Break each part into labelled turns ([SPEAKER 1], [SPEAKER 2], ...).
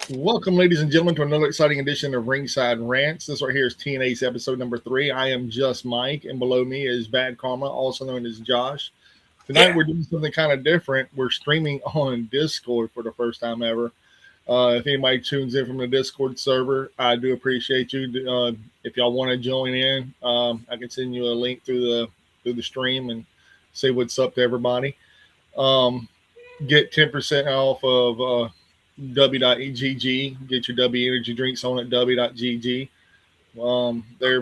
[SPEAKER 1] Welcome, ladies and gentlemen, to another exciting edition of Ringside Rants. This right here is TNA's episode number 3. I am just Mike, and below me is Bad Karma, also known as Josh. Tonight
[SPEAKER 2] Yeah.
[SPEAKER 1] we're doing something kind of different. We're streaming on Discord for the first time ever. If anybody tunes in from the Discord server, I do appreciate you. If y'all want to join in, I can send you a link through the stream and say what's up to everybody. Um, get 10% off of w.gg. Get your W energy drinks on at w.gg. They're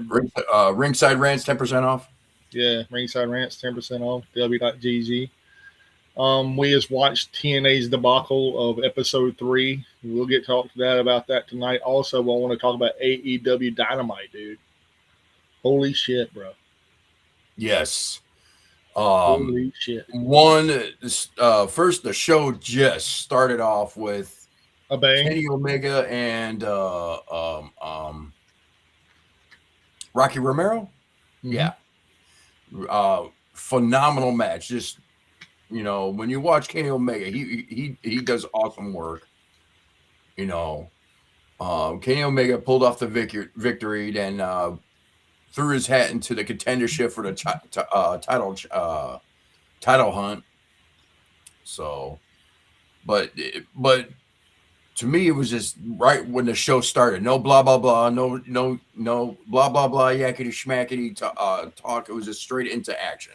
[SPEAKER 2] Ringside Rants 10% off.
[SPEAKER 1] yeah, Ringside Rants 10% off w.gg. We just watched TNA's debacle of episode 3. We'll get to talk to that about that tonight. Also, I want to talk about AEW Dynamite, dude. Holy shit, bro.
[SPEAKER 2] Yes.
[SPEAKER 1] Holy shit.
[SPEAKER 2] First, the show just started off with
[SPEAKER 1] A bang.
[SPEAKER 2] Kenny Omega and Rocky Romero.
[SPEAKER 1] Mhm.
[SPEAKER 2] Yeah. Phenomenal match. Just, when you watch Kenny Omega, he does awesome work. Kenny Omega pulled off the victory, then threw his hat into the contendership for the title hunt. So, but to me, it was just right when the show started. No blah blah blah. No blah blah blah. Yakety schmackety talk. It was just straight into action.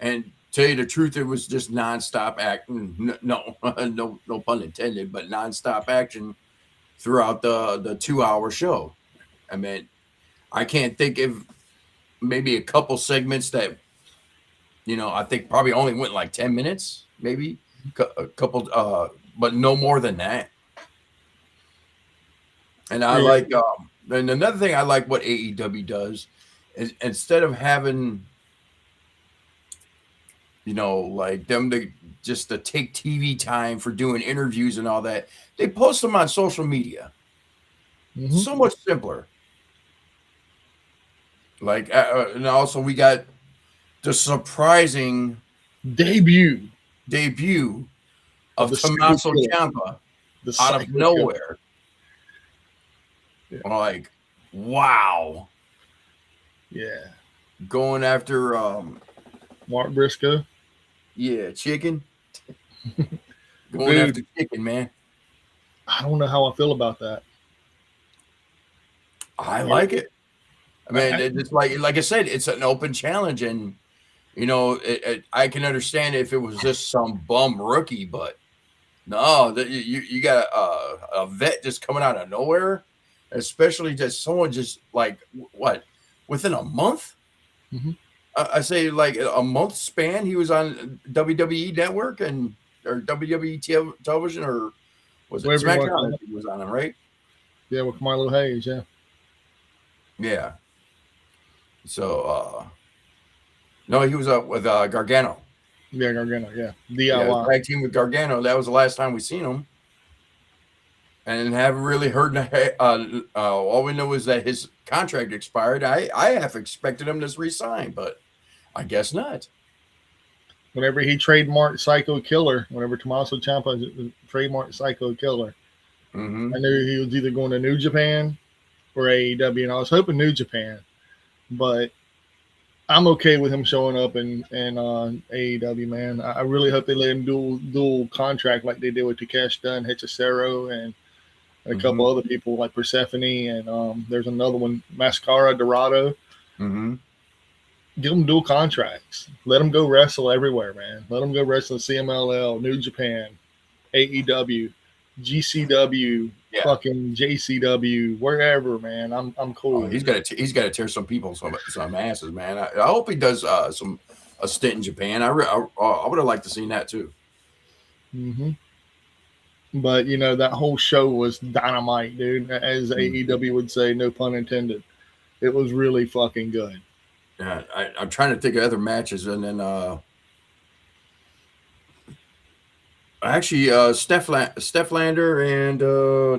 [SPEAKER 2] And tell you the truth, it was just nonstop action. No, no pun intended, but nonstop action throughout the 2 hour show. I mean, I can't think of maybe a couple segments that, I think probably only went like 10 minutes, maybe a couple, but no more than that. And I like, and another thing I like what AEW does is instead of having, like them to take TV time for doing interviews and all that, they post them on social media.
[SPEAKER 1] Mhm.
[SPEAKER 2] So much simpler. Like, and also we got the surprising
[SPEAKER 1] Debut
[SPEAKER 2] of
[SPEAKER 1] the
[SPEAKER 2] Tommaso
[SPEAKER 1] Psycho Killer.
[SPEAKER 2] Ciampa
[SPEAKER 1] The
[SPEAKER 2] out of
[SPEAKER 1] Psycho
[SPEAKER 2] nowhere.
[SPEAKER 1] Yeah.
[SPEAKER 2] Like, wow.
[SPEAKER 1] Yeah.
[SPEAKER 2] Going after
[SPEAKER 1] Mark Briscoe.
[SPEAKER 2] chicken. Going
[SPEAKER 1] Dude.
[SPEAKER 2] after chicken, man.
[SPEAKER 1] I don't know how I feel about that.
[SPEAKER 2] I like it. I mean, it's like I said, it's an open challenge, and I can understand if it was just some bum rookie, but no, you got a vet just coming out of nowhere, especially just someone just like what within a month.
[SPEAKER 1] Mhm.
[SPEAKER 2] I say like a month span, he was on WWE Network or WWE television, or was it
[SPEAKER 1] Whatever you want to
[SPEAKER 2] SmackDown?
[SPEAKER 1] call it.
[SPEAKER 2] He was on him, right?
[SPEAKER 1] Yeah, with Carmelo Hayes, yeah.
[SPEAKER 2] Yeah. So no, he was up with Gargano.
[SPEAKER 1] Yeah, Gargano, yeah.
[SPEAKER 2] Yeah,
[SPEAKER 1] DIY.
[SPEAKER 2] tag team with Gargano. That was the last time we seen him, and haven't really heard. All we know is that his contract expired. I have expected him to resign, but I guess not.
[SPEAKER 1] Whenever he trademarked Psycho Killer, whenever Tommaso Ciampa trademarked Psycho Killer,
[SPEAKER 2] Mm-hmm.
[SPEAKER 1] I knew he was either going to New Japan or AEW, and I was hoping New Japan, but I'm okay with him showing up in AEW, man. I really hope they let him dual contract like they did with Takesh Dunn, Hechicero, and a couple other people like Persephone, and there's another one, Mascara Dorado.
[SPEAKER 2] Mm-hmm.
[SPEAKER 1] Give them dual contracts. Let them go wrestle everywhere, man. Let them go wrestle CMLL, New Japan, AEW, GCW,
[SPEAKER 2] Yeah.
[SPEAKER 1] fucking JCW, wherever, man. I'm cool.
[SPEAKER 2] Oh, he's got to tear some people some asses, man. I hope he does a stint in Japan. I would have liked to see that too.
[SPEAKER 1] Mm-hmm. But that whole show was dynamite, dude. As AEW would say, no pun intended. It was really fucking good.
[SPEAKER 2] Yeah, I'm trying to think of other matches, and then actually Steph Lander and oh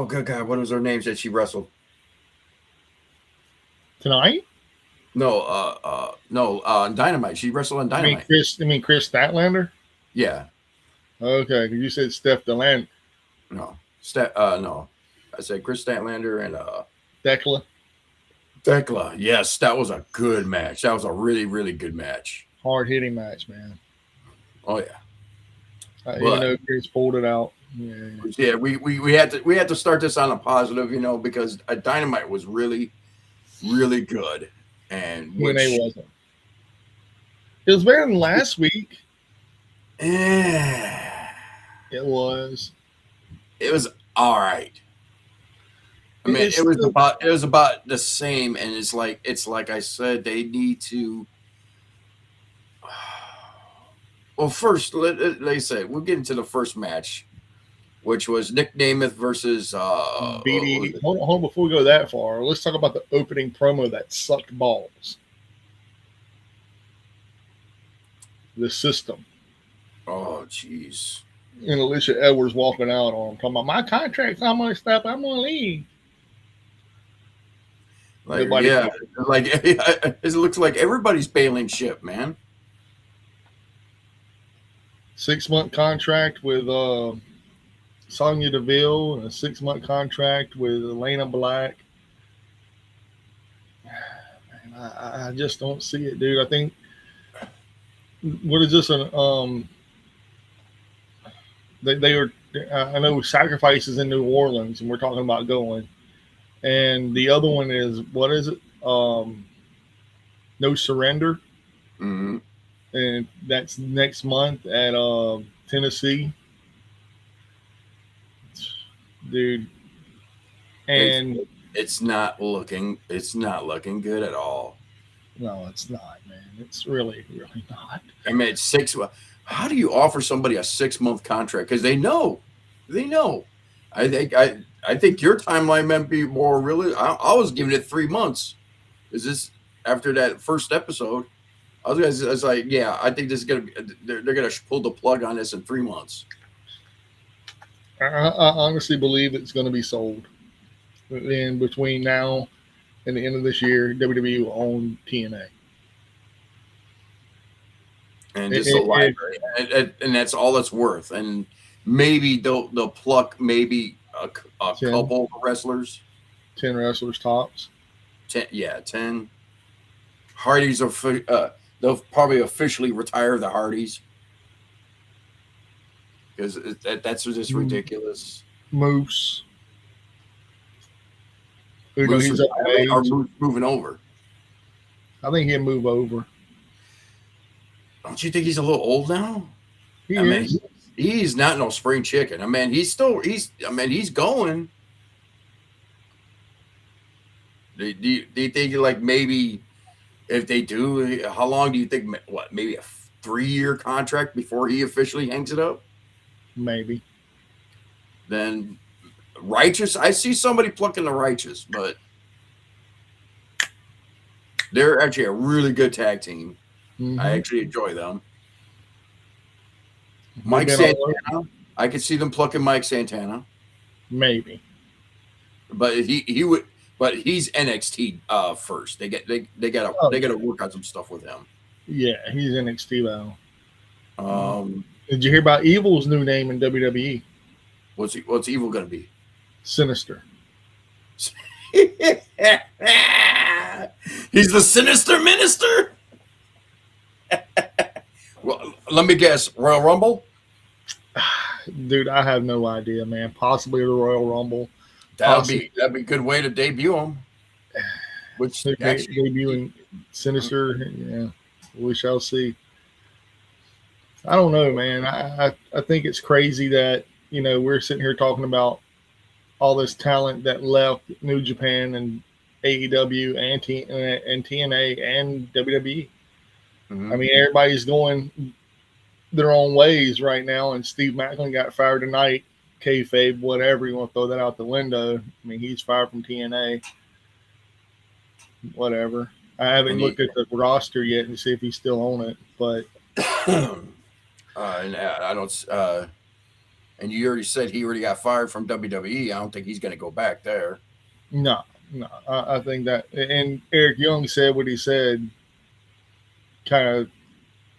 [SPEAKER 2] good God, what was her names that she wrestled?
[SPEAKER 1] Tonight?
[SPEAKER 2] No, Dynamite. She wrestled on Dynamite.
[SPEAKER 1] You mean Chris Statlander?
[SPEAKER 2] Yeah.
[SPEAKER 1] Okay, 'cause you said Steph Deland,
[SPEAKER 2] No, no, I said Chris Statlander and
[SPEAKER 1] Decla,
[SPEAKER 2] Thekla. Yes, that was a good match. That was a really, really good match.
[SPEAKER 1] hard hitting match, man.
[SPEAKER 2] Oh yeah,
[SPEAKER 1] Even
[SPEAKER 2] but
[SPEAKER 1] though Chris pulled it out. Yeah,
[SPEAKER 2] yeah, we had to start this on a positive, because Dynamite was really, really good, and
[SPEAKER 1] TNA
[SPEAKER 2] which
[SPEAKER 1] wasn't. It was better than last week.
[SPEAKER 2] eh,
[SPEAKER 1] It was.
[SPEAKER 2] it was all right. I mean,
[SPEAKER 1] It's still
[SPEAKER 2] it was about the same, and it's like I said, they need to. Well, first, let me say we'll get into the first match, which was Nick Namath versus what was
[SPEAKER 1] BD.
[SPEAKER 2] it?
[SPEAKER 1] Hold on, before we go that far, let's talk about the opening promo that sucked balls. The system.
[SPEAKER 2] Oh, jeez.
[SPEAKER 1] And Alicia Edwards walking out on him, talking about my contract's not going to stop. I'm going to leave.
[SPEAKER 2] Like,
[SPEAKER 1] Nobody
[SPEAKER 2] yeah,
[SPEAKER 1] cares.
[SPEAKER 2] like it looks like everybody's bailing ship, man.
[SPEAKER 1] 6-month contract with Sonya Deville and a 6-month contract with Elena Black. Man, I just don't see it, dude. I think what is this? They were. I know sacrifices in New Orleans, and we're talking about going. And the other one is what is it? No Surrender,
[SPEAKER 2] Hmm.
[SPEAKER 1] and that's next month at Tennessee, dude.
[SPEAKER 2] It's
[SPEAKER 1] And
[SPEAKER 2] it's not looking good at all.
[SPEAKER 1] no, it's not, man. It's really, really not.
[SPEAKER 2] I mean, it's six. How do you offer somebody a 6-month contract? Because they know. I think your timeline might be more really. I was giving it 3 months. Is this after that first episode? I was like, yeah, I think this is gonna be. They're gonna pull the plug on this in 3 months.
[SPEAKER 1] I honestly believe it's going to be sold. And between now and the end of this year, WWE will own TNA.
[SPEAKER 2] And
[SPEAKER 1] It,
[SPEAKER 2] just a
[SPEAKER 1] it, it,
[SPEAKER 2] library, and that's all it's worth. And maybe they'll pluck maybe a
[SPEAKER 1] 10,
[SPEAKER 2] couple of wrestlers.
[SPEAKER 1] 10 wrestlers tops.
[SPEAKER 2] 10, yeah, 10. Hardys are they'll probably officially retire the Hardys because that's just ridiculous.
[SPEAKER 1] Moose, you know,
[SPEAKER 2] Moose
[SPEAKER 1] he's up in
[SPEAKER 2] retiring or
[SPEAKER 1] age.
[SPEAKER 2] Moose moving over?
[SPEAKER 1] I think he'll move over.
[SPEAKER 2] Don't you think he's a little old now?
[SPEAKER 1] He
[SPEAKER 2] I mean,
[SPEAKER 1] is.
[SPEAKER 2] he's not no spring chicken. I mean, he's going. Do you think like maybe if they do, how long do you think? What, maybe a 3-year contract before he officially hangs it up?
[SPEAKER 1] Maybe.
[SPEAKER 2] Then Righteous, I see somebody plucking the Righteous, but they're actually a really good tag team. I
[SPEAKER 1] Mm-hmm.
[SPEAKER 2] actually enjoy them.
[SPEAKER 1] They've
[SPEAKER 2] Mike
[SPEAKER 1] been all over.
[SPEAKER 2] Santana, I could see them plucking Mike Santana,
[SPEAKER 1] Maybe.
[SPEAKER 2] but he would. But he's NXT first.
[SPEAKER 1] Oh,
[SPEAKER 2] They gotta work on some stuff with him.
[SPEAKER 1] yeah, he's NXT now.
[SPEAKER 2] Um,
[SPEAKER 1] Did you hear about Evil's new name in WWE?
[SPEAKER 2] what's Evil gonna be?
[SPEAKER 1] Sinister.
[SPEAKER 2] He's the Sinister Minister. Well, let me guess. Royal Rumble.
[SPEAKER 1] Dude, I have no idea, man. Possibly the Royal Rumble.
[SPEAKER 2] That'd
[SPEAKER 1] Possibly
[SPEAKER 2] be a good way to debut him. Which actually,
[SPEAKER 1] debuting Sinister. Yeah, we shall see. I don't know, man. I think it's crazy that we're sitting here talking about all this talent that left New Japan and AEW and TNA and WWE. I
[SPEAKER 2] mhm.
[SPEAKER 1] mean, everybody's going their own ways right now, and Steve Macklin got fired tonight. Kayfabe, whatever you want to throw that out the window. I mean, he's fired from TNA. Whatever. I haven't
[SPEAKER 2] and
[SPEAKER 1] looked at the roster yet and see if he's still on it, but
[SPEAKER 2] and I don't. And you already said he already got fired from WWE. I don't think he's going to go back there.
[SPEAKER 1] no, no. I think that, and Eric Young said what he said, kind of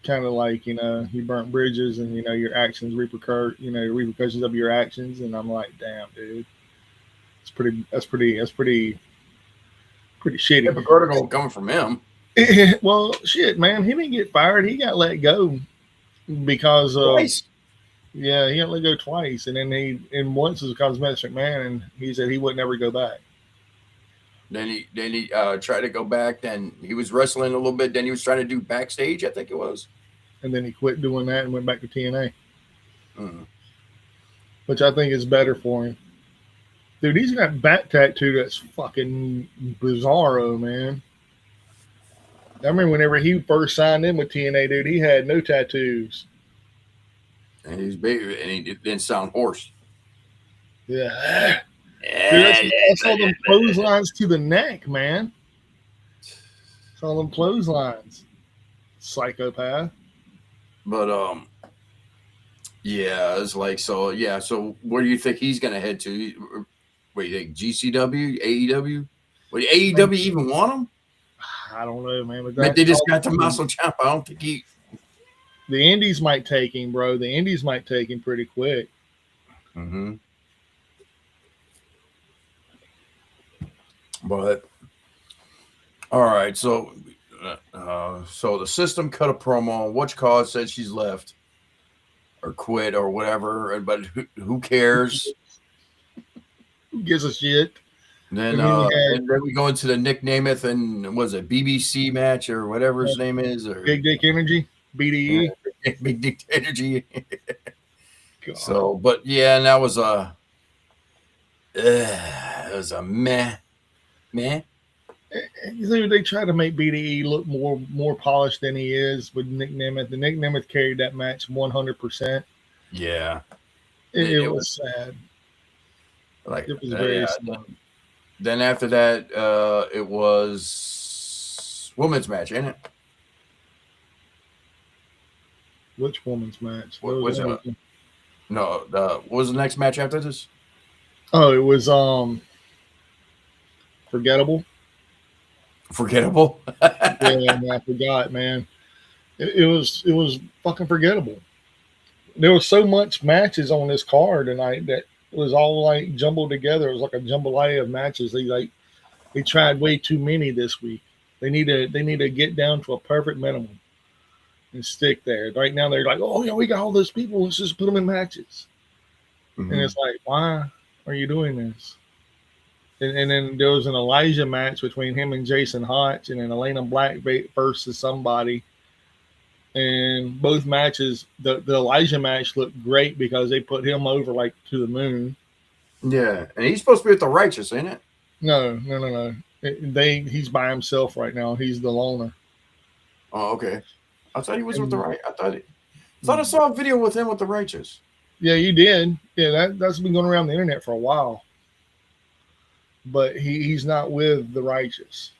[SPEAKER 1] kind of like you burnt bridges, and your actions repercussions of your actions. And I'm like, damn, dude, it's pretty. Pretty shitty.
[SPEAKER 2] Hypocritical coming from him.
[SPEAKER 1] Well, shit, man, he didn't get fired. He got let go because of
[SPEAKER 2] Twice.
[SPEAKER 1] yeah, he got let go twice, and then once was because of Vince McMahon, and he said he would never go back.
[SPEAKER 2] Then he tried to go back. Then he was wrestling a little bit. Then he was trying to do backstage, I think it was.
[SPEAKER 1] And then he quit doing that and went back to TNA,
[SPEAKER 2] Mm.
[SPEAKER 1] which I think is better for him. Dude, he's got back tattoo that's fucking bizarro, man. I remember whenever he first signed in with TNA, dude, he had no tattoos.
[SPEAKER 2] And he's big, and he didn't sound hoarse.
[SPEAKER 1] Yeah. Dude, that's all them clotheslines to the neck, man. That's all them clotheslines. Psychopath.
[SPEAKER 2] But yeah, it's like so. Yeah, so where do you think he's gonna head to? What do you think? GCW, AEW? Would AEW even want him?
[SPEAKER 1] I don't know, man.
[SPEAKER 2] But they just got Tommaso Ciampa. I don't think he.
[SPEAKER 1] The Indies might take him, bro. The Indies might take him pretty quick.
[SPEAKER 2] Mm-hmm. But all right, so the system cut a promo. Which cause said she's left or quit or whatever, but who cares?
[SPEAKER 1] Who gives a shit?
[SPEAKER 2] Then, and then we go into the Nick Namath and was it BBC match or whatever his name is, or
[SPEAKER 1] Big Dick Energy, BDE,
[SPEAKER 2] Big Dick Energy. So, but yeah, and that was it was a meh.
[SPEAKER 1] They try to make BDE look more polished than he is with Nick Nemeth. The Nick Nemeth carried that match 100%.
[SPEAKER 2] Yeah,
[SPEAKER 1] it was sad.
[SPEAKER 2] Like
[SPEAKER 1] it was very sad.
[SPEAKER 2] Then after that, it was women's match, ain't it?
[SPEAKER 1] Which women's match?
[SPEAKER 2] What was it? No, what was the next match after this?
[SPEAKER 1] Oh, it was Forgettable.
[SPEAKER 2] Forgettable.
[SPEAKER 1] Yeah, I forgot, man. It was fucking forgettable. There was so much matches on this card tonight that it was all like jumbled together. It was like a jambalaya of matches. They tried way too many this week. They need to get down to a perfect minimum and stick there. Right now they're like, oh yeah, we got all those people. Let's just put them in matches. Mm-hmm. And it's like, why are you doing this? And then there was an Elijah match between him and Jason Hotch, and then Elena Black versus somebody. And both matches, the Elijah match looked great because they put him over like to the moon.
[SPEAKER 2] Yeah, and he's supposed to be with the Righteous, ain't it?
[SPEAKER 1] No. He's by himself right now. He's the loner.
[SPEAKER 2] Oh, okay. I thought he was with the right. I thought I saw a video with him with the Righteous.
[SPEAKER 1] Yeah, you did. Yeah, that's been going around the internet for a while. But he's not with the Righteous.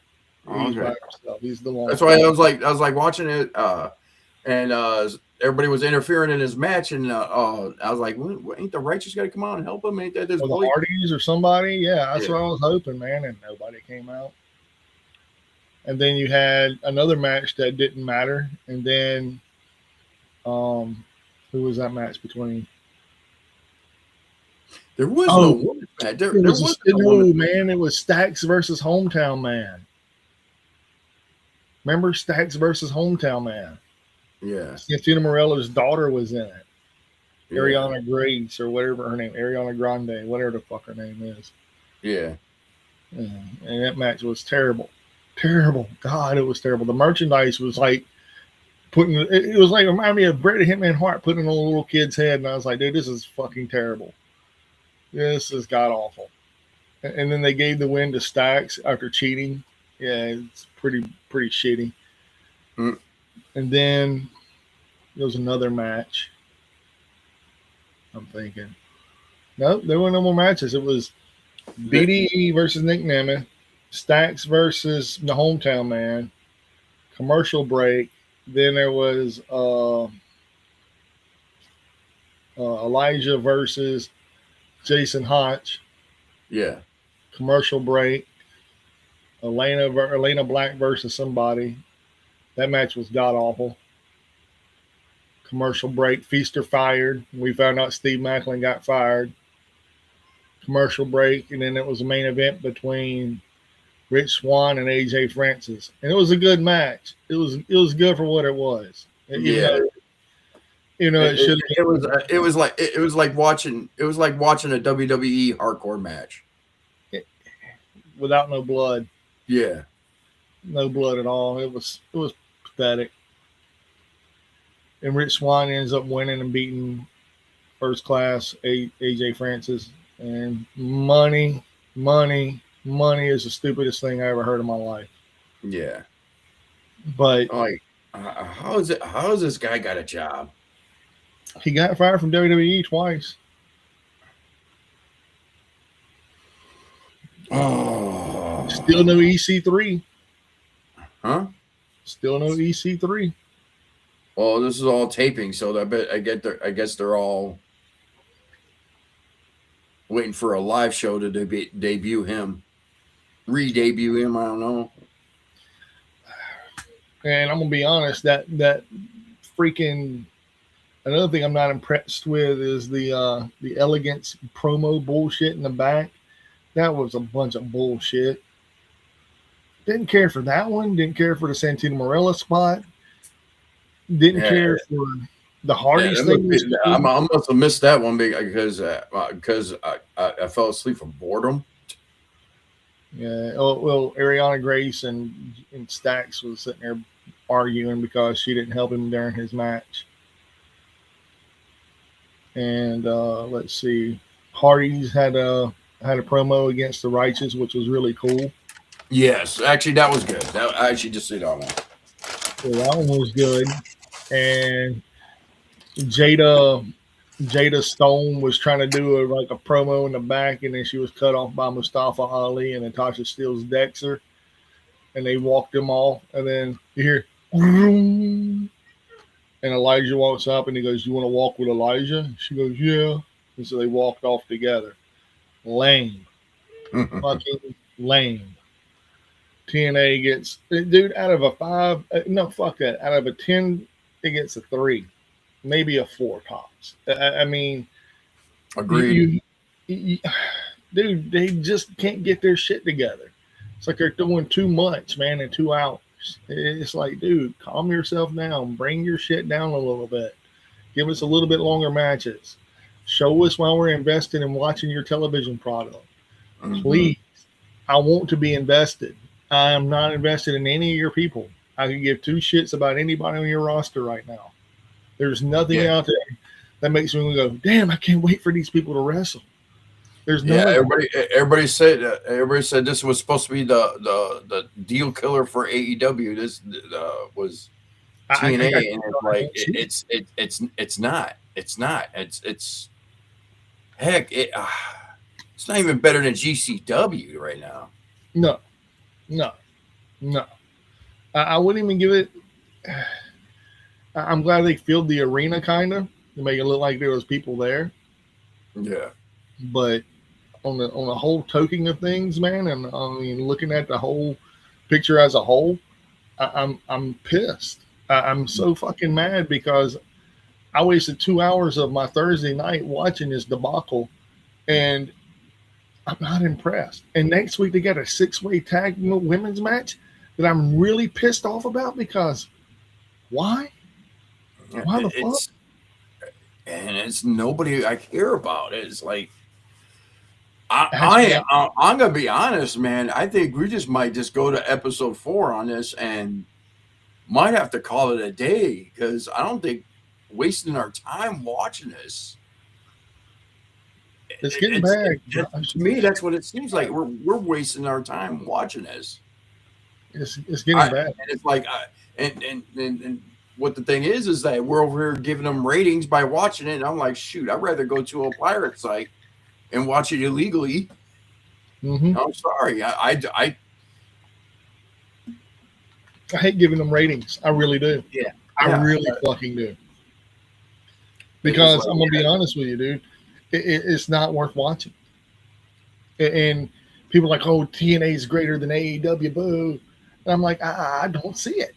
[SPEAKER 1] He's by himself. He's the loner.
[SPEAKER 2] That's why I was like watching it, and everybody was interfering in his match, and I was like, well, ain't the Righteous got to come out and help him? Ain't that this
[SPEAKER 1] the Hardys or somebody? Yeah, that's what I was hoping, man, and nobody came out. And then you had another match that didn't matter, and then who was that match between?
[SPEAKER 2] There was no woman match. There was
[SPEAKER 1] no man. It was Stacks versus Hometown Man. Remember Stacks versus Hometown Man?
[SPEAKER 2] Yeah.
[SPEAKER 1] Santino Morella's daughter was in it. Yeah. Ariana Grace or whatever her name, Ariana Grande, whatever the fuck her name is.
[SPEAKER 2] Yeah.
[SPEAKER 1] And that match was terrible. Terrible. God, it was terrible. The merchandise was like it was like reminded me of Bret Hitman Hart putting it on a little kid's head, and I was like, dude, this is fucking terrible. This is god awful. And then they gave the win to Stacks after cheating. Yeah, it's pretty shitty.
[SPEAKER 2] Mm.
[SPEAKER 1] And then there was another match. I'm thinking. No, there were no more matches. It was BDE versus Nick Nemeth, Stacks versus the Hometown Man, commercial break. Then there was Elijah versus Jason Hotch.
[SPEAKER 2] Yeah.
[SPEAKER 1] Commercial break. Elena Black versus somebody. That match was god awful. Commercial break. Feaster fired. We found out Steve Macklin got fired. Commercial break, and then it was a main event between Rich Swann and AJ Francis, and it was a good match. It was good for what it was, even
[SPEAKER 2] Yeah.
[SPEAKER 1] though it should have
[SPEAKER 2] It was like watching a WWE hardcore match.
[SPEAKER 1] been without no blood,
[SPEAKER 2] Yeah.
[SPEAKER 1] no blood at all. It was pathetic. And Rich Swann ends up winning and beating first class AJ Francis. And money is the stupidest thing I ever heard in my life.
[SPEAKER 2] Yeah.
[SPEAKER 1] But
[SPEAKER 2] Like, how is it? How has this guy got a job?
[SPEAKER 1] he got fired from WWE twice. Still
[SPEAKER 2] Oh,
[SPEAKER 1] no EC3.
[SPEAKER 2] huh?
[SPEAKER 1] Still no EC3.
[SPEAKER 2] Well, this is all taping, so I guess they're all waiting for a live show to debut him, re-debut him. I don't know.
[SPEAKER 1] And I'm gonna be honest, that freaking another thing I'm not impressed with is the elegance promo bullshit in the back. That was a bunch of bullshit. Didn't care for that one. Didn't care for the Santino Morella spot. Didn't
[SPEAKER 2] Yeah,
[SPEAKER 1] care for the
[SPEAKER 2] yeah.
[SPEAKER 1] Hardys thing.
[SPEAKER 2] I must have missed that one because I fell asleep from boredom.
[SPEAKER 1] Yeah. Oh, well, Ariana Grace and Stax was sitting there arguing because she didn't help him during his match. And let's see, Hardys had a promo against the Righteous, which was really cool.
[SPEAKER 2] Yes, actually, that was good. I actually just see that one.
[SPEAKER 1] So that one was good. And Jada Stone was trying to do a promo in the back, and then she was cut off by Mustafa Ali and Natasha Steele's Dexter, and they walked them off. And then you hear, and Elijah walks up and he goes, "You want to walk with Elijah?" She goes, "Yeah." And so they walked off together. Lame, fucking lame. TNA gets, dude, out of a 5, no, fuck that. Out of a 10, it gets a 3, maybe a 4 tops. I mean,
[SPEAKER 2] Agreed.
[SPEAKER 1] you, dude, they just can't get their shit together. It's like they're doing too much, man, in 2 hours. It's like, dude, calm yourself down. Bring your shit down a little bit. Give us a little bit longer matches. Show us while we're invested in watching your television product. Please. I want to be invested. I am not invested in any of your people. I can give 2 shits about anybody on your roster right now. There's nothing out there that makes me go, damn, I can't wait for these people to wrestle. There's none of
[SPEAKER 2] everybody said this was supposed to be the deal killer for AEW. This was TNA, and it's like it's not. It's not. It's heck. It's not even better than GCW right now.
[SPEAKER 1] No. I wouldn't even give it. I'm glad they filled the arena kind of to make it look like there was people there.
[SPEAKER 2] Yeah.
[SPEAKER 1] But on the whole toking of things, man, and I mean looking at the whole picture as a whole, I'm pissed. I'm so fucking mad because I wasted 2 hours of my Thursday night watching this debacle, and I'm not impressed. And next week they got a 6-way tag women's match that I'm really pissed off about because why? Why the fuck?
[SPEAKER 2] And it's nobody I care about. It's like I'm gonna be honest, man. I think we might just go to episode 4 on this and might have to call it a day because I don't think wasting our time watching this.
[SPEAKER 1] It's getting bad.
[SPEAKER 2] To me, that's what it seems like. We're wasting our time watching this.
[SPEAKER 1] It's getting bad.
[SPEAKER 2] And it's like, and what the thing is that we're over here giving them ratings by watching it. And I'm like, shoot, I'd rather go to a pirate site and watch it illegally.
[SPEAKER 1] Mm-hmm.
[SPEAKER 2] I'm sorry. I
[SPEAKER 1] hate giving them ratings. I really do.
[SPEAKER 2] Yeah.
[SPEAKER 1] I really fucking do. Because like, I'm going to be honest with you, dude. It's not worth watching. And people are like, oh, TNA is greater than AEW, boo. And I'm like, I don't see it.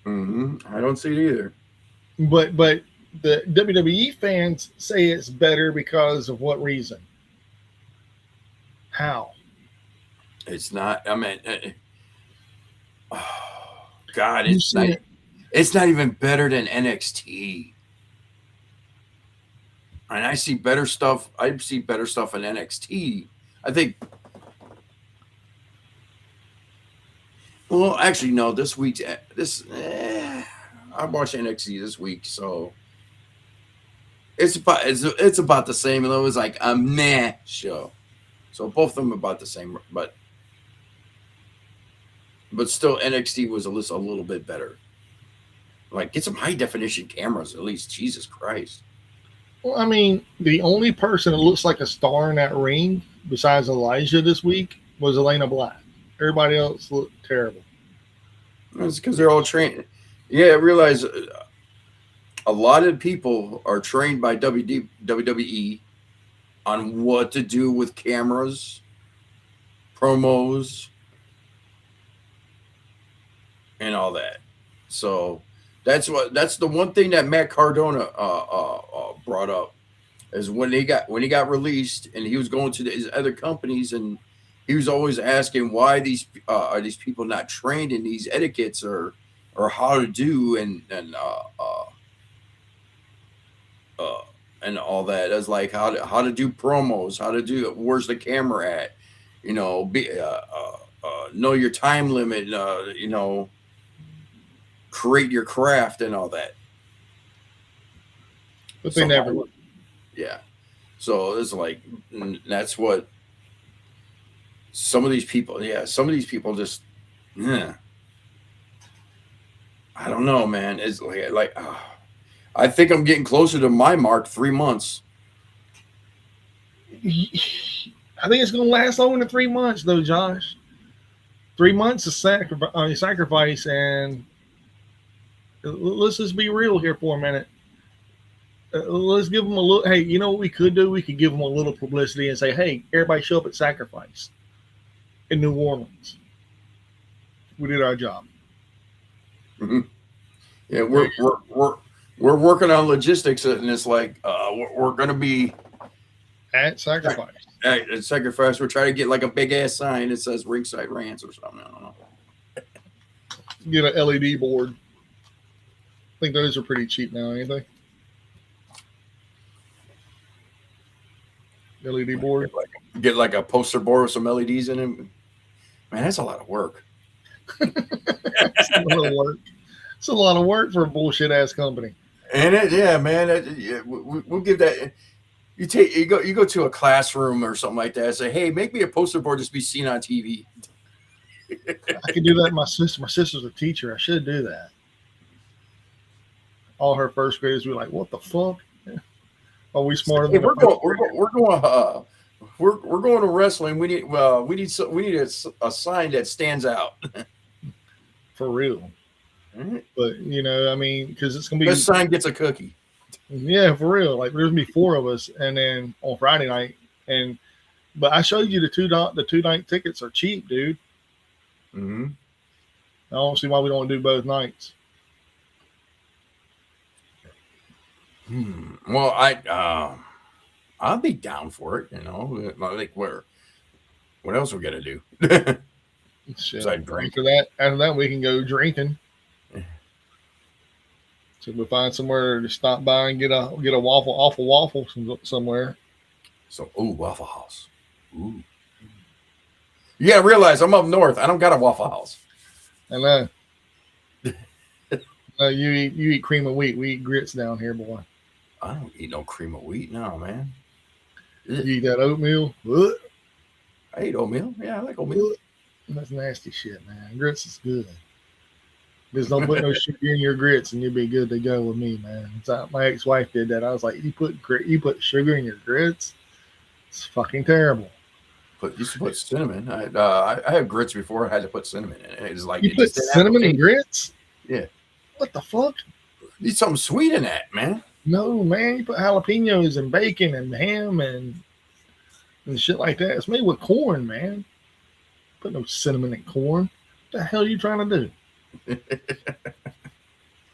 [SPEAKER 2] I don't see it either.
[SPEAKER 1] But the WWE fans say it's better because of what reason? How?
[SPEAKER 2] It's not. I mean, oh, God,
[SPEAKER 1] You seen it?
[SPEAKER 2] it's not even better than NXT. And I see better stuff. I see better stuff in NXT. I think. Well, actually, no. This week's this. I watched NXT this week, so it's about the same. And it was like a meh show. So both of them about the same, but still NXT was a little bit better. Like get some high definition cameras at least. Jesus Christ.
[SPEAKER 1] Well, I mean, the only person that looks like a star in that ring besides Elijah this week was Elena Black. Everybody else looked terrible.
[SPEAKER 2] It's because they're all trained. Yeah, I realize a lot of people are trained by WWE on what to do with cameras, promos, and all that. So that's the one thing that Matt Cardona brought up is when he got released and he was going to his other companies and he was always asking why these are these people not trained in these etiquettes or how to do uh, and all that as like how to do promos, how to do where's the camera at, be know your time limit, create your craft and all that.
[SPEAKER 1] But they
[SPEAKER 2] So
[SPEAKER 1] never looked.
[SPEAKER 2] yeah, so it's like that's what some of these people. Yeah, some of these people just yeah. I don't know, man. It's like I think I'm getting closer to my mark. 3 months.
[SPEAKER 1] I think it's going to last longer than 3 months, though, Josh. 3 months of sacrifice, and let's just be real here for a minute. Let's give them a little. Hey, you know what we could do? We could give them a little publicity and say, "Hey, everybody, show up at Sacrifice in New Orleans. We did our job."
[SPEAKER 2] Mm-hmm. Yeah, we're working on logistics, and it's like we're gonna be
[SPEAKER 1] At Sacrifice.
[SPEAKER 2] at Sacrifice. We're trying to get like a big ass sign that says Ringside Rants or something. I don't know.
[SPEAKER 1] Get an LED board. I think those are pretty cheap now, ain't they? LED board.
[SPEAKER 2] Get like a poster board with some LEDs in it. Man, that's a lot of work.
[SPEAKER 1] It's a lot of work. It's a lot of work for a bullshit ass company.
[SPEAKER 2] And yeah, man, we'll give that. You go to a classroom or something like that. And say, hey, make me a poster board just be seen on TV.
[SPEAKER 1] I could do that. My sister's a teacher. I should do that. All her first graders be like, "What the fuck? Are we smarter
[SPEAKER 2] Hey,
[SPEAKER 1] than the
[SPEAKER 2] we're going to wrestling. We need a sign that stands out.
[SPEAKER 1] for real?"
[SPEAKER 2] Right.
[SPEAKER 1] But I mean, because it's gonna be
[SPEAKER 2] This sign gets a cookie.
[SPEAKER 1] yeah, for real. Like there's gonna be four of us, and then on Friday night, and but I showed you the two night tickets are cheap, dude.
[SPEAKER 2] Mm-hmm.
[SPEAKER 1] I don't see why we don't do both nights.
[SPEAKER 2] Well, I'll be down for it. Like what else we got to do?
[SPEAKER 1] Shit.
[SPEAKER 2] Besides drink.
[SPEAKER 1] After that, we can go drinking. So we find somewhere to stop by and get a waffle somewhere.
[SPEAKER 2] So, Waffle House. Ooh. You gotta realize I'm up north. I don't got a Waffle House.
[SPEAKER 1] I know. You eat cream of wheat. We eat grits down here, boy.
[SPEAKER 2] I don't eat no cream of wheat, no, man.
[SPEAKER 1] You eat that oatmeal.
[SPEAKER 2] I eat oatmeal. Yeah, I like oatmeal.
[SPEAKER 1] That's nasty shit, man. Grits is good. Just don't put no sugar in your grits, and you'll be good to go with me, man. My ex-wife did that. I was like, you put sugar in your grits? It's fucking terrible.
[SPEAKER 2] Used to put cinnamon. I had grits before. I had to put cinnamon in it. It's like
[SPEAKER 1] you put cinnamon in grits?
[SPEAKER 2] Yeah.
[SPEAKER 1] What the fuck?
[SPEAKER 2] Need something sweet in that, man.
[SPEAKER 1] No, man. You put jalapenos and bacon and ham and shit like that. It's made with corn, man. Put no cinnamon in corn. What the hell are you trying to do?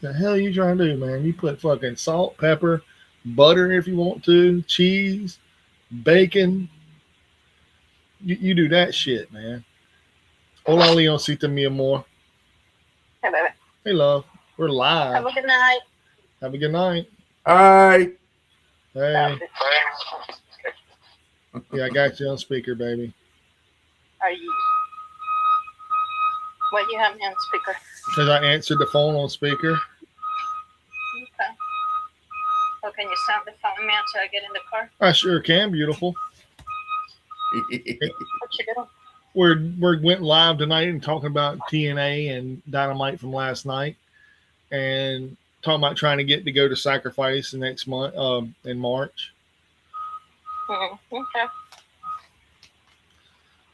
[SPEAKER 1] The hell you trying to do, man? You put fucking salt, pepper, butter if you want to, cheese, bacon. You do that shit, man. Hola, Leoncita, mi amor.
[SPEAKER 3] Hey, baby.
[SPEAKER 1] Hey, love. We're
[SPEAKER 3] Have
[SPEAKER 1] live.
[SPEAKER 3] a good night.
[SPEAKER 1] Have a good night.
[SPEAKER 2] Hi.
[SPEAKER 1] Hey. Yeah, I got you on speaker, baby.
[SPEAKER 3] Are you? What you have me on speaker?
[SPEAKER 1] Because I answered the phone on speaker.
[SPEAKER 3] Okay. Oh, can you sound the phone me until I get in the car?
[SPEAKER 1] I sure can, beautiful.
[SPEAKER 3] What you doing?
[SPEAKER 1] We went live tonight and talking about TNA and Dynamite from last night, and talking about trying to get to go to Sacrifice the next month, in March.
[SPEAKER 3] Okay.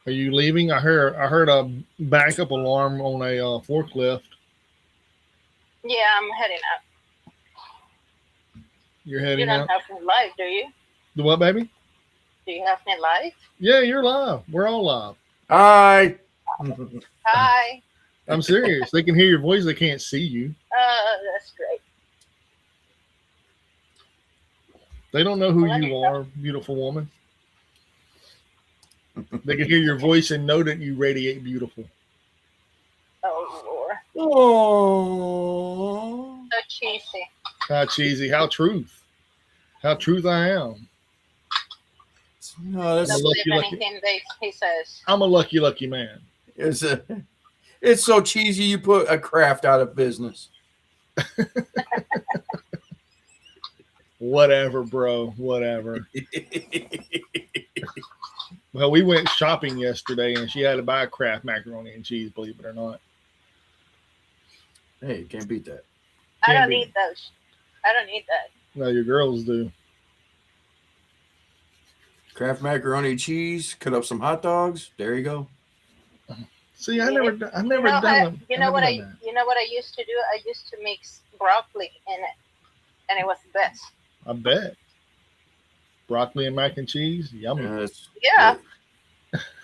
[SPEAKER 1] Are you leaving? I heard a backup alarm on a forklift.
[SPEAKER 3] Yeah, I'm heading out.
[SPEAKER 1] You're
[SPEAKER 3] You
[SPEAKER 1] heading
[SPEAKER 3] don't
[SPEAKER 1] out.
[SPEAKER 3] have me live, do you?
[SPEAKER 1] The what, baby?
[SPEAKER 3] Do you have me live?
[SPEAKER 1] Yeah, you're live. We're all live.
[SPEAKER 2] Hi.
[SPEAKER 3] Hi.
[SPEAKER 1] I'm serious. They can hear your voice. They can't see you.
[SPEAKER 3] That's great.
[SPEAKER 1] They don't know who
[SPEAKER 3] Well,
[SPEAKER 1] you are, beautiful woman. They can hear your voice and know that you radiate beautiful.
[SPEAKER 3] Oh, Lord.
[SPEAKER 2] Oh.
[SPEAKER 3] So cheesy.
[SPEAKER 1] How cheesy. How truth. How truth I am.
[SPEAKER 2] No,
[SPEAKER 3] Don't
[SPEAKER 2] that's
[SPEAKER 3] believe
[SPEAKER 1] lucky.
[SPEAKER 3] anything he says.
[SPEAKER 1] I'm a lucky man.
[SPEAKER 2] it's so cheesy. You put a craft out of business.
[SPEAKER 1] Whatever, bro. Whatever. Well, we went shopping yesterday and she had to buy Kraft macaroni and cheese, believe it or not.
[SPEAKER 2] Hey, you can't beat that.
[SPEAKER 3] I
[SPEAKER 1] Can't
[SPEAKER 3] don't
[SPEAKER 1] be.
[SPEAKER 3] need those. I don't need that.
[SPEAKER 1] No, your girls do.
[SPEAKER 2] Kraft macaroni and cheese. Cut up some hot dogs. There you go.
[SPEAKER 1] See, I
[SPEAKER 3] Yeah.
[SPEAKER 1] never done them.
[SPEAKER 3] You know what I used to do? I used to mix broccoli in it, and it was the best.
[SPEAKER 1] I bet. Broccoli and mac and cheese, yummy.
[SPEAKER 3] Yeah.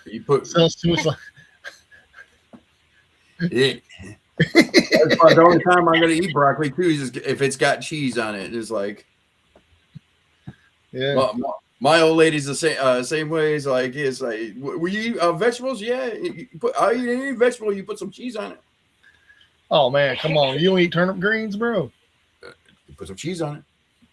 [SPEAKER 2] You put
[SPEAKER 1] Sounds too much like.
[SPEAKER 2] it. That's the only time I'm gonna eat broccoli too is if it's got cheese on it. It's like,
[SPEAKER 1] Yeah.
[SPEAKER 2] my old lady's the same way. It's like, will you eat vegetables? Yeah, I'll eat any vegetable. You put some cheese on it.
[SPEAKER 1] Oh man, come on! You don't eat turnip greens, bro?
[SPEAKER 2] You put some cheese on it.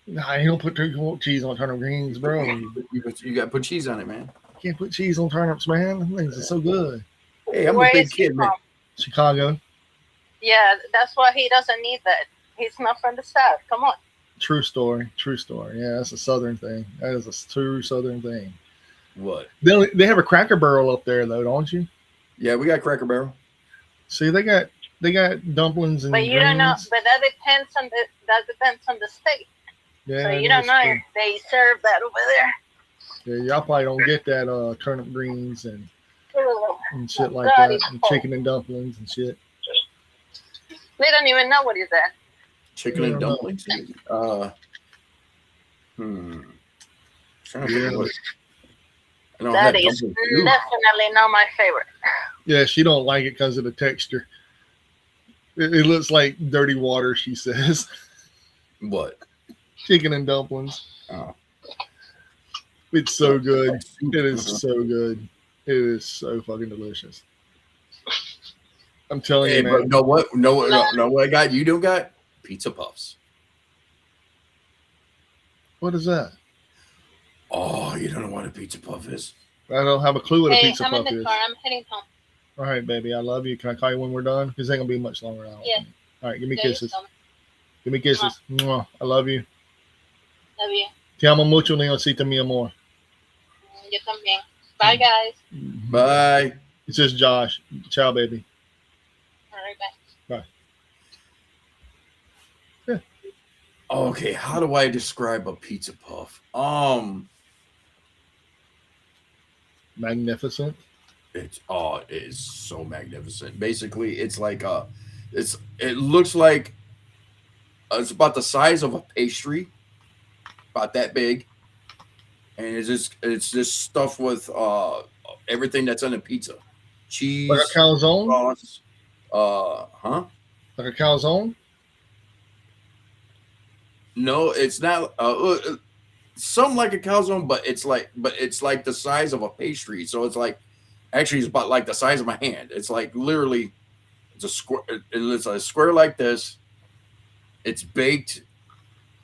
[SPEAKER 1] Nah, you don't put cheese on turnip greens, bro.
[SPEAKER 2] You got to put cheese on it, man.
[SPEAKER 1] You can't put cheese on turnips, man. Them things are so good.
[SPEAKER 2] Hey, I'm
[SPEAKER 3] Where
[SPEAKER 2] a big
[SPEAKER 3] is he
[SPEAKER 2] kid, man.
[SPEAKER 3] from?
[SPEAKER 1] Chicago.
[SPEAKER 3] Yeah, that's why he doesn't need that. He's not from the South. Come on.
[SPEAKER 1] True story. True story. Yeah, that's a Southern thing. That is a true Southern thing.
[SPEAKER 2] What?
[SPEAKER 1] They have a Cracker Barrel up there though, don't you?
[SPEAKER 2] Yeah, we got Cracker Barrel.
[SPEAKER 1] See, they got dumplings and.
[SPEAKER 3] But you don't know.
[SPEAKER 1] greens.
[SPEAKER 3] But that depends on the state.
[SPEAKER 1] Yeah,
[SPEAKER 3] So you don't know if they serve that over there.
[SPEAKER 1] Yeah, y'all probably don't get that turnip greens and shit like
[SPEAKER 3] God,
[SPEAKER 1] that,
[SPEAKER 3] he's
[SPEAKER 1] and
[SPEAKER 3] cold.
[SPEAKER 1] chicken and dumplings and shit.
[SPEAKER 3] They don't even know what is that.
[SPEAKER 2] Chicken and dumplings. Trying to think what. I know I
[SPEAKER 3] That
[SPEAKER 2] had
[SPEAKER 3] is
[SPEAKER 2] dumplings too.
[SPEAKER 3] definitely not my favorite.
[SPEAKER 1] Yeah, she don't like it because of the texture. It looks like dirty water, she says.
[SPEAKER 2] What?
[SPEAKER 1] Chicken and dumplings.
[SPEAKER 2] Oh.
[SPEAKER 1] It's so good. It is so good. It is so fucking delicious. I'm telling
[SPEAKER 2] Hey,
[SPEAKER 1] you,
[SPEAKER 2] bro,
[SPEAKER 1] man.
[SPEAKER 2] know what? No, what I got? You don't got pizza puffs.
[SPEAKER 1] What is that?
[SPEAKER 2] Oh, you don't know what a pizza puff is?
[SPEAKER 1] I don't have a clue what a
[SPEAKER 3] Hey,
[SPEAKER 1] pizza
[SPEAKER 3] I'm in
[SPEAKER 1] puff
[SPEAKER 3] the
[SPEAKER 1] is.
[SPEAKER 3] car. I'm heading home.
[SPEAKER 1] All right, baby. I love you. Can I call you when we're done? Because it ain't gonna be much longer now.
[SPEAKER 3] Yeah.
[SPEAKER 1] All right, give me
[SPEAKER 3] Yeah, you
[SPEAKER 1] kisses.
[SPEAKER 3] tell me.
[SPEAKER 1] Give me kisses. Mwah. I love you.
[SPEAKER 3] Love you.
[SPEAKER 1] Te amo mucho, Leoncita, mi amor.
[SPEAKER 3] You también. Bye, guys.
[SPEAKER 2] Bye.
[SPEAKER 1] It's just Josh. Ciao, baby.
[SPEAKER 3] All right, bye.
[SPEAKER 2] Okay, how do I describe a pizza puff?
[SPEAKER 1] Magnificent.
[SPEAKER 2] It is so magnificent. Basically, it's like it looks like it's about the size of a pastry, about that big, and it's just stuffed with everything that's on a pizza, cheese,
[SPEAKER 1] Like a calzone?
[SPEAKER 2] sauce, huh?
[SPEAKER 1] Like a calzone?
[SPEAKER 2] No, it's not. Some like a calzone, but it's like the size of a pastry. So it's like actually it's about like the size of my hand. It's like literally it's a square. It's a square like this. It's baked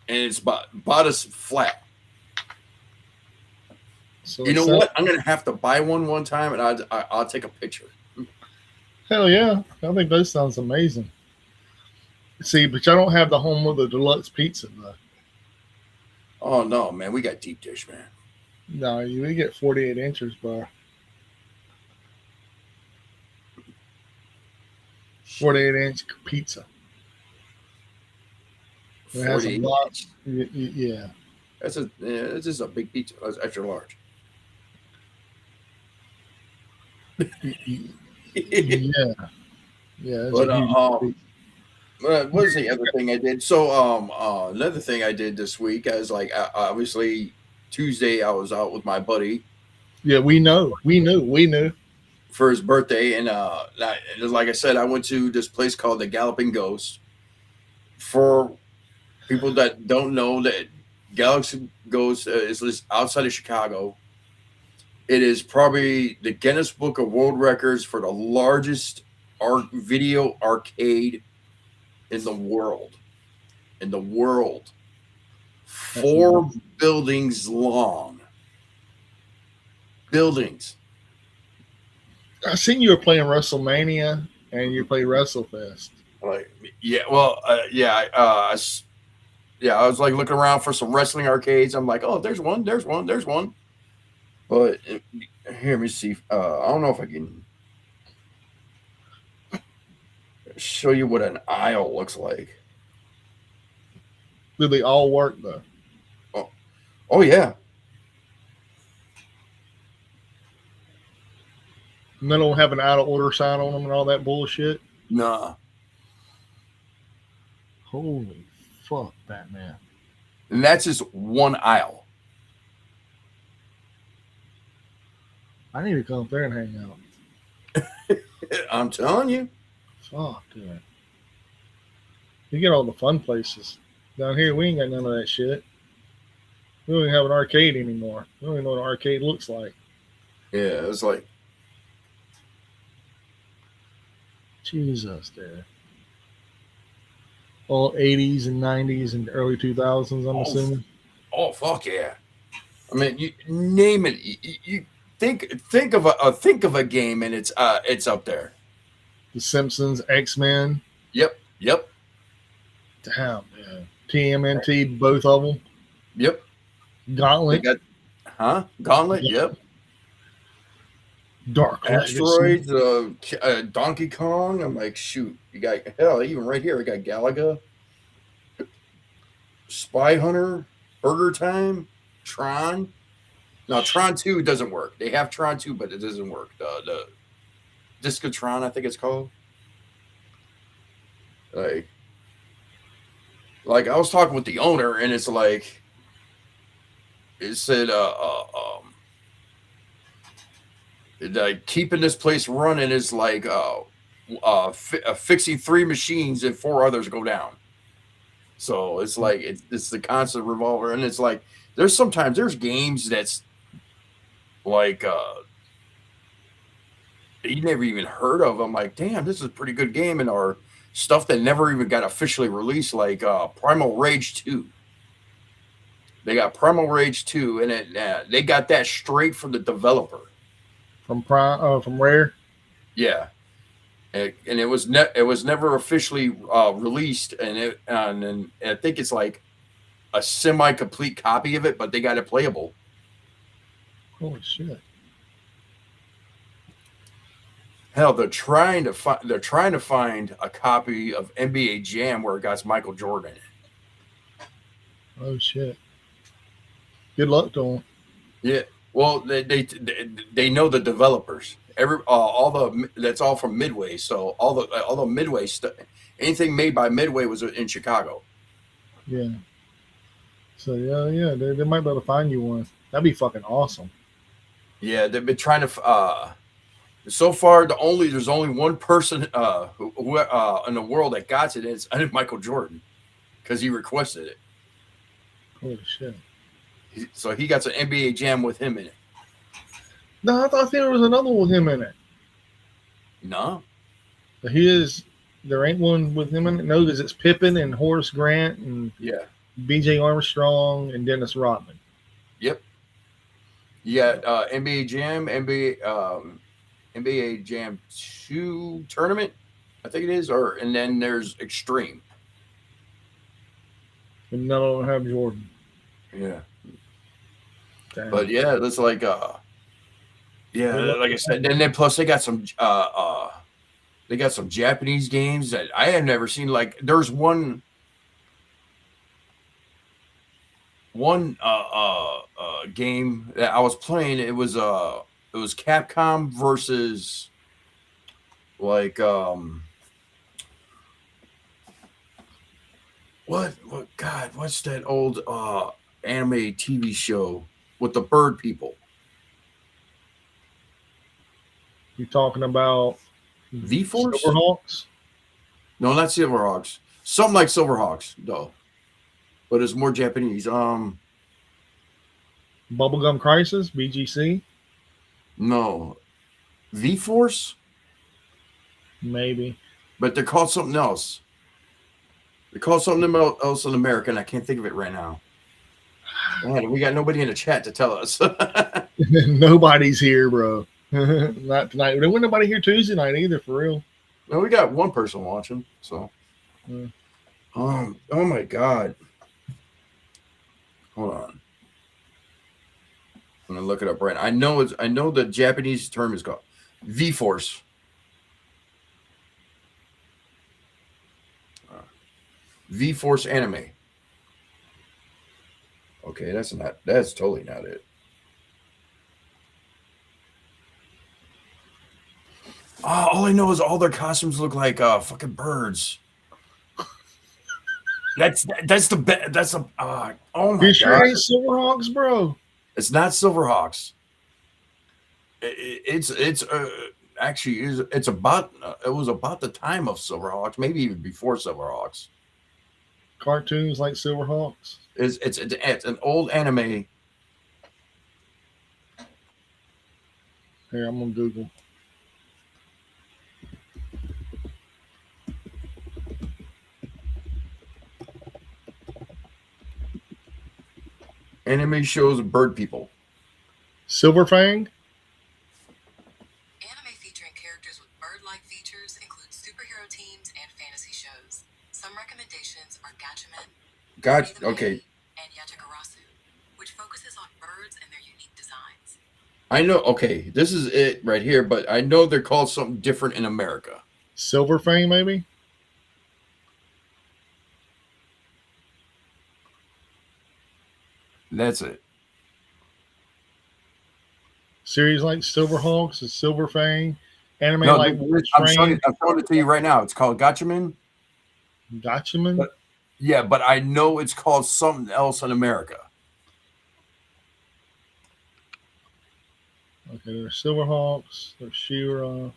[SPEAKER 2] and it's about as flat.
[SPEAKER 1] So
[SPEAKER 2] You
[SPEAKER 1] it
[SPEAKER 2] know
[SPEAKER 1] sounds,
[SPEAKER 2] what? I'm gonna have to buy one time, and I'll take a picture.
[SPEAKER 1] hell yeah. I think that sounds amazing. See, but y'all don't have the home of the deluxe pizza though.
[SPEAKER 2] Oh no, man, we got deep dish, man.
[SPEAKER 1] No, we get 48 inches, bro. 48-inch pizza. It has a
[SPEAKER 2] 48
[SPEAKER 1] lot.
[SPEAKER 2] inch.
[SPEAKER 1] Yeah.
[SPEAKER 2] It's just a big pizza. That's extra large.
[SPEAKER 1] Yeah. Yeah. It's
[SPEAKER 2] But
[SPEAKER 1] a huge pizza.
[SPEAKER 2] what was the other thing I did? So another thing I did this week, I was like, obviously Tuesday I was out with my buddy
[SPEAKER 1] Yeah, we know. We knew. We knew.
[SPEAKER 2] for his birthday, and like I said, I went to this place called the Galloping Ghost. For people that don't know, that Galaxy Ghost is just outside of Chicago. It is probably the Guinness Book of World Records for the largest video arcade in the world. In the world,
[SPEAKER 1] That's
[SPEAKER 2] 4 buildings long. Buildings.
[SPEAKER 1] I seen you were playing WrestleMania and you played WrestleFest.
[SPEAKER 2] Like, yeah, well, yeah, I was like looking around for some wrestling arcades. I'm like, oh, there's one, there's one, there's one. But here, let me see. I don't know if I can show you what an aisle looks like.
[SPEAKER 1] Do they all work though?
[SPEAKER 2] Oh yeah.
[SPEAKER 1] And they don't have an out of order sign on them and all that bullshit.
[SPEAKER 2] Nah.
[SPEAKER 1] Holy fuck, Batman!
[SPEAKER 2] And that's just one aisle.
[SPEAKER 1] I need to come up there and hang out.
[SPEAKER 2] I'm telling you.
[SPEAKER 1] Fuck, dude. You get all the fun places. Down here, we ain't got none of that shit. We don't even have an arcade anymore. We don't even know what an arcade looks like.
[SPEAKER 2] Yeah, it's like
[SPEAKER 1] Jesus, dude. All 80s and 90s and early 2000s, I'm assuming.
[SPEAKER 2] oh fuck yeah. I mean, you name it. You think of a game, and it's up there.
[SPEAKER 1] The Simpsons, X-Men.
[SPEAKER 2] Yep.
[SPEAKER 1] Damn, man. TMNT, both of them.
[SPEAKER 2] Yep.
[SPEAKER 1] Gauntlet.
[SPEAKER 2] Gauntlet.
[SPEAKER 1] Yeah.
[SPEAKER 2] Yep.
[SPEAKER 1] Dark
[SPEAKER 2] Asteroids. Donkey Kong. I'm like, shoot. You got hell. Even right here, we got Galaga. Spy Hunter. Burger Time. Tron. No, Tron 2 doesn't work. They have Tron 2, but it doesn't work. The Discotron, I think it's called. Like I was talking with the owner, and it's like, it said, like keeping this place running is like fixing 3 machines and 4 others go down. So it's like it's the constant revolver, and it's like there's games that's like you never even heard of. I'm like, damn, this is a pretty good game, and our stuff that never even got officially released, like Primal Rage 2. They got Primal Rage 2, and they got that straight from the developer.
[SPEAKER 1] From Rare.
[SPEAKER 2] Yeah, and it was never officially released, and I think it's like a semi-complete copy of it, but they got it playable.
[SPEAKER 1] Holy shit!
[SPEAKER 2] Hell, they're trying to find a copy of NBA Jam where it got Michael Jordan in it.
[SPEAKER 1] Oh shit! Good luck to them.
[SPEAKER 2] Yeah, well, they know the developers. That's all from Midway. So all the Midway stuff, anything made by Midway was in Chicago.
[SPEAKER 1] Yeah. So yeah, they might be able to find you one. That'd be fucking awesome.
[SPEAKER 2] Yeah, they've been trying to. So far, there's only one person who in the world that got it. And it's Michael Jordan, because he requested it.
[SPEAKER 1] Holy shit!
[SPEAKER 2] So he got some NBA Jam with him in it.
[SPEAKER 1] No, I thought there was another one with him in it.
[SPEAKER 2] No,
[SPEAKER 1] But he is. There ain't one with him in it. No, because it's Pippen and Horace Grant and
[SPEAKER 2] yeah,
[SPEAKER 1] B.J. Armstrong and Dennis Rodman.
[SPEAKER 2] yep. You got NBA Jam, NBA Jam 2 tournament, I think it is, and then there's Extreme.
[SPEAKER 1] And none of them have Jordan.
[SPEAKER 2] Yeah.
[SPEAKER 1] Damn.
[SPEAKER 2] But yeah, that's like yeah, like I said, then plus they got some Japanese games that I have never seen. Like there's one game that I was playing. It was Capcom versus like what's that old anime TV show with the bird people?
[SPEAKER 1] You talking about
[SPEAKER 2] V-Force?
[SPEAKER 1] Silverhawks?
[SPEAKER 2] No, not Silverhawks. Something like Silverhawks, though. But it's more Japanese.
[SPEAKER 1] Bubblegum Crisis? BGC?
[SPEAKER 2] No. V-Force?
[SPEAKER 1] Maybe.
[SPEAKER 2] But they're called something else. They're called something else in America, and I can't think of it right now. Man, we got nobody in the chat to tell us.
[SPEAKER 1] Nobody's here, bro. Not tonight. There wasn't nobody here Tuesday night either, for real.
[SPEAKER 2] No, we got one person watching, so.
[SPEAKER 1] Yeah.
[SPEAKER 2] Oh my God. Hold on. I'm gonna look it up right now. I know the Japanese term is called V-Force. V-Force anime. Okay, that's totally not it. All I know is all their costumes look like fucking birds. That's the oh my
[SPEAKER 1] You sure
[SPEAKER 2] God.
[SPEAKER 1] ain't Silverhawks, bro?
[SPEAKER 2] It's not Silverhawks. It's actually it's about it was about the time of Silverhawks, maybe even before Silverhawks.
[SPEAKER 1] Cartoons like Silverhawks?
[SPEAKER 2] It's an old anime.
[SPEAKER 1] Here, I'm gonna Google.
[SPEAKER 2] Anime shows bird people.
[SPEAKER 1] Silverfang?
[SPEAKER 4] Anime featuring characters with bird-like features include superhero teams and fantasy shows. Some recommendations are Gatchaman,
[SPEAKER 2] Okay.
[SPEAKER 4] and Yatagarasu, which focuses on birds and their unique designs.
[SPEAKER 2] I know. Okay, this is it right here, but I know they're called something different in America.
[SPEAKER 1] Silverfang, maybe?
[SPEAKER 2] That's it.
[SPEAKER 1] Series like Silverhawks is Silverfang. Anime
[SPEAKER 2] No,
[SPEAKER 1] like
[SPEAKER 2] I'm showing it to you right now. It's called Gatchaman.
[SPEAKER 1] Gatchaman?
[SPEAKER 2] Yeah, but I know it's called something else in America.
[SPEAKER 1] Okay, there's Silverhawks. There's She-Ra.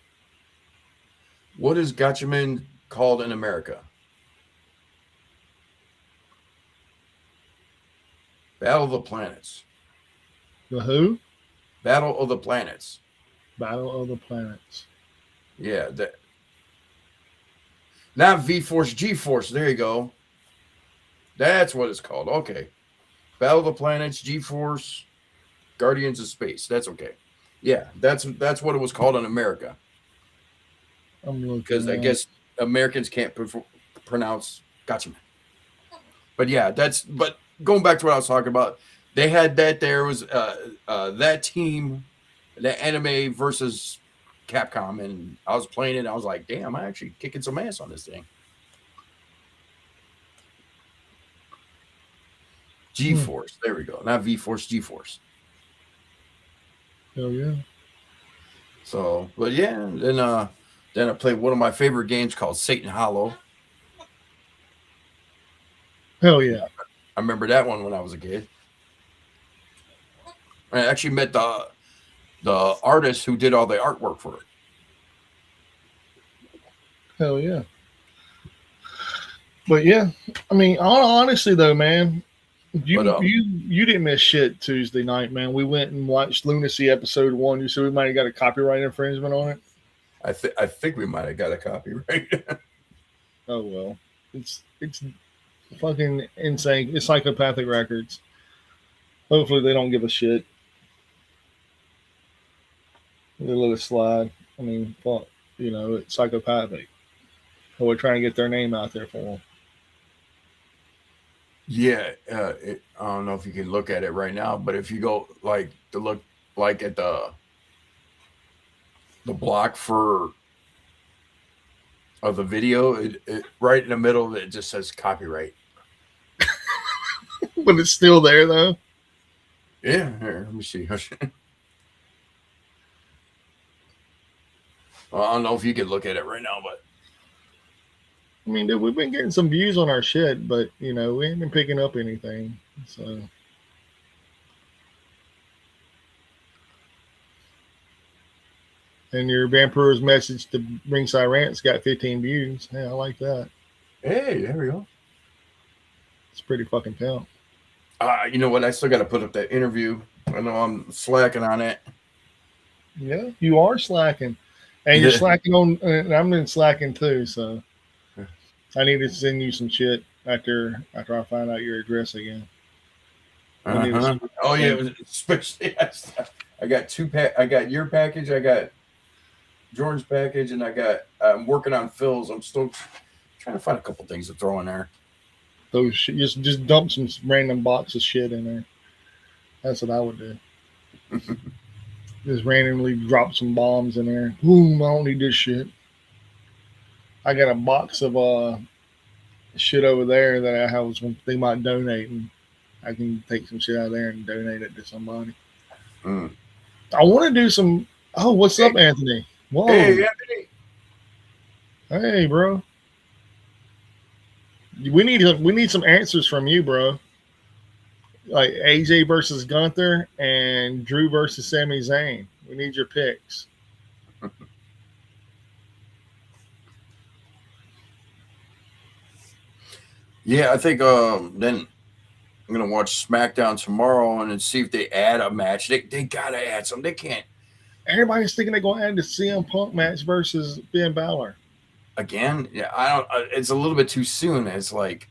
[SPEAKER 2] What is Gatchaman called in America? Battle of the Planets.
[SPEAKER 1] The who?
[SPEAKER 2] Battle of the Planets.
[SPEAKER 1] Battle of the Planets.
[SPEAKER 2] Yeah, that. Not V-Force, G-Force. There you go. That's what it's called. Okay. Battle of the Planets, G-Force, Guardians of Space. That's okay. Yeah, that's what it was called in America.
[SPEAKER 1] I'm looking.
[SPEAKER 2] Because I guess Americans can't pronounce Gatchaman. But yeah, but going back to what I was talking about, they had that. There was that team, that anime versus Capcom, and I was playing it. And I was like, damn, I'm actually kicking some ass on this thing. G-Force, there we go. Not V-Force, G-Force.
[SPEAKER 1] Hell yeah.
[SPEAKER 2] So, but yeah, then I played one of my favorite games called Satan Hollow.
[SPEAKER 1] Hell yeah.
[SPEAKER 2] I remember that one when I was a kid. I actually met the artist who did all the artwork for it.
[SPEAKER 1] Hell yeah. But yeah, I mean, honestly though, man, You didn't miss shit Tuesday night, man. We went and watched Lunacy episode 1. You said we might have got a copyright infringement on it.
[SPEAKER 2] I think we might have got a copyright.
[SPEAKER 1] Oh well, it's fucking insane. It's Psychopathic Records. Hopefully they don't give a shit. They let it slide. I mean, fuck, it's Psychopathic. So we're trying to get their name out there for them.
[SPEAKER 2] Yeah, I don't know if you can look at it right now, but if you go to look at the block of the video, it right in the middle of it just says copyright.
[SPEAKER 1] But it's still there though.
[SPEAKER 2] Yeah, here, let me see. Well, I don't know if you can look at it right now, but
[SPEAKER 1] I mean, dude, we've been getting some views on our shit, but we ain't been picking up anything. So and your Vampir's message to Ringside Rants got 15 views. Yeah, I like that.
[SPEAKER 2] hey, there we go.
[SPEAKER 1] It's pretty fucking pimp.
[SPEAKER 2] You know what? I still got to put up that interview. I know I'm slacking on it.
[SPEAKER 1] Yeah, you are slacking, and you're slacking on. And I'm been slacking too. So I need to send you some shit after I find out your address again.
[SPEAKER 2] Oh yeah, especially I got I got your package. I got Jordan's package, and I'm working on Phil's. I'm still trying to find a couple things to throw in there.
[SPEAKER 1] Those shit, just dump some random box of shit in there. That's what I would do. Just randomly drop some bombs in there. Boom! I don't need this shit. I got a box of shit over there that I was thinking about donating. I can take some shit out of there and donate it to somebody. I want to do some. Oh, what's up, Anthony? Whoa!
[SPEAKER 2] Hey, Anthony.
[SPEAKER 1] Hey, bro. We need some answers from you, bro. Like AJ versus Gunther and Drew versus Sami Zayn. We need your picks.
[SPEAKER 2] Yeah, I think then I'm gonna watch SmackDown tomorrow and then see if they add a match. They gotta add something. They can't.
[SPEAKER 1] Everybody's thinking they're going to add the CM Punk match versus Finn Balor.
[SPEAKER 2] Again, yeah, I don't. It's a little bit too soon. It's like,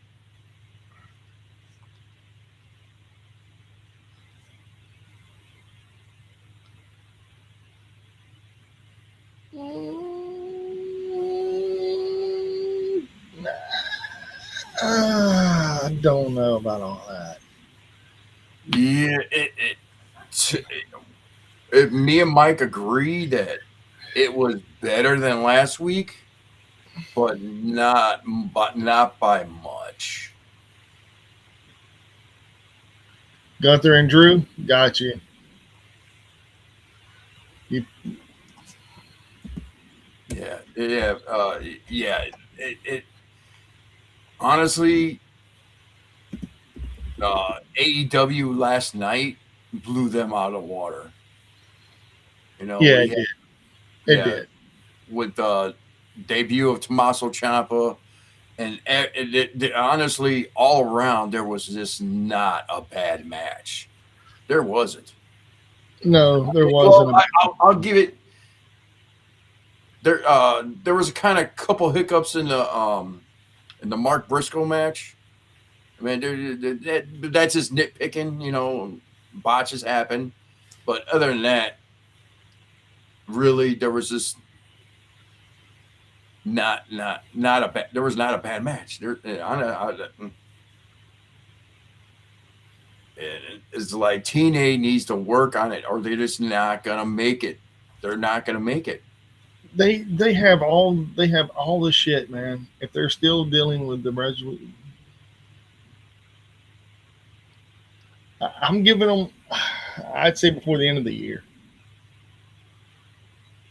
[SPEAKER 1] I don't know about all that.
[SPEAKER 2] yeah, me and Mike agree that it was better than last week, but not by much.
[SPEAKER 1] Gunther and Drew, got you.
[SPEAKER 2] Yeah. It honestly, AEW last night blew them out of water.
[SPEAKER 1] Yeah, it did.
[SPEAKER 2] With the debut of Tommaso Ciampa, and honestly, all around, there was just not a bad match. There wasn't.
[SPEAKER 1] No, there wasn't.
[SPEAKER 2] I'll give it. There was a kind of couple hiccups in the Mark Briscoe match. I mean, that's just nitpicking. Botches happen, but other than that, really, there was just not a bad. There was not a bad match. It's like TNA needs to work on it, or they're just not gonna make it. They're not gonna make it.
[SPEAKER 1] They have all the shit, man. If they're still dealing with the resolution, I'm giving them. I'd say before the end of the year.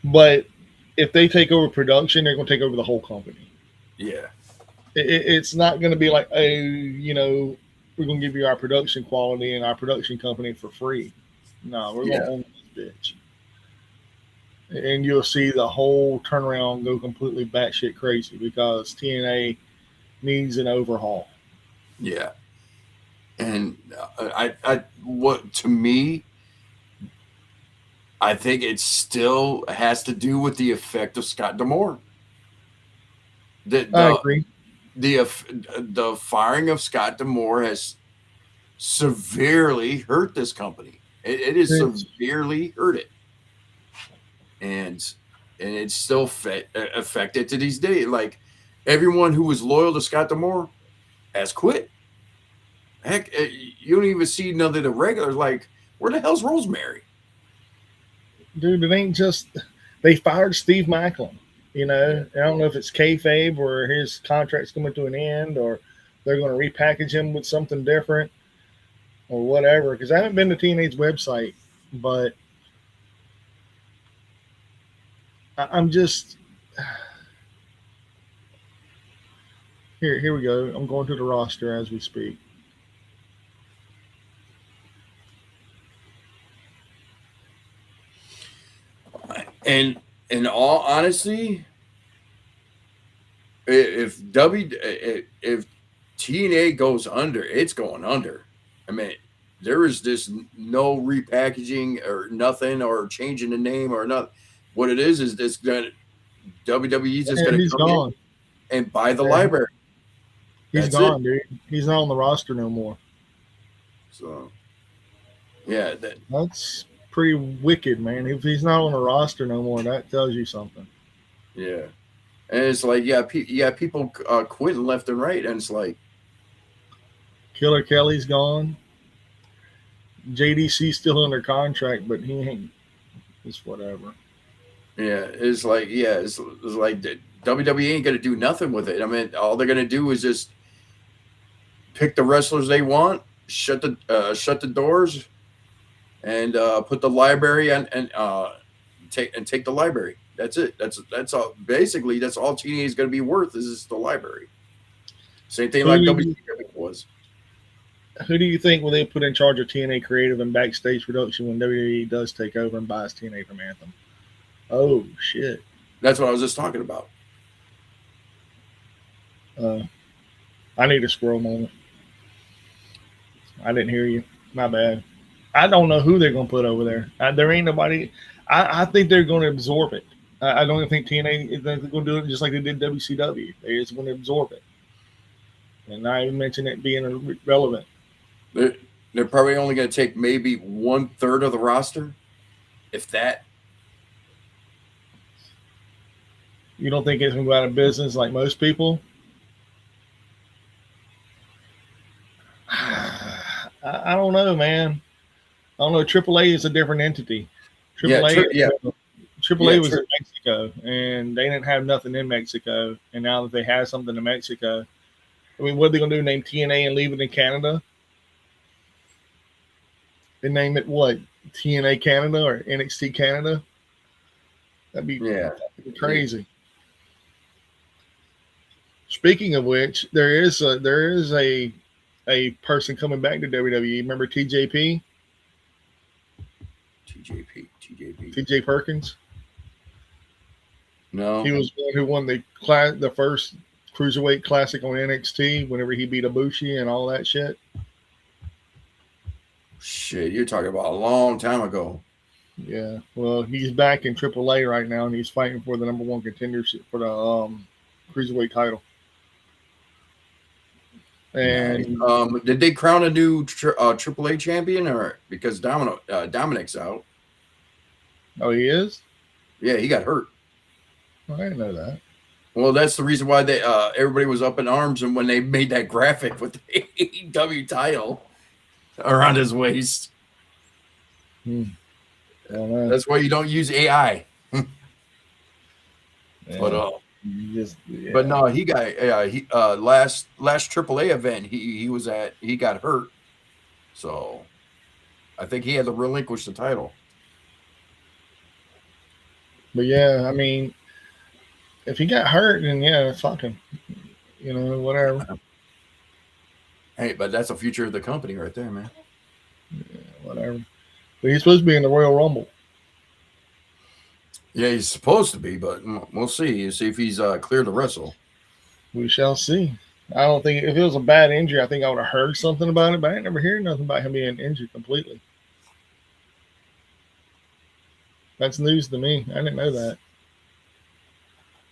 [SPEAKER 1] But if they take over production, they're going to take over the whole company.
[SPEAKER 2] Yeah,
[SPEAKER 1] it's not going to be like, we're going to give you our production quality and our production company for free. No, we're going to own this bitch. And you'll see the whole turnaround go completely batshit crazy because TNA needs an overhaul.
[SPEAKER 2] Yeah. And what to me, I think it still has to do with the effect of Scott D'Amore.
[SPEAKER 1] I agree.
[SPEAKER 2] The firing of Scott D'Amore has severely hurt this company. It is severely hurt it, and it's still affected to these days. Like everyone who was loyal to Scott D'Amore has quit. Heck, you don't even see none of the regulars. Like, where the hell's Rosemary?
[SPEAKER 1] Dude, it ain't just they fired Steve Macklin. You know, I don't know if it's kayfabe or his contract's coming to an end or they're going to repackage him with something different or whatever. Because I haven't been to TNA's website, but I'm just here. Here we go. I'm going to the roster as we speak.
[SPEAKER 2] And in all honesty, if TNA goes under, it's going under. I mean, there is this no repackaging or nothing or changing the name or nothing. What it is this gonna WWE's just
[SPEAKER 1] And
[SPEAKER 2] gonna
[SPEAKER 1] he's
[SPEAKER 2] come
[SPEAKER 1] gone.
[SPEAKER 2] in and buy the library.
[SPEAKER 1] He's
[SPEAKER 2] That's
[SPEAKER 1] gone,
[SPEAKER 2] it.
[SPEAKER 1] dude. He's not on the roster no more.
[SPEAKER 2] So, yeah,
[SPEAKER 1] That's pretty wicked, man. If he's not on the roster no more, that tells you something.
[SPEAKER 2] yeah. And it's like, people quitting left and right, and it's like
[SPEAKER 1] Killer Kelly's gone. JDC's still under contract, but he ain't. It's whatever.
[SPEAKER 2] yeah, it's like it's like WWE ain't gonna do nothing with it. I mean, all they're gonna do is just pick the wrestlers they want, shut the doors, and put the library and take the library. That's it. That's all. Basically, that's all TNA is going to be worth is the library. Same thing like WCW was.
[SPEAKER 1] Who do you think will they put in charge of TNA creative and backstage production when WWE does take over and buys TNA from Anthem? Oh shit!
[SPEAKER 2] That's what I was just talking about.
[SPEAKER 1] I need a squirrel moment. I didn't hear you. My bad. I don't know who they're going to put over there. There ain't nobody. I think they're going to absorb it. I don't think TNA is going to do it just like they did WCW. They're just going to absorb it. And not even mention it being relevant.
[SPEAKER 2] They're probably only going to take maybe 1/3 of the roster, if that.
[SPEAKER 1] You don't think it's going to go out of business like most people? I don't know, man. I don't know. AAA is a different entity. AAA was in Mexico, and they didn't have nothing in Mexico. And now that they have something in Mexico, I mean, what are they going to do? Name TNA and leave it in Canada? And name it what? TNA Canada or NXT Canada? That'd be crazy. Speaking of which, there is a person coming back to WWE. Remember TJP? TJ Perkins?
[SPEAKER 2] No.
[SPEAKER 1] He was the one who won the first Cruiserweight Classic on NXT whenever he beat Ibushi and all that shit.
[SPEAKER 2] Shit, you're talking about a long time ago.
[SPEAKER 1] Yeah. Well, he's back in AAA right now, and he's fighting for the number one contendership for the Cruiserweight title. And
[SPEAKER 2] did they crown a new AAA champion, or because Dominic's out?
[SPEAKER 1] Oh, he is?
[SPEAKER 2] Yeah, he got hurt.
[SPEAKER 1] I didn't know that.
[SPEAKER 2] Well, that's the reason why they everybody was up in arms, and when they made that graphic with the AEW title around his waist. That's why you don't use AI. But but no, he got last AAA event he got hurt, so I think he had to relinquish the title.
[SPEAKER 1] But yeah, I mean, if he got hurt, then fuck him, whatever.
[SPEAKER 2] Hey, but that's the future of the company right there, man.
[SPEAKER 1] Yeah, whatever. But he's supposed to be in the Royal Rumble.
[SPEAKER 2] Yeah, he's supposed to be, but we'll see. See if he's clear to wrestle.
[SPEAKER 1] We shall see. I don't think if it was a bad injury, I think I would have heard something about it, but I ain't never heard nothing about him being injured completely. That's news to me. I didn't know that,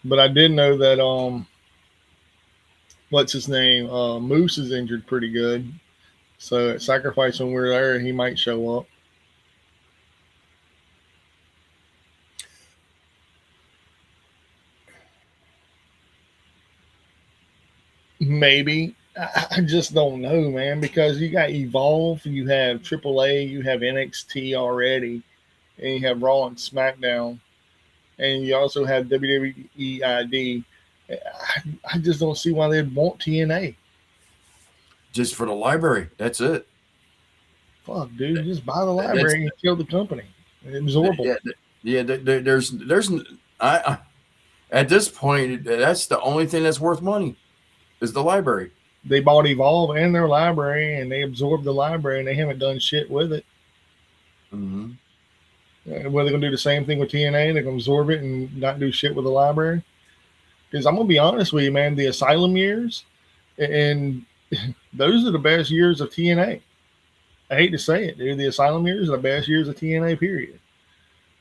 [SPEAKER 1] but I did know that what's his name? Moose is injured pretty good. So at Sacrifice when we're there, he might show up. Maybe. I just don't know, man, because you got Evolve, you have AAA, you have NXT already, and you have Raw and SmackDown, and you also have WWE ID. I just don't see why they'd want TNA.
[SPEAKER 2] Just for the library. That's it.
[SPEAKER 1] Fuck, dude, just buy the
[SPEAKER 2] That's
[SPEAKER 1] library and kill the company. Absorb them.
[SPEAKER 2] yeah. There's I at this point that's the only thing that's worth money is the library.
[SPEAKER 1] They bought Evolve and their library, and they absorbed the library, and they haven't done shit with it.
[SPEAKER 2] Mm-hmm.
[SPEAKER 1] Whether they're gonna do the same thing with TNA, they're gonna absorb it and not do shit with the library. Because I'm gonna be honest with you, man, the Asylum years, and those are the best years of TNA. I hate to say it, dude. The Asylum years are the best years of TNA. Period.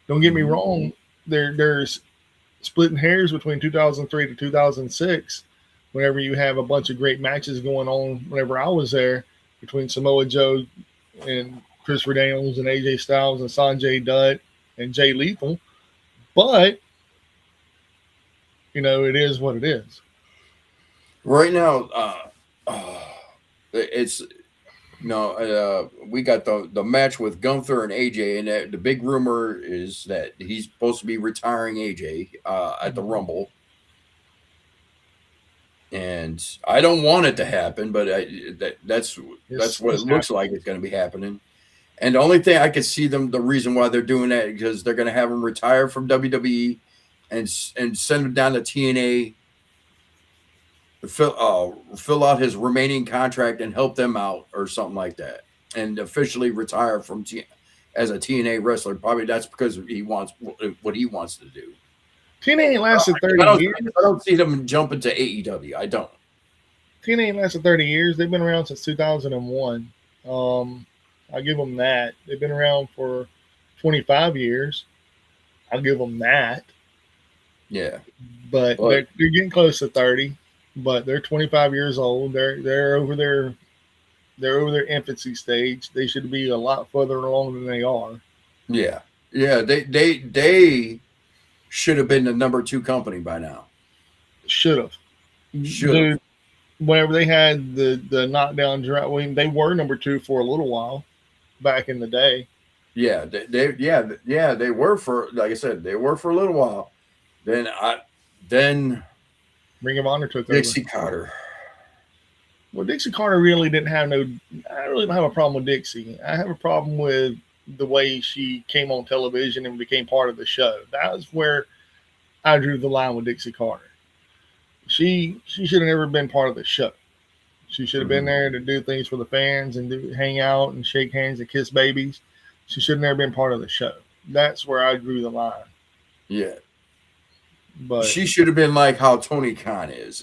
[SPEAKER 1] Don't get me wrong. There's splitting hairs between 2003 to 2006. Whenever you have a bunch of great matches going on, whenever I was there, between Samoa Joe and Christopher Daniels and AJ Styles and Sanjay Dutt and Jay Lethal, but it is what it is.
[SPEAKER 2] Right now, it's we got the match with Gunther and AJ, and the big rumor is that he's supposed to be retiring AJ at the Rumble. And I don't want it to happen, but that's what it looks like it's going to be happening. And the only thing I could see the reason why they're doing that because they're going to have him retire from WWE and send him down to TNA to fill out his remaining contract and help them out or something like that, and officially retire from as a TNA wrestler. Probably that's because he wants what he wants to do.
[SPEAKER 1] TNA ain't lasted 30 years.
[SPEAKER 2] I don't see them jumping to AEW. I don't.
[SPEAKER 1] TNA ain't lasted 30 years. They've been around since 2001. I'll give them that. They've been around for 25 years. I'll give them that.
[SPEAKER 2] Yeah.
[SPEAKER 1] But they're getting close to 30. But they're 25 years old. They're over their infancy stage. They should be a lot further along than they are.
[SPEAKER 2] Yeah. Yeah. They should have been the number 2 company by now.
[SPEAKER 1] Should have. Dude, whenever they had the knockdown drought, they were number 2 for a little while back in the day.
[SPEAKER 2] Yeah, they were for, like I said, they were for a little while. Then
[SPEAKER 1] Ring of Honor took
[SPEAKER 2] Dixie
[SPEAKER 1] over.
[SPEAKER 2] Carter.
[SPEAKER 1] Well, Dixie Carter really didn't have I really don't have a problem with Dixie. I have a problem with the way she came on television and became part of the show. That was where I drew the line with Dixie Carter. She should have never been part of the show. She should have been there to do things for the fans and hang out and shake hands and kiss babies. She should have never been part of the show. That's where I drew the line.
[SPEAKER 2] Yeah.
[SPEAKER 1] But
[SPEAKER 2] she should have been like how Tony Khan is.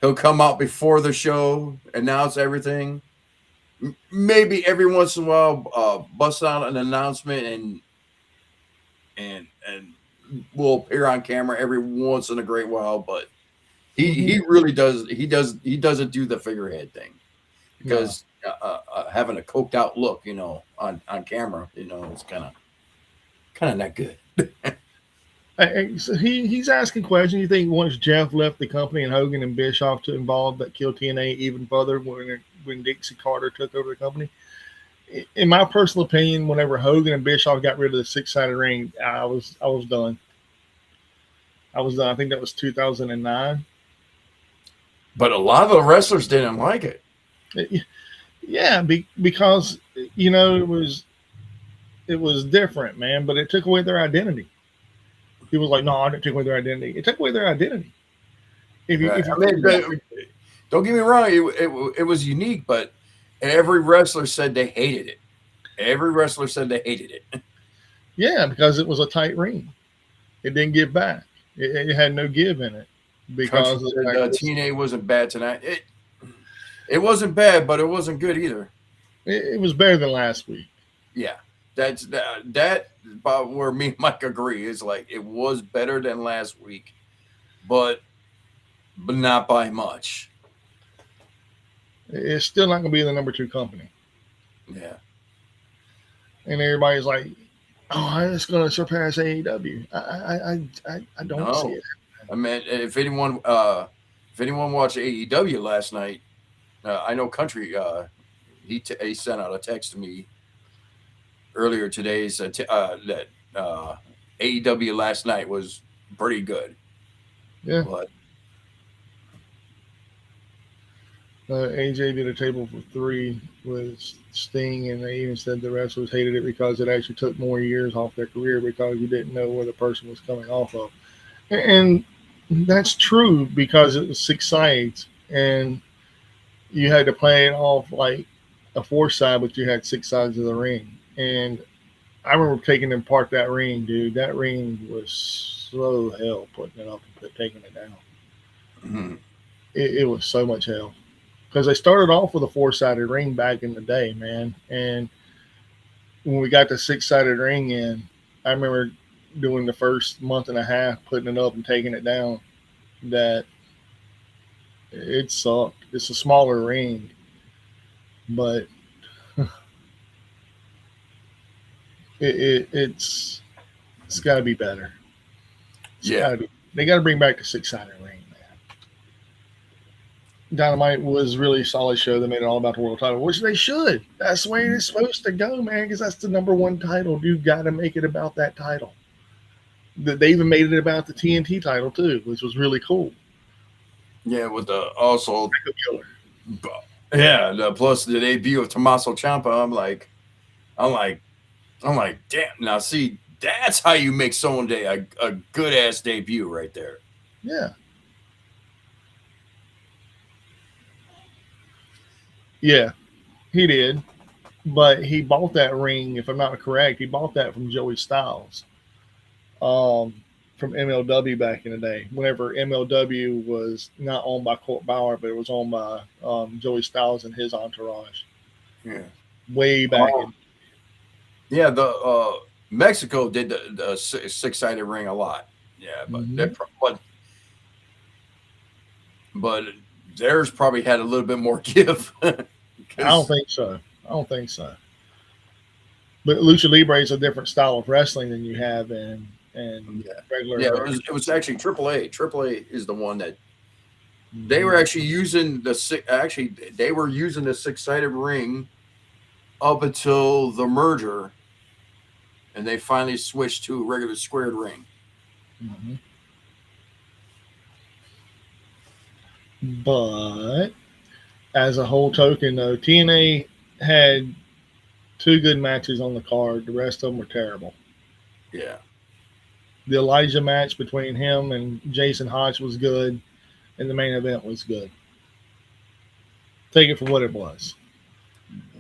[SPEAKER 2] He'll come out before the show, announce everything. Maybe every once in a while, bust out an announcement and will appear on camera every once in a great while. But he really does. He doesn't do the figurehead thing because having a coked out look, on camera, it's kind of not good.
[SPEAKER 1] So he's asking questions. You think once Jeff left the company and Hogan and Bischoff took involved, that killed TNA even further when Dixie Carter took over the company? In my personal opinion, whenever Hogan and Bischoff got rid of the 6-sided ring, I was done. I was done. I think that was 2009.
[SPEAKER 2] But a lot of the wrestlers didn't like it.
[SPEAKER 1] Yeah, because it was different, man. But it took away their identity. He was like, no, I didn't take away their identity. It took away their identity.
[SPEAKER 2] Don't get me wrong. It was unique, but every wrestler said they hated it. Every wrestler said they hated it.
[SPEAKER 1] Yeah, because it was a tight ring. It didn't give back. It had no give in it. because of the fact
[SPEAKER 2] the
[SPEAKER 1] that
[SPEAKER 2] TNA wasn't bad tonight. It wasn't bad, but it wasn't good either.
[SPEAKER 1] it was better than last week.
[SPEAKER 2] Yeah, that about where me and Mike agree is like it was better than last week, but not by much.
[SPEAKER 1] It's still not going to be the number 2 company.
[SPEAKER 2] Yeah.
[SPEAKER 1] And everybody's like, "Oh, it's going to surpass AEW." I don't see it.
[SPEAKER 2] I mean, if anyone watched AEW last night, I know Country. He sent out a text to me earlier today. That AEW last night was pretty good.
[SPEAKER 1] Yeah.
[SPEAKER 2] But
[SPEAKER 1] AJ did a table for 3 with Sting, and they even said the wrestlers hated it because it actually took more years off their career because you didn't know where the person was coming off of. And that's true because it was 6 sides, and you had to play it off like a 4 side, but you had 6 sides of the ring. And I remember taking them apart that ring, dude. That ring was so hell putting it up and taking it down.
[SPEAKER 2] mm-hmm.
[SPEAKER 1] It was so much hell. Because they started off with a 4-sided ring back in the day, man. And when we got the 6-sided ring in, I remember doing the first month and a half, putting it up and taking it down, that it sucked. It's a smaller ring, but it's got to be better. They got to bring back the 6-sided ring, man. Dynamite was really a solid show. They made it all about the world title, which they should. That's the way it's supposed to go, man, because that's the number 1 title. You got to make it about that title. They even made it about the TNT title, too, which was really cool.
[SPEAKER 2] Yeah, with the also... Yeah, plus the debut of Tommaso Ciampa. I'm like, damn. Now, see, that's how you make someone a good ass debut right there.
[SPEAKER 1] Yeah. Yeah, he did. But he bought that ring, if I'm not correct, he bought that from Joey Styles, from MLW back in the day. Whenever MLW was not owned by Court Bauer, but it was owned by Joey Styles and his entourage.
[SPEAKER 2] Yeah.
[SPEAKER 1] Way back in.
[SPEAKER 2] Yeah, the Mexico did the 6-sided ring a lot. Yeah, but theirs probably had a little bit more give.
[SPEAKER 1] I don't think so. But Lucha Libre is a different style of wrestling than you have in regular.
[SPEAKER 2] Yeah, it was actually AAA. AAA is the one that they were actually using they were using the 6-sided ring up until the merger, and they finally switched to a regular squared ring.
[SPEAKER 1] Mm-hmm. But as a whole token, though, TNA had 2 good matches on the card. The rest of them were terrible.
[SPEAKER 2] Yeah.
[SPEAKER 1] The Elijah match between him and Jason Hodge was good, and the main event was good. Take it for what it was.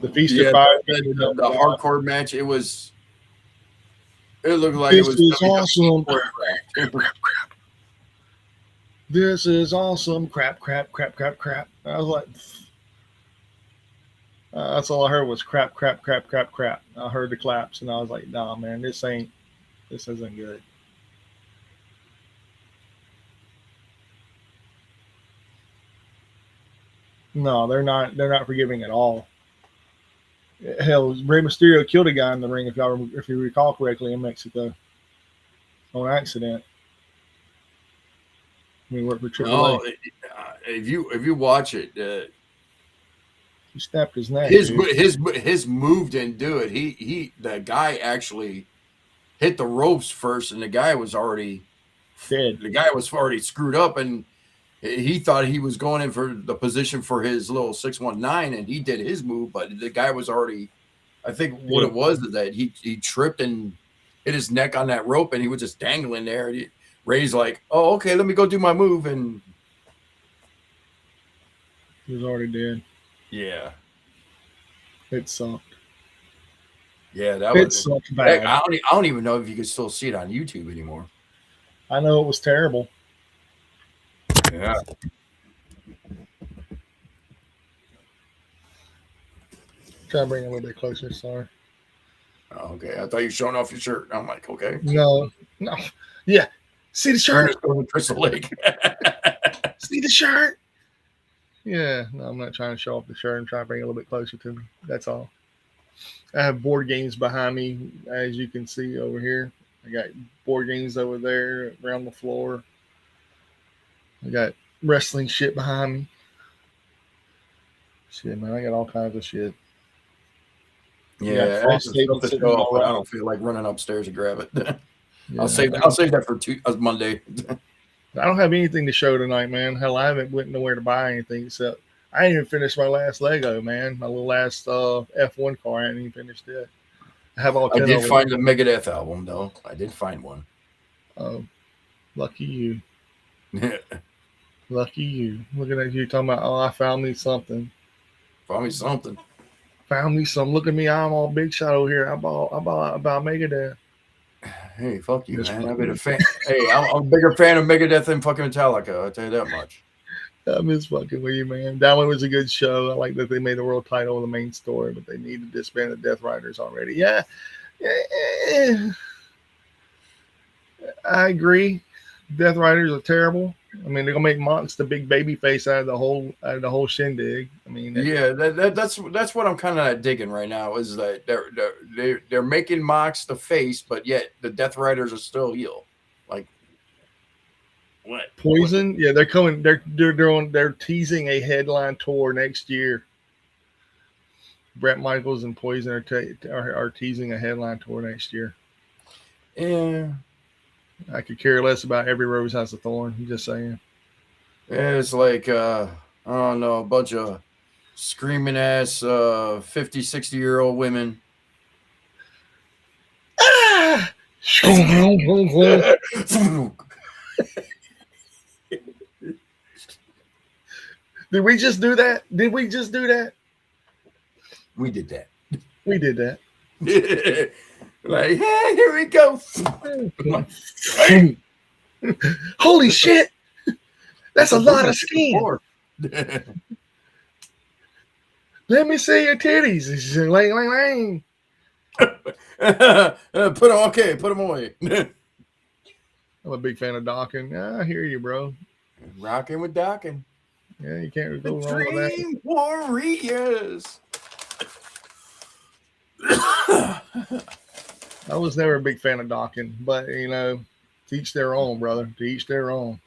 [SPEAKER 1] The Feast of Fire,
[SPEAKER 2] the hardcore match, it looked like
[SPEAKER 1] this
[SPEAKER 2] it was
[SPEAKER 1] is awesome. Crap. This is awesome. Crap. I was like, that's all I heard was crap. I heard the claps, and I was like, nah, man, this isn't good. No, they're not forgiving at all. Hell, Rey Mysterio killed a guy in the ring, if you recall correctly, in Mexico on accident. We worked for AAA.
[SPEAKER 2] If you watch it,
[SPEAKER 1] he snapped his neck.
[SPEAKER 2] His move didn't do it. The guy actually hit the ropes first, and the guy was already
[SPEAKER 1] dead.
[SPEAKER 2] The guy was already screwed up, and he thought he was going in for the position for his little 619, and he did his move, but the guy was already. I think what it was is that he tripped and hit his neck on that rope, and he was just dangling there. Ray's like, "Oh, okay, let me go do my move," and
[SPEAKER 1] he was already dead.
[SPEAKER 2] Yeah,
[SPEAKER 1] it sucked.
[SPEAKER 2] Yeah,
[SPEAKER 1] it sucked bad.
[SPEAKER 2] I don't even know if you can still see it on YouTube anymore.
[SPEAKER 1] I know it was terrible.
[SPEAKER 2] Yeah.
[SPEAKER 1] Try to bring it a little bit closer. Sorry.
[SPEAKER 2] Okay. I thought you were showing off your shirt. I'm like, okay.
[SPEAKER 1] No. Yeah. See the shirt?
[SPEAKER 2] Ernest going to Crystal Lake.
[SPEAKER 1] See the shirt? Yeah. No, I'm not trying to show off the shirt. I'm trying to bring it a little bit closer to me. That's all. I have board games behind me, as you can see over here. I got board games over there around the floor. I got wrestling shit behind me. Shit, man, I got all kinds of shit.
[SPEAKER 2] Yeah,
[SPEAKER 1] Frost
[SPEAKER 2] it's
[SPEAKER 1] table
[SPEAKER 2] stuff to
[SPEAKER 1] sitting
[SPEAKER 2] show
[SPEAKER 1] on
[SPEAKER 2] off,
[SPEAKER 1] my
[SPEAKER 2] but I
[SPEAKER 1] right.
[SPEAKER 2] don't feel like running upstairs to grab it.
[SPEAKER 1] Yeah,
[SPEAKER 2] I'll save that for Monday.
[SPEAKER 1] I don't have anything to show tonight, man. Hell, I haven't went nowhere to buy anything except I ain't even finished my last Lego, man. My little last F1 car. I ain't even finished it. I have all
[SPEAKER 2] I
[SPEAKER 1] 10
[SPEAKER 2] did
[SPEAKER 1] of them.
[SPEAKER 2] find the Megadeth album, though. I did find one.
[SPEAKER 1] Oh, lucky you. Lucky you. Looking at you talking about, I found me something.
[SPEAKER 2] Found me something.
[SPEAKER 1] Found me some. Look at me. I'm all big shot over here. I bought about Megadeth.
[SPEAKER 2] Hey, fuck you,
[SPEAKER 1] Just
[SPEAKER 2] man. I've
[SPEAKER 1] fucking
[SPEAKER 2] been a fan. Hey, I'm a bigger fan of Megadeth than fucking Metallica. I'll tell you that much.
[SPEAKER 1] I'm just fucking with you, man. That one was a good show. I like that they made the world title the main story, but they need to disband the Death Riders already. Yeah. I agree. Death Riders are terrible. I mean, they're gonna make Mox the big baby face out of the whole shindig. I mean,
[SPEAKER 2] Yeah, that's what I'm kind of digging right now is that they're making Mox the face, but yet the Death Riders are still heel. Like what?
[SPEAKER 1] Poison. Yeah, they're coming. They're teasing a headline tour next year. Brett Michaels and Poison are teasing a headline tour next year.
[SPEAKER 2] Yeah.
[SPEAKER 1] I could care less about Every Rose Has a Thorn. I'm just saying.
[SPEAKER 2] It's like I don't know, a bunch of screaming ass 50, 60-year-old women.
[SPEAKER 1] Ah! Did we just do that? Did we just do that?
[SPEAKER 2] We did that.
[SPEAKER 1] We did that.
[SPEAKER 2] Like, hey, here we go.
[SPEAKER 1] Holy shit! That's a lot of skin. Let me see your titties. Lang, lang, lang.
[SPEAKER 2] Put them away.
[SPEAKER 1] I'm a big fan of Dawkins. I hear you, bro.
[SPEAKER 2] Rocking with Dawkins.
[SPEAKER 1] Yeah, you can't go
[SPEAKER 2] The
[SPEAKER 1] wrong with that.
[SPEAKER 2] Dream Warriors.
[SPEAKER 1] I was never a big fan of Dawkins, but to each their own, brother. To each their own.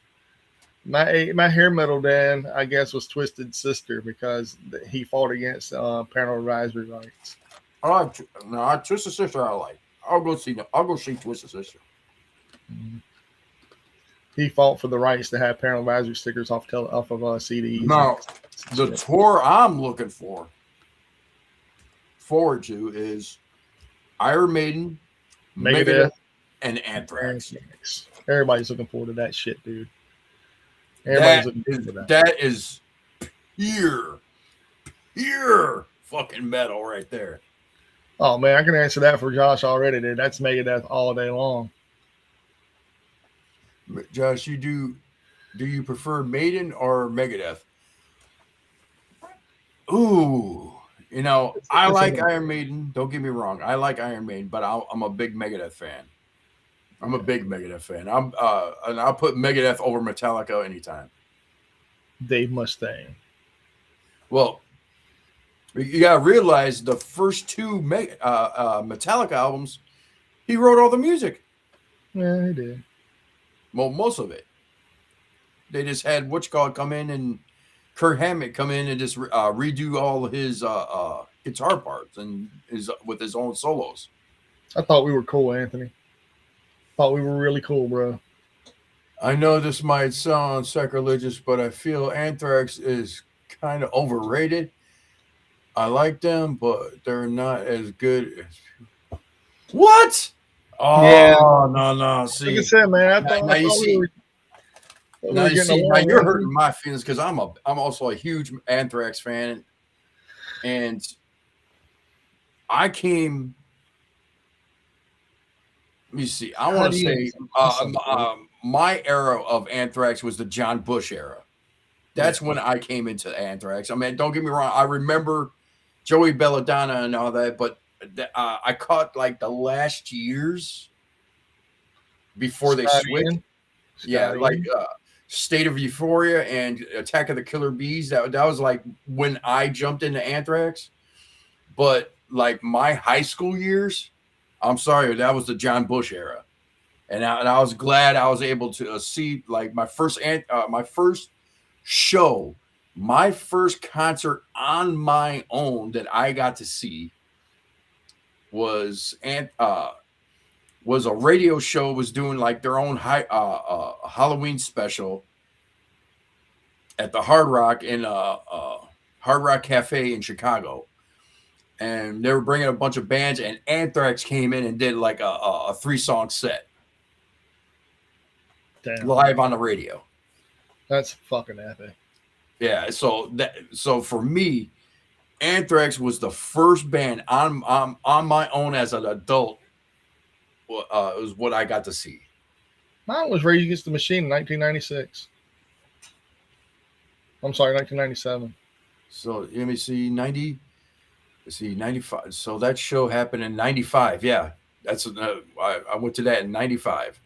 [SPEAKER 1] My hair metal dad, I guess, was Twisted Sister because he fought against parental advisory rights.
[SPEAKER 2] Twisted Sister I like. I'll go see Twisted Sister.
[SPEAKER 1] Mm-hmm. He fought for the rights to have parental advisory stickers off of CDs.
[SPEAKER 2] Now, the tour I'm looking forward to is Iron Maiden, Megadeth, and Anthrax.
[SPEAKER 1] Everybody's looking forward to that shit, dude. Everybody's looking forward to that.
[SPEAKER 2] That is pure fucking metal right there.
[SPEAKER 1] Oh man, I can answer that for Josh already, dude. That's Megadeth all day long.
[SPEAKER 2] Josh, do you prefer Maiden or Megadeth? Ooh, I like Iron Maiden. Don't get me wrong, I like Iron Maiden, but I'm a big Megadeth fan. I'm a big Megadeth fan. And I'll put Megadeth over Metallica anytime.
[SPEAKER 1] Dave Mustaine.
[SPEAKER 2] Well, you gotta realize the first two Metallica albums, he wrote all the music.
[SPEAKER 1] Yeah, he did.
[SPEAKER 2] Well, most of it. They just had come in and Kurt Hammett come in and just redo all his guitar parts and with his own solos.
[SPEAKER 1] I thought we were cool, Anthony. Thought we were really cool, bro.
[SPEAKER 2] I know this might sound sacrilegious, but I feel Anthrax is kind of overrated. I like them, but they're not as good as what? Oh
[SPEAKER 1] yeah.
[SPEAKER 2] No. See,
[SPEAKER 1] like I said, man, now
[SPEAKER 2] you're hurting my feelings because I'm also a huge Anthrax fan, and I came. Let me see. I want to say my era of Anthrax was the John Bush era. That's when I came into Anthrax. I mean, don't get me wrong. I remember Joey Belladonna and all that, but I caught like the last years before they
[SPEAKER 1] Scott
[SPEAKER 2] switched.
[SPEAKER 1] Ian.
[SPEAKER 2] Yeah,
[SPEAKER 1] Scott
[SPEAKER 2] like
[SPEAKER 1] Ian.
[SPEAKER 2] State of Euphoria and Attack of the Killer Bees. That was like when I jumped into Anthrax. But like my high school years, I'm sorry, that was the John Bush era, and I was glad I was able to see like my first show, my first concert on my own that I got to see was was a radio show, was doing like their own Halloween special at the Hard Rock in Hard Rock Cafe in Chicago, and they were bringing a bunch of bands, and Anthrax came in and did like a 3-song set.
[SPEAKER 1] Damn.
[SPEAKER 2] Live on the radio.
[SPEAKER 1] That's fucking epic.
[SPEAKER 2] Yeah, so for me, Anthrax was the first band on my own as an adult. Was what I got to see.
[SPEAKER 1] Mine was Rage Against the Machine in 1996. I'm sorry, 1997.
[SPEAKER 2] So let me see, 95. So that show happened in 95. Yeah, that's I went to that in 95.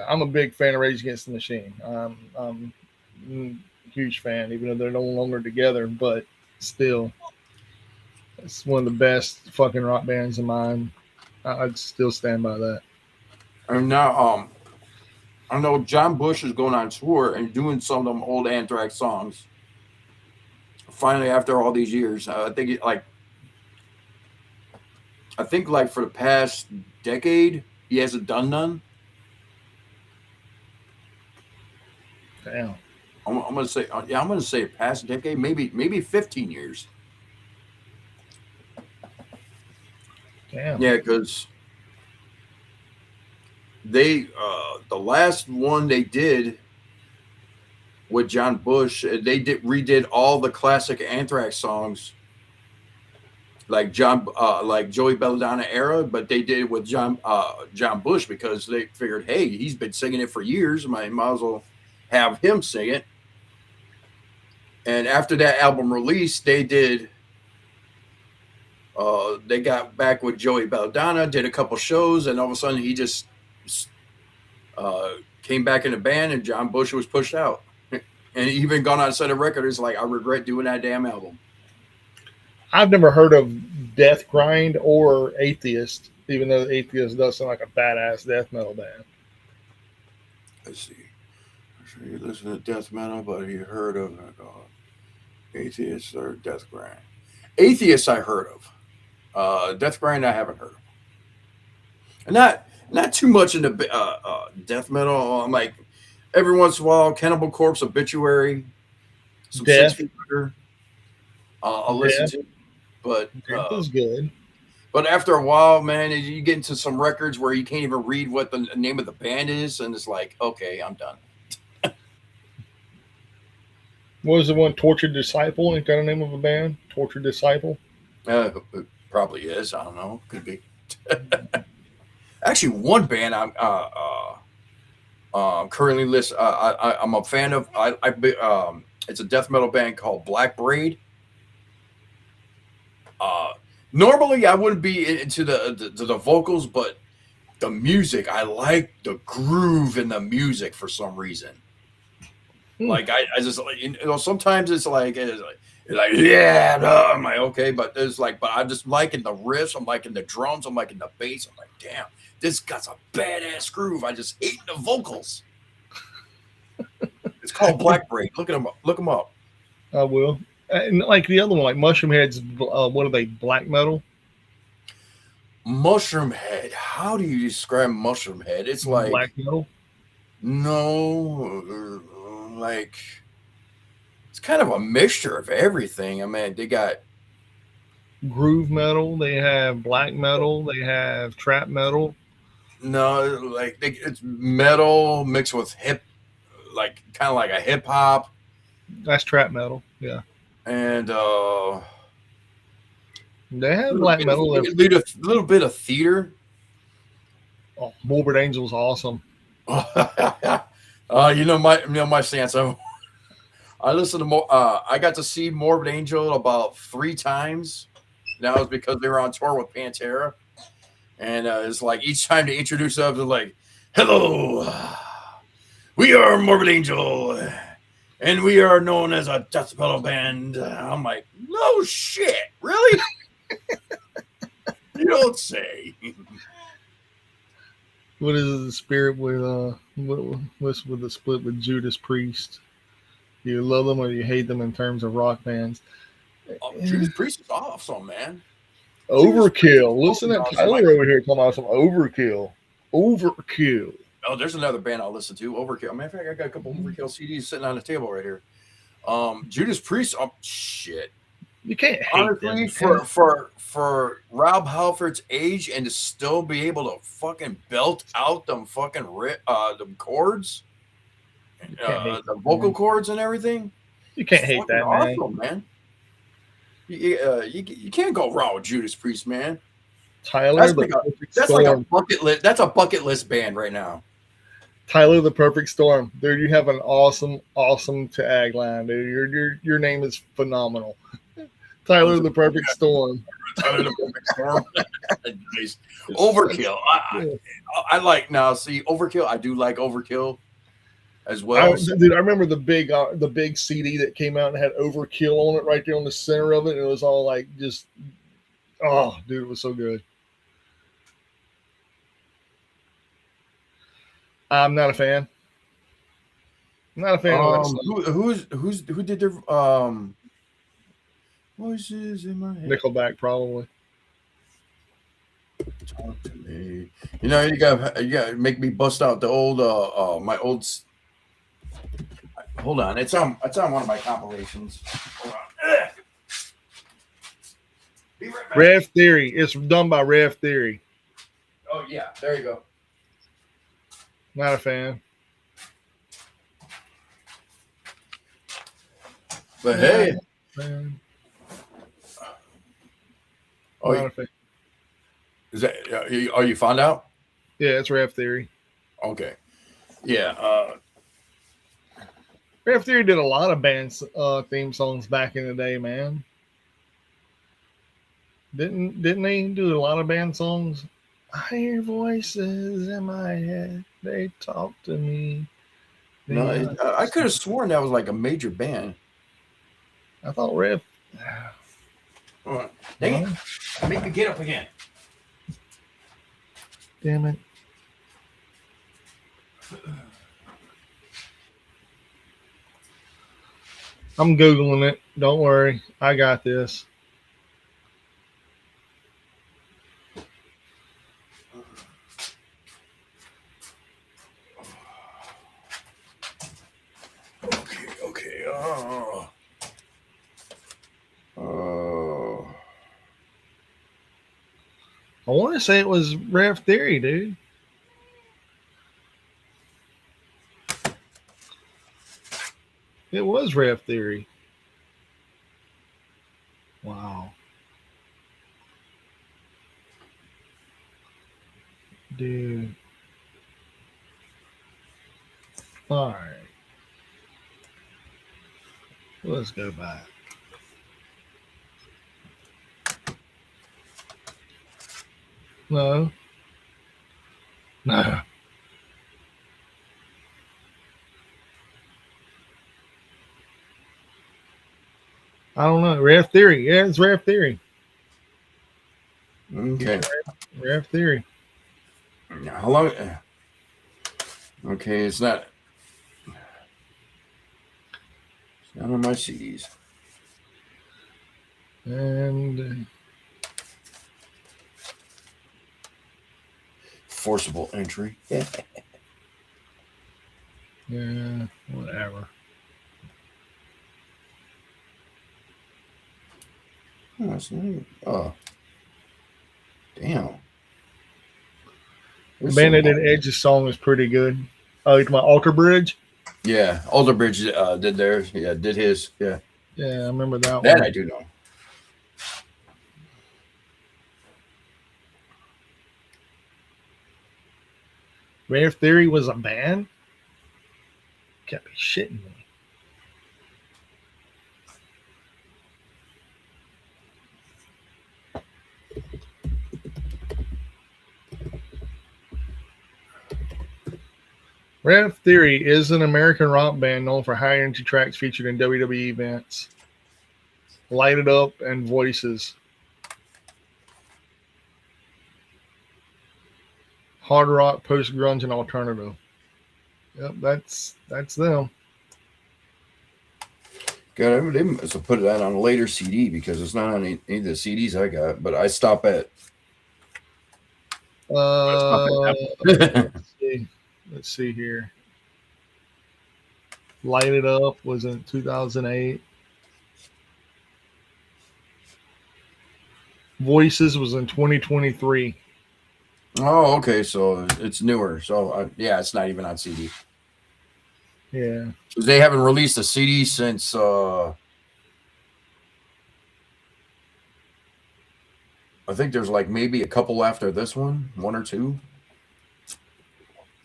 [SPEAKER 1] I'm a big fan of Rage Against the Machine. I'm a huge fan, even though they're no longer together, but still, it's one of the best fucking rock bands of mine. I'd still stand by that.
[SPEAKER 2] And now, I know John Bush is going on tour and doing some of them old Anthrax songs. Finally, after all these years, I think for the past decade, he hasn't done none.
[SPEAKER 1] Damn.
[SPEAKER 2] I'm gonna say, I'm gonna say past decade, maybe 15 years.
[SPEAKER 1] Damn.
[SPEAKER 2] Yeah, because they the last one they did with John Bush, they redid all the classic Anthrax songs, like like Joey Belladonna era, but they did it with John Bush because they figured, hey, he's been singing it for years, might as well have him sing it. And after that album release, they got back with Joey Belladonna, did a couple shows, and all of a sudden he just came back in the band, and John Bush was pushed out. And even gone on a set of records like, I regret doing that damn album.
[SPEAKER 1] I've never heard of Death Grind or Atheist, even though Atheist does sound like a badass death metal band.
[SPEAKER 2] Let's see. I'm sure you listen to death metal, but you heard of Atheist or Death Grind? Atheist I heard of. Death Grind I haven't heard of. And not too much into death metal. I'm like, every once in a while, Cannibal Corpse, Obituary, some
[SPEAKER 1] Death.
[SPEAKER 2] 6 Feet Under, I'll listen to. But
[SPEAKER 1] Death is good.
[SPEAKER 2] But after a while, man, you get into some records where you can't even read what the name of the band is, and it's like, okay, I'm done.
[SPEAKER 1] What was the one? Tortured Disciple? Ain't that the name of a band? Tortured Disciple?
[SPEAKER 2] It probably is. I don't know. Could be. Actually, one band I'm currently list. I'm a fan of. It's a death metal band called Black Braid. Normally I wouldn't be into the vocals, but the music, I like the groove in the music for some reason. Like I just, sometimes it's like yeah, no. I'm like, okay, but there's like, but I'm just liking the riffs, I'm liking the drums, I'm liking the bass. I'm like, damn, this got a badass groove. I just hate the vocals. It's called Black Braid. Look them up.
[SPEAKER 1] I will. And like the other one, like Mushroom Head's, what are they? Black metal.
[SPEAKER 2] Mushroom Head. How do you describe Mushroom Head? It's like
[SPEAKER 1] black metal.
[SPEAKER 2] No, like it's kind of a mixture of everything. I mean, they got
[SPEAKER 1] groove metal. They have black metal. They have trap metal.
[SPEAKER 2] No, like it's metal mixed with like kind of like a hip hop.
[SPEAKER 1] That's trap metal. Yeah.
[SPEAKER 2] And
[SPEAKER 1] they have black metal.
[SPEAKER 2] A little bit of theater.
[SPEAKER 1] Oh, Morbid Angel's awesome.
[SPEAKER 2] my stance. I listened to more. I got to see Morbid Angel about 3 times. That was because they were on tour with Pantera, and it's like each time they introduce us, they're like, "Hello, we are Morbid Angel, and we are known as a death metal band." I'm like, "No shit, really? You don't say."
[SPEAKER 1] What is the spirit with what's with the split with Judas Priest? Do you love them or do you hate them in terms of rock bands?
[SPEAKER 2] Judas Priest is awesome, man.
[SPEAKER 1] Overkill. Listen to
[SPEAKER 2] awesome.
[SPEAKER 1] Tyler over here talking about some overkill. Overkill.
[SPEAKER 2] Oh, there's another band I'll listen to. Overkill. Matter of fact, I got a couple Overkill CDs sitting on the table right here. Judas Priest. Oh shit.
[SPEAKER 1] You can't hate
[SPEAKER 2] Honestly,
[SPEAKER 1] them.
[SPEAKER 2] for Rob Halford's age and to still be able to fucking belt out them fucking them chords, the vocal cords and everything.
[SPEAKER 1] You can't hate that,
[SPEAKER 2] awesome, man. You can't go wrong with Judas Priest, man.
[SPEAKER 1] Tyler,
[SPEAKER 2] that's like a bucket list. That's a bucket list band right now.
[SPEAKER 1] Tyler, the Perfect Storm, dude. You have an awesome tagline, dude. Your name is phenomenal. Tyler, the Perfect Storm.
[SPEAKER 2] Tyler, the Perfect Storm. Nice. Overkill. I like now. See, Overkill. I do like Overkill as well.
[SPEAKER 1] Dude, I remember the big CD that came out and had Overkill on it right there on the center of it, and it was all like just, oh, dude, it was so good. I'm not a fan. I'm not a fan of that.
[SPEAKER 2] Who did their voices in my head?
[SPEAKER 1] Nickelback, probably.
[SPEAKER 2] Talk to me. You know, you got make me bust out the old my old. Hold on, it's on one of my compilations. Hold on. Be right back.
[SPEAKER 1] Rev Theory. It's done by Rev Theory.
[SPEAKER 2] Oh yeah, there you go.
[SPEAKER 1] Not a fan.
[SPEAKER 2] But hey,
[SPEAKER 1] fan.
[SPEAKER 2] Oh,
[SPEAKER 1] Not a fan.
[SPEAKER 2] Is that? Are you found out?
[SPEAKER 1] Yeah, it's Rev Theory.
[SPEAKER 2] Okay. Yeah.
[SPEAKER 1] Rev Theory did a lot of bands theme songs back in the day, man. Didn't they do a lot of band songs? I hear voices in my head. They talk to me.
[SPEAKER 2] No, I could have sworn that was like a major band.
[SPEAKER 1] I thought Rev.
[SPEAKER 2] Dang it. Make me get up again.
[SPEAKER 1] Damn it. I'm Googling it. Don't worry. I got this.
[SPEAKER 2] Okay.
[SPEAKER 1] I want to say it was Rev Theory, dude. It was Rev Theory. Wow. Dude. All right. Let's go back. No. I don't know. Rev Theory. Yeah, it's Rev Theory.
[SPEAKER 2] Okay.
[SPEAKER 1] Rev Theory.
[SPEAKER 2] How long? Okay, it's not on my CDs.
[SPEAKER 1] And
[SPEAKER 2] forcible entry.
[SPEAKER 1] yeah, whatever.
[SPEAKER 2] Oh, damn.
[SPEAKER 1] The band that did Edge's song is pretty good. Oh, it's my Alter Bridge?
[SPEAKER 2] Yeah, Alter Bridge did theirs. Yeah, did his. Yeah.
[SPEAKER 1] Yeah, I remember that one.
[SPEAKER 2] That I do know.
[SPEAKER 1] Rare Theory was a band? Can't be shitting me. Rare Theory is an American rock band known for high energy tracks featured in WWE events. Light It Up and Voices. Hard rock, post grunge, and alternative. Yep, that's them.
[SPEAKER 2] God, they must have put that on a later CD because it's not on any of the CDs I got. But I stop at.
[SPEAKER 1] Let's see here. Light It Up was in 2008. Voices was in 2023.
[SPEAKER 2] Oh, okay. So it's newer. So yeah, it's not even on CD.
[SPEAKER 1] Yeah.
[SPEAKER 2] Because they haven't released a CD since. I think there's like maybe a couple after this one or two.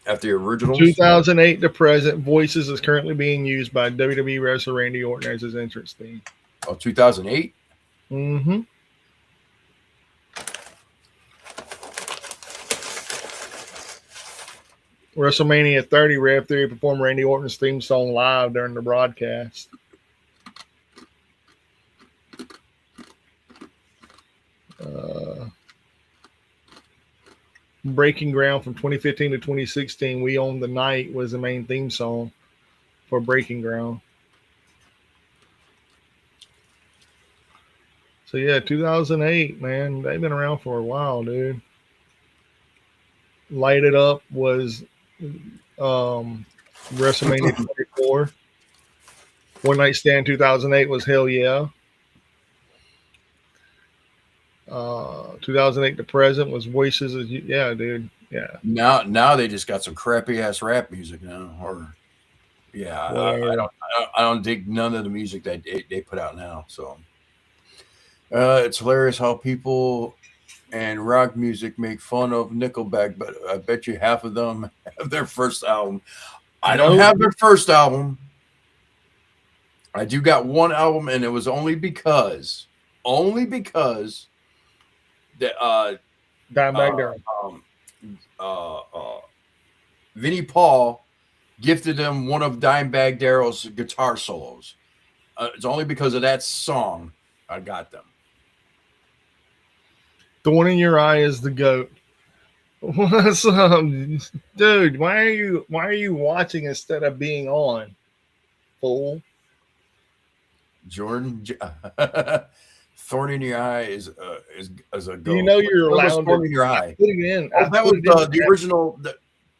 [SPEAKER 2] After the originals.
[SPEAKER 1] 2008 to present, Voices is currently being used by WWE wrestler Randy Orton as his entrance theme.
[SPEAKER 2] Oh, 2008?
[SPEAKER 1] Mm-hmm. WrestleMania 30, Rev Theory performed Randy Orton's theme song live during the broadcast. Breaking Ground from 2015 to 2016, We Own the Night was the main theme song for Breaking Ground. So yeah, 2008, man, they've been around for a while, dude. Light It Up was WrestleMania 24. One Night Stand 2008 was Hell Yeah. 2008 to present was Voices. Yeah, dude. Yeah.
[SPEAKER 2] Now they just got some crappy ass rap music now. Or yeah, I don't dig none of the music that they put out now. So it's hilarious how people and rock music make fun of Nickelback, but I bet you half of them have their first album. I don't have their first album. I do got one album, and it was only because that
[SPEAKER 1] Dimebag
[SPEAKER 2] Vinnie Paul gifted him one of Dimebag Darrell's guitar solos. It's only because of that song I got them.
[SPEAKER 1] Thorn in Your Eye is the GOAT. What's up, dude? Why are you watching instead of being on, fool?
[SPEAKER 2] Jordan, Thorn in Your Eye is a GOAT.
[SPEAKER 1] You know you're allowed
[SPEAKER 2] Thorn in Your Eye.
[SPEAKER 1] Put it in.
[SPEAKER 2] Oh, that was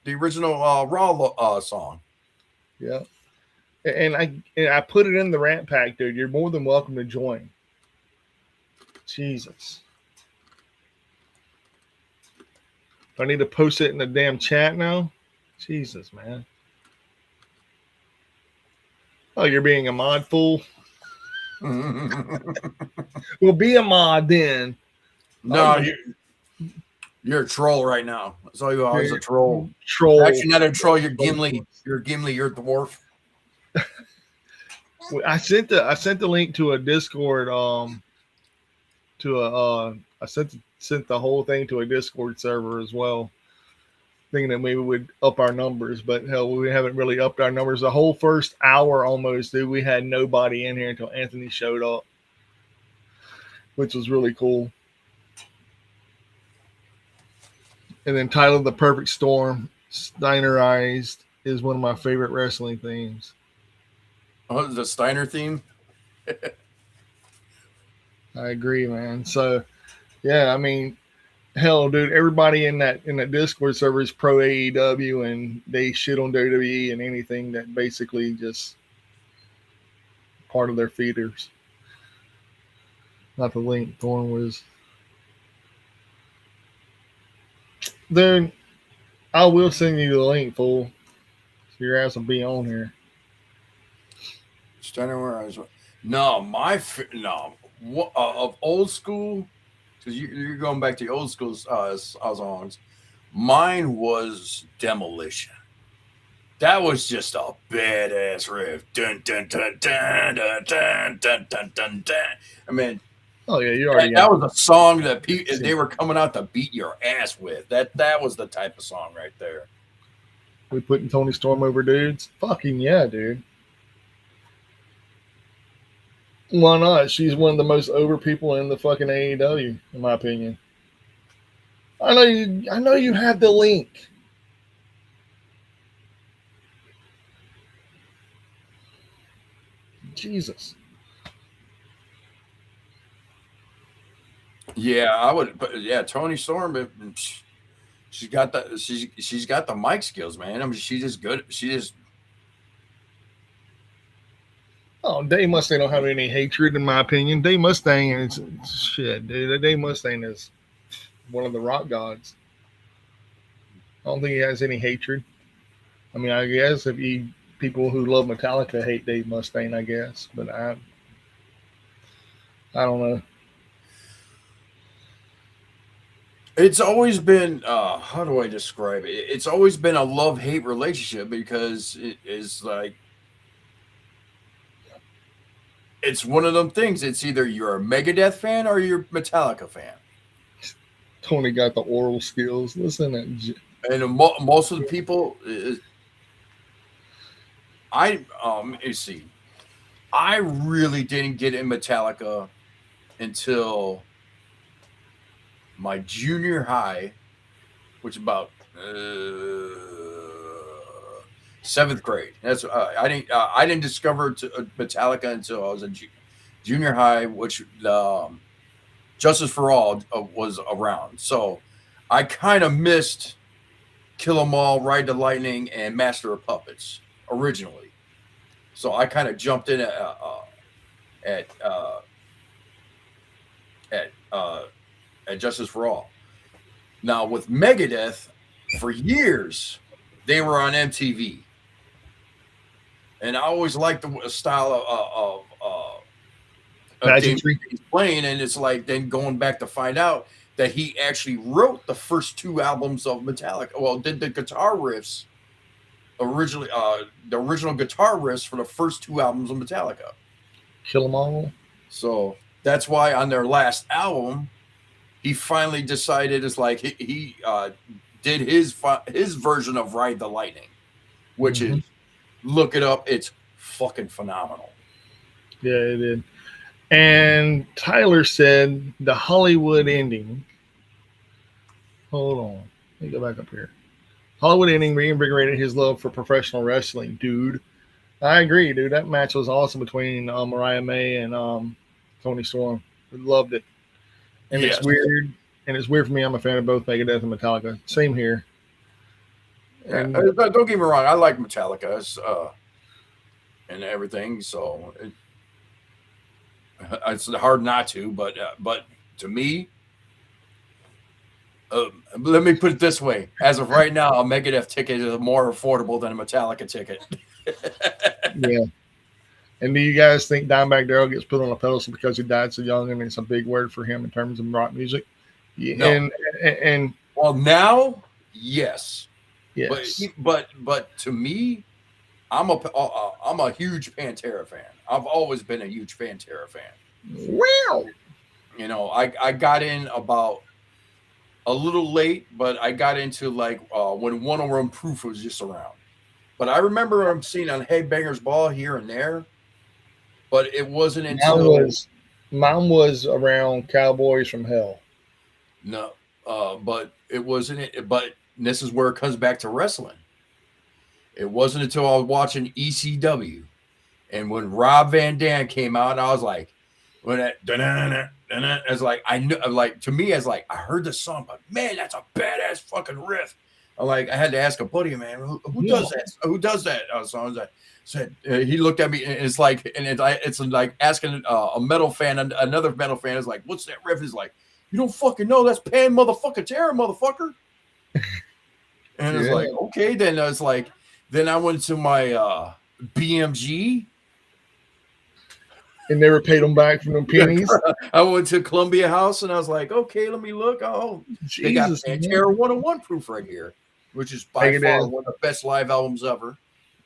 [SPEAKER 2] the original Raw song.
[SPEAKER 1] Yeah, and I put it in the rant pack, dude. You're more than welcome to join. Jesus. I need to post it in the damn chat now. Jesus, man. Oh, you're being a mod, fool. Well, be a mod then.
[SPEAKER 2] No, you're a troll right now. That's all you are. Always a troll.
[SPEAKER 1] Troll.
[SPEAKER 2] Actually, not a troll. You're Gimli. You're Gimli. You're a dwarf.
[SPEAKER 1] I sent the link to a Discord. I sent the whole thing to a Discord server as well, thinking that maybe we'd up our numbers, but hell, we haven't really upped our numbers. The whole first hour almost, dude, we had nobody in here until Anthony showed up, which was really cool. And then Tyler the Perfect Storm, Steinerized, is one of my favorite wrestling themes.
[SPEAKER 2] Oh, the Steiner theme?
[SPEAKER 1] I agree, man. So, yeah, I mean, hell, dude, everybody in that Discord server is pro AEW, and they shit on WWE and anything that basically just part of their feeders. Not the link. Thorn was. Dude, I will send you the link, fool. So your ass will be on here.
[SPEAKER 2] Steiner, where I was. No, of old school, because you're going back to old school songs. Mine was Demolition. That was just a badass riff. Dun dun dun dun dun dun dun dun dun dun. I mean,
[SPEAKER 1] Oh yeah, you
[SPEAKER 2] that,
[SPEAKER 1] already
[SPEAKER 2] that
[SPEAKER 1] got.
[SPEAKER 2] was a song that they were coming out to beat your ass with. That was the type of song right there.
[SPEAKER 1] We putting Tony Storm over dudes. Fucking yeah, dude. Why not? She's one of the most over people in the fucking AEW, in my opinion. I know you. I know you have the link. Jesus.
[SPEAKER 2] Yeah, I would. But yeah, Tony Storm. She's got the mic skills, man. I mean, she's just good. She just
[SPEAKER 1] Oh, Dave Mustaine don't have any hatred, in my opinion. Dave Mustaine is shit, dude. Dave Mustaine is one of the rock gods. I don't think he has any hatred. I mean, I guess if you people who love Metallica hate Dave Mustaine, I guess, but I don't know.
[SPEAKER 2] It's always been how do I describe it? It's always been a love-hate relationship because it is like it's one of them things. It's either you're a Megadeth fan or you're a Metallica fan.
[SPEAKER 1] Tony got the oral skills. Listen,
[SPEAKER 2] And most of the people, you see, I really didn't get in Metallica until my junior high, which is about seventh grade. That's I didn't discover Metallica until I was in junior high, which Justice for All was around. So I kind of missed Kill 'Em All, Ride the Lightning, and Master of Puppets originally. So I kind of jumped in at at uh, at Justice for All. Now with Megadeth, for years they were on MTV, and I always liked the style of James playing. And it's like then going back to find out that he actually wrote the first two albums of Metallica. Well, did the guitar riffs originally, the original guitar riffs for the first two albums of Metallica.
[SPEAKER 1] Kill 'Em All.
[SPEAKER 2] So that's why on their last album, he finally decided it's like he did his version of Ride the Lightning, which is look it up. It's fucking phenomenal.
[SPEAKER 1] Yeah, it did. And Tyler said the Hollywood ending. Hold on. Let me go back up here. Hollywood ending reinvigorated his love for professional wrestling, dude. I agree, dude. That match was awesome between Mariah May and Tony Storm. Loved it. And
[SPEAKER 2] Yes.
[SPEAKER 1] it's weird. And it's weird for me. I'm a fan of both Megadeth and Metallica. Same here.
[SPEAKER 2] And, don't get me wrong. I like Metallica and everything. So it's hard not to. But to me, let me put it this way: as of right now, a Megadeth ticket is more affordable than a Metallica ticket.
[SPEAKER 1] Yeah. And do you guys think Dimebag Darrell gets put on a pedestal because he died so young and it's a big word for him in terms of rock music? Yeah.
[SPEAKER 2] No.
[SPEAKER 1] And
[SPEAKER 2] well, now, yes.
[SPEAKER 1] Yes.
[SPEAKER 2] But to me, I'm a huge Pantera fan. I've always been a huge Pantera fan.
[SPEAKER 1] Wow.
[SPEAKER 2] You know, I got in about a little late, but I got into like when 101 Proof was just around. But I remember I'm seeing on Headbangers Ball here and there, but it wasn't until
[SPEAKER 1] mine was around Cowboys from Hell.
[SPEAKER 2] No, but it wasn't. But this is where it comes back to wrestling. It wasn't until I was watching ECW, and when Rob Van Dam came out, I was like, when that it's like I knew, like to me, as like I heard the song, but man, that's a badass fucking riff. I had to ask a buddy, man, who does that? Who does that song? Said he looked at me, and it's like, and it's like asking a metal fan, another metal fan is like, what's that riff? Is like, you don't fucking know, that's Pan motherfucking Terror, motherfucker. And it's like, okay, then it's like, then I went to my BMG.
[SPEAKER 1] and never paid them back from them pennies.
[SPEAKER 2] I went to Columbia House and I was like, okay, let me look. Oh, they got
[SPEAKER 1] Jesus, man.
[SPEAKER 2] Pantera 101 proof right here, which is by
[SPEAKER 1] Megadeth.
[SPEAKER 2] far one of the best live albums ever.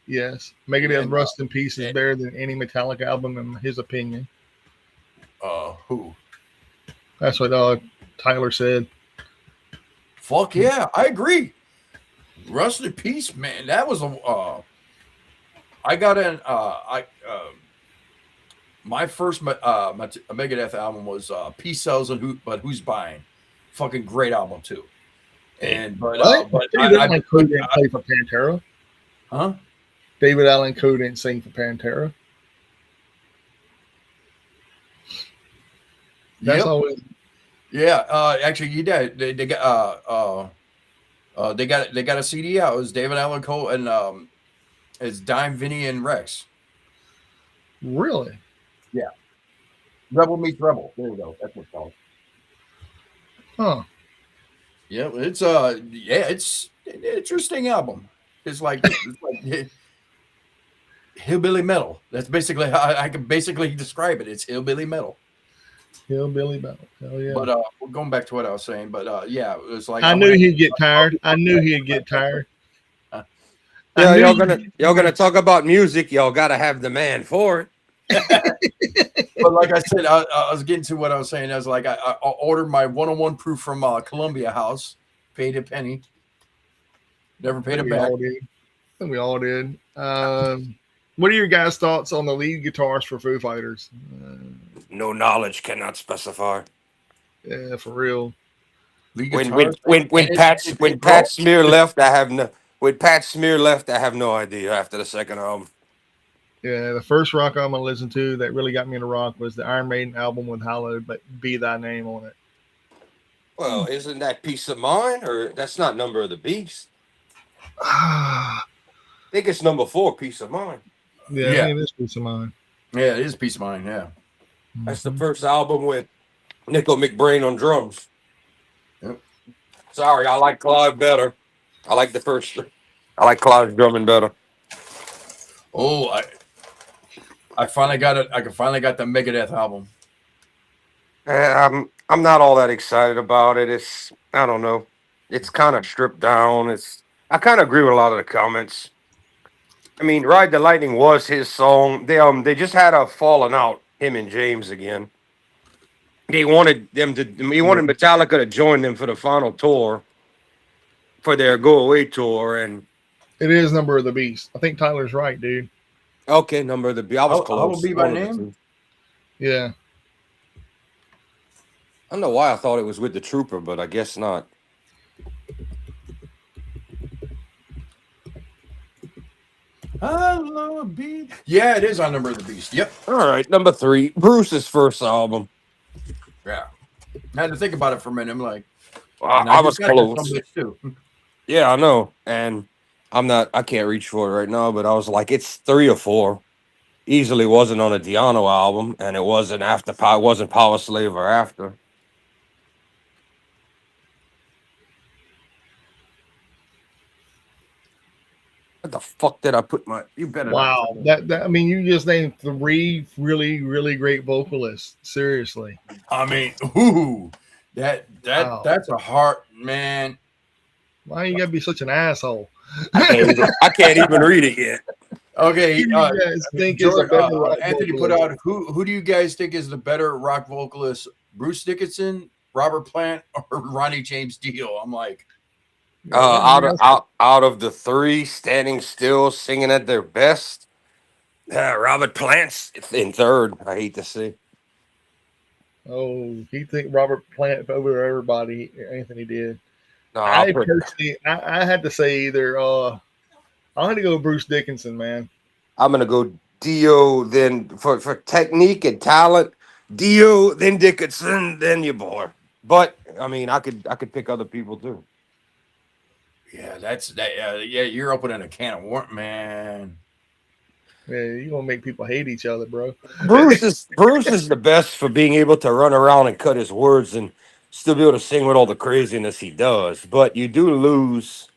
[SPEAKER 1] Yes, Megadeth
[SPEAKER 2] And,
[SPEAKER 1] Rust in Peace is better than any Metallica album in his opinion.
[SPEAKER 2] Who?
[SPEAKER 1] That's what Tyler said.
[SPEAKER 2] Fuck yeah, I agree. Rust in Peace, man. That was a. I got in. My first Megadeth album was Peace Sells but Who's Buying? Fucking great album too. And but
[SPEAKER 1] David Allen Coe didn't play for Pantera.
[SPEAKER 2] Huh?
[SPEAKER 1] David Allen Coe didn't sing for Pantera. That's always.
[SPEAKER 2] Yeah, actually, he did. They got a CD out. It was David Allen Coe and it's Dime, Vinny, and Rex.
[SPEAKER 1] Really?
[SPEAKER 2] Yeah. Rebel Meets Rebel. There you go. That's what it's called.
[SPEAKER 1] Huh.
[SPEAKER 2] Yeah, it's it's an interesting album. It's like hillbilly metal. That's basically how I can basically describe it. It's hillbilly metal.
[SPEAKER 1] Hillbilly metal. Hell yeah.
[SPEAKER 2] But going back to what I was saying, but yeah, it was like
[SPEAKER 1] I knew he'd get tired. I knew he'd get tired.
[SPEAKER 5] Yeah, y'all gonna talk about music. Y'all gotta have the man for it.
[SPEAKER 2] But like I said, I was getting to what I was saying. I was like, I ordered my 101 proof from Columbia House, paid a penny, never paid it back.
[SPEAKER 1] I think we all did. What are your guys' thoughts on the lead guitarist for Foo Fighters?
[SPEAKER 5] No knowledge cannot specify.
[SPEAKER 1] Yeah, for real.
[SPEAKER 5] When Pat Smear left, I have no idea after the second album.
[SPEAKER 1] Yeah, the first rock album I listened to that really got me into rock was the Iron Maiden album with Hallowed, but Be Thy Name on it.
[SPEAKER 5] Well, isn't that Peace of Mind, or that's not Number of the Beast? I think it's number 4, Peace of Mind.
[SPEAKER 1] Yeah, it is Peace of Mind.
[SPEAKER 2] Yeah, it is Peace of Mind. Yeah,
[SPEAKER 5] that's the first album with Nickel McBrain on drums.
[SPEAKER 2] Yep.
[SPEAKER 5] Sorry, I like Clive better. I like Clive's drumming better.
[SPEAKER 2] Oh, I finally got it. I finally got the Megadeth album.
[SPEAKER 5] I'm not all that excited about it. I don't know. It's kind of stripped down. I kind of agree with a lot of the comments. I mean, Ride the Lightning was his song. They just had a falling out, him and James again. He wanted Metallica to join them for the final tour, for their Go Away tour, and
[SPEAKER 1] it is Number of the Beast. I think Tyler's right, dude.
[SPEAKER 5] Okay, Number of the Beast. I was close.
[SPEAKER 2] Will Be My Name?
[SPEAKER 1] Yeah.
[SPEAKER 5] I don't know why I thought it was with the Trooper, but I guess not.
[SPEAKER 2] Yeah, it is on Number of the Beast. Yep.
[SPEAKER 5] All right, number 3, Bruce's first album.
[SPEAKER 2] Yeah. I had to think about it for a minute. I'm like,
[SPEAKER 5] I was close. Too. Yeah, I know. And I can't reach for it right now, but I was like, it's 3 or 4. Easily wasn't on a Diano album, and it wasn't Power Slave or After. What the fuck did I put my? You better.
[SPEAKER 1] Wow, that I mean, you just named 3 really, really great vocalists. Seriously.
[SPEAKER 2] I mean, that's a hard man.
[SPEAKER 1] Why you gotta be such an asshole?
[SPEAKER 5] I can't even read it yet.
[SPEAKER 2] Okay,
[SPEAKER 1] George,
[SPEAKER 2] Anthony put out who do you guys think is the better rock vocalist, Bruce Dickinson, Robert Plant, or Ronnie James Dio? I'm like,
[SPEAKER 5] out of the 3 standing still, singing at their best, Robert Plant's in 3rd. I hate to see.
[SPEAKER 1] Oh, he think Robert Plant over everybody. Anthony did.
[SPEAKER 5] No,
[SPEAKER 1] I had to say either. I had to go with Bruce Dickinson, man.
[SPEAKER 5] I'm gonna go Dio, then for technique and talent, Dio, then Dickinson, then your boy. But I mean, I could pick other people too.
[SPEAKER 2] Yeah, yeah, you're opening a can of worms, man.
[SPEAKER 1] Yeah, you gonna make people hate each other, bro.
[SPEAKER 5] Bruce is the best for being able to run around and cut his words and still be able to sing with all the craziness he does. But you do lose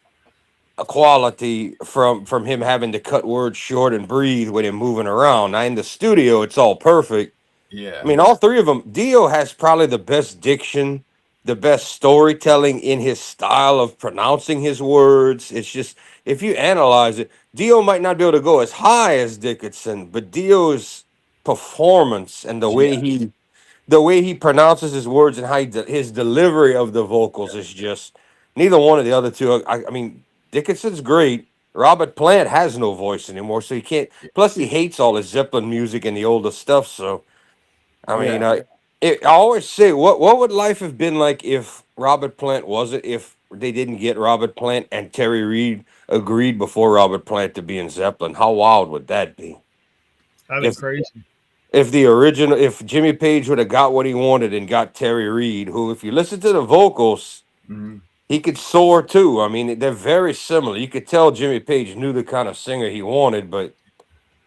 [SPEAKER 5] a quality from him having to cut words short and breathe with him moving around. Now in the studio, it's all perfect. I
[SPEAKER 2] Yeah.
[SPEAKER 5] mean, all three of them. Dio has probably the best diction, the best storytelling in his style of pronouncing his words. It's just if you analyze it, Dio might not be able to go as high as Dickinson, but Dio's performance and
[SPEAKER 2] Yeah.
[SPEAKER 5] the way he pronounces his words and how his delivery of the vocals is just neither one of the other two. I mean, Dickinson's great. Robert Plant has no voice anymore, so he can't. Plus, he hates all his Zeppelin music and the older stuff. So, I mean,
[SPEAKER 2] Yeah.
[SPEAKER 5] I always say, what would life have been like if Robert Plant wasn't? If they didn't get Robert Plant and Terry Reid agreed before Robert Plant to be in Zeppelin? How wild would that be?
[SPEAKER 1] I think crazy.
[SPEAKER 5] If the original, if Jimmy Page would have got what he wanted and got Terry Reid, who, if you listen to the vocals,
[SPEAKER 2] Mhm.
[SPEAKER 5] he could soar too. I mean, they're very similar. You could tell Jimmy Page knew the kind of singer he wanted, but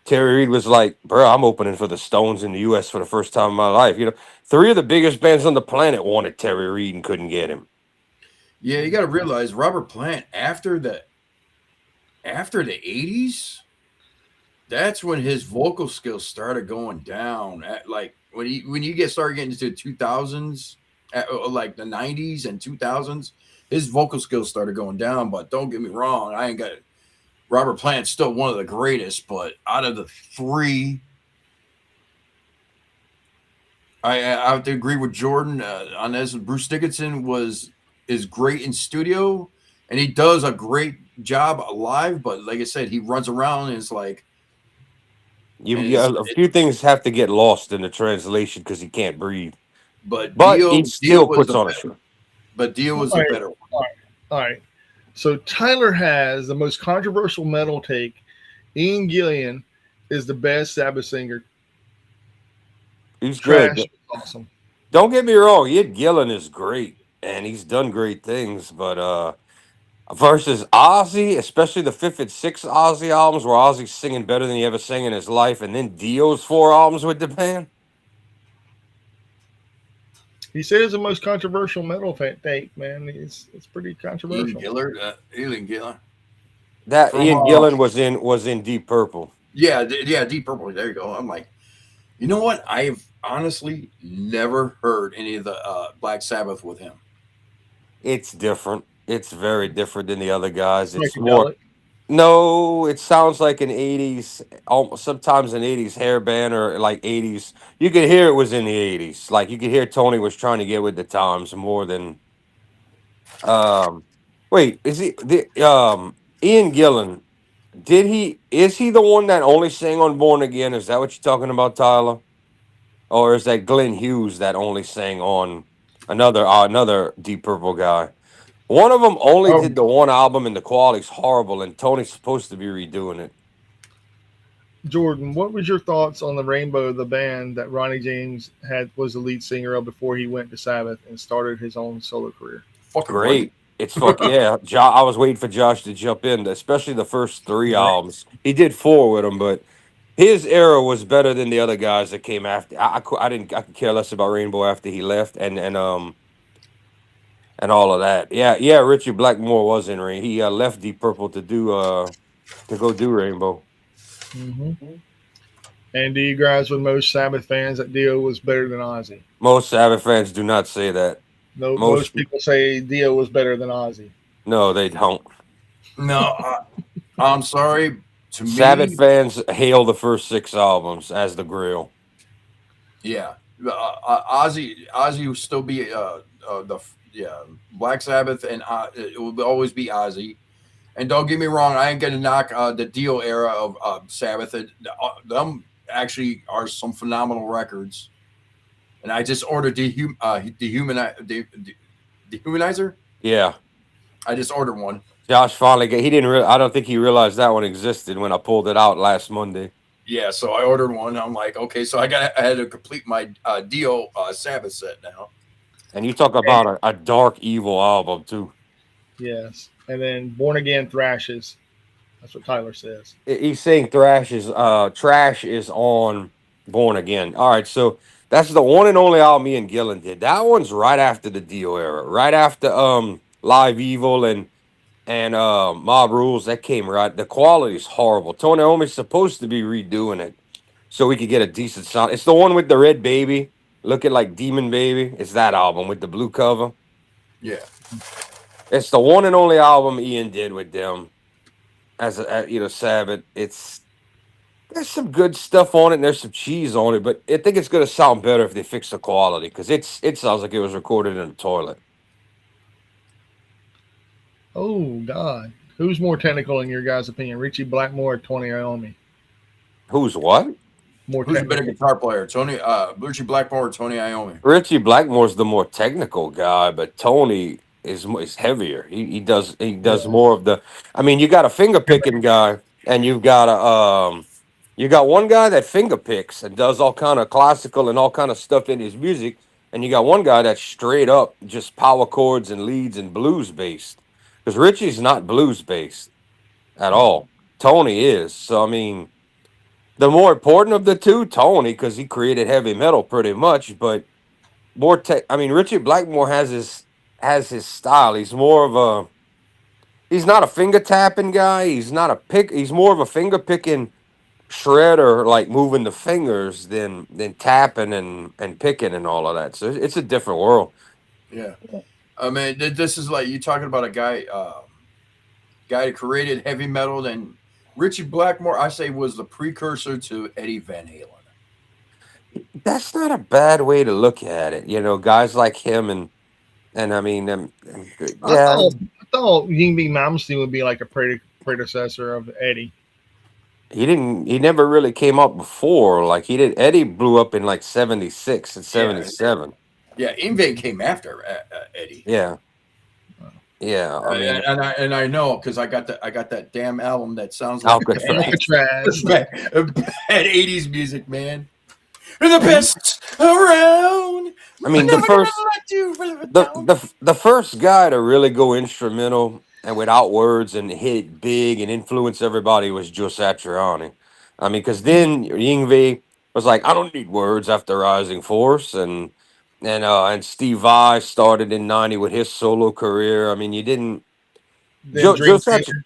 [SPEAKER 5] Terry Reid was like, "Bro, I'm opening for the Stones in the U.S. for the first time in my life." You know, three of the biggest bands on the planet wanted Terry Reid and couldn't get him.
[SPEAKER 2] Yeah, you got to realize Robert Plant after the 80s, that's when his vocal skills started going down. At like when you get started getting into 2000s, like the 90s and 2000s, his vocal skills started going down. But don't get me wrong, I ain't got Robert Plant's still one of the greatest. But out of the three, I have to agree with Jordan on this. Bruce Dickinson is great in studio, and he does a great job live. But like I said, he runs around and it's like, and
[SPEAKER 5] A few things have to get lost in the translation because he can't breathe,
[SPEAKER 2] but
[SPEAKER 5] but he
[SPEAKER 2] Dio
[SPEAKER 5] still
[SPEAKER 2] was
[SPEAKER 5] puts
[SPEAKER 2] the
[SPEAKER 5] on a
[SPEAKER 2] better,
[SPEAKER 5] show.
[SPEAKER 2] but Dio
[SPEAKER 1] All
[SPEAKER 2] was the
[SPEAKER 1] right,
[SPEAKER 2] better one.
[SPEAKER 1] all right, all right. So Tyler has the most controversial metal take. Ian Gillian is the best Sabbath singer.
[SPEAKER 5] He's good.
[SPEAKER 1] Trash is awesome.
[SPEAKER 5] Don't get me wrong, Ian Gillan is great and he's done great things, but versus Ozzy, especially the fifth and sixth Ozzy albums where Ozzy's singing better than he ever sang in his life, and then Dio's four albums with the band.
[SPEAKER 1] He says the most controversial metal take, man. It's pretty
[SPEAKER 2] Ian
[SPEAKER 1] controversial.
[SPEAKER 2] Gillard, Ian Gillard
[SPEAKER 5] That
[SPEAKER 2] from
[SPEAKER 5] Ian Gillan was in Deep Purple.
[SPEAKER 2] yeah, yeah, Deep Purple. There you go. I'm like, you know what? I've honestly never heard any of the Black Sabbath with him.
[SPEAKER 5] It's different. It's very different than the other guys. It's more
[SPEAKER 1] Psychedelic.
[SPEAKER 5] no, it sounds like an 80s, almost sometimes an 80s hair band or like 80s. You could hear it was in the 80s. Like you could hear Tony was trying to get with the times more than um wait, is he the Ian Gillan, is he the one that only sang on Born Again? Is that what you're talking about, Tyler? Or is that Glenn Hughes that only sang on another Deep Purple guy? One of them only
[SPEAKER 1] Oh,
[SPEAKER 5] did the one album and the quality's horrible, and Tony's supposed to be redoing it.
[SPEAKER 1] Jordan, what was your thoughts on the Rainbow, the band that Ronnie James had was the lead singer of before he went to Sabbath and started his own solo career?
[SPEAKER 2] Fucking great.
[SPEAKER 5] Great. It's fuck yeah. I was waiting for Josh to jump in, especially the first three
[SPEAKER 1] Great.
[SPEAKER 5] albums. He did four with them, but his era was better than the other guys that came after. I could care less about Rainbow after he left, and all of that. Yeah, yeah. Richie Blackmore was in Rain. He left Deep Purple to go do Rainbow.
[SPEAKER 1] Hmm. And do you guys with most Sabbath fans that Dio was better than Ozzy?
[SPEAKER 5] Most Sabbath fans do not say that.
[SPEAKER 1] No,
[SPEAKER 5] Most
[SPEAKER 1] most people say Dio was better than Ozzy.
[SPEAKER 5] no, they don't.
[SPEAKER 2] No, I'm sorry. To
[SPEAKER 5] Sabbath
[SPEAKER 2] me,
[SPEAKER 5] fans hail the first six albums as the Grail.
[SPEAKER 2] yeah, Ozzy will still be yeah, Black Sabbath, and it will always be Ozzy. And don't get me wrong, I ain't gonna knock the Dio era of Sabbath. Them actually are some phenomenal records. And I just ordered Dehumanizer.
[SPEAKER 5] Yeah.
[SPEAKER 2] I just ordered one.
[SPEAKER 5] Josh finally he didn't I don't think he realized that one existed when I pulled it out last Monday.
[SPEAKER 2] Yeah, so I ordered one. I'm like, okay, so I had to complete my Dio Sabbath set now.
[SPEAKER 5] And you talk about a dark evil album too.
[SPEAKER 1] Yes. And then Born Again thrashes. That's what Tyler says.
[SPEAKER 5] He's saying trash is on Born Again. All right, so that's the one and only album me and Gillen did. That one's right after the Dio era, right after Live Evil and and Mob Rules, that came right. The quality's horrible. Tony Iommi's supposed to be redoing it so we could get a decent sound. It's the one with the red baby looking like Demon Baby. It's that album with the blue cover.
[SPEAKER 2] Yeah.
[SPEAKER 5] It's the one and only album Ian did with them as Sabbath. There's some good stuff on it and there's some cheese on it, but I think it's gonna sound better if they fix the quality because it sounds like it was recorded in a toilet.
[SPEAKER 1] Oh God, who's more technical in your guys' opinion, Richie Blackmore or Tony Iommi?
[SPEAKER 5] Who's what?
[SPEAKER 1] More
[SPEAKER 2] Who's a better
[SPEAKER 1] technical.
[SPEAKER 2] guitar player, Richie Blackmore or Tony Iommi?
[SPEAKER 5] Richie Blackmore's the more technical guy, but Tony is heavier. He does
[SPEAKER 1] Yeah.
[SPEAKER 5] more of the. I mean, you got a finger picking guy, and you got one guy that finger picks and does all kind of classical and all kind of stuff in his music, and you got one guy that's straight up just power chords and leads and blues based. Because Richie's not blues based at all. Tony is. So I mean, the more important of the two, Tony, because he created heavy metal pretty much, but more tech. I mean, Richard Blackmore has his style. He's more of a. He's not a finger tapping guy. He's not a pick. He's more of a finger picking shredder, like moving the fingers than tapping and picking and all of that. So it's a different world.
[SPEAKER 2] Yeah. I mean, this is like you talking about a guy that created heavy metal. And Richie Blackmore, I say, was the precursor to Eddie Van Halen.
[SPEAKER 5] That's not a bad way to look at it. Guys like him and I mean,
[SPEAKER 1] I
[SPEAKER 5] yeah,
[SPEAKER 1] thought Ying Bing Malmsteen would be like a predecessor of Eddie.
[SPEAKER 5] he never really came up before. Like he did. Eddie blew up in like 76 and
[SPEAKER 2] Yeah.
[SPEAKER 5] 77.
[SPEAKER 2] Yeah, Ingve came after Eddie.
[SPEAKER 5] Yeah. Yeah. I mean,
[SPEAKER 2] and I know because I got that damn album that sounds like
[SPEAKER 5] Alcatraz.
[SPEAKER 2] bad 80s music, man. They're the best around.
[SPEAKER 5] I mean, the first guy to really go instrumental and without words and hit big and influence everybody was Joe Satriani. I mean, because then Yngwie was like, I don't need words after Rising Force, and Steve Vai started in '90 with his solo career. I mean, you didn't
[SPEAKER 1] Then
[SPEAKER 5] Joe
[SPEAKER 1] Dream
[SPEAKER 5] Sat.
[SPEAKER 1] Theater.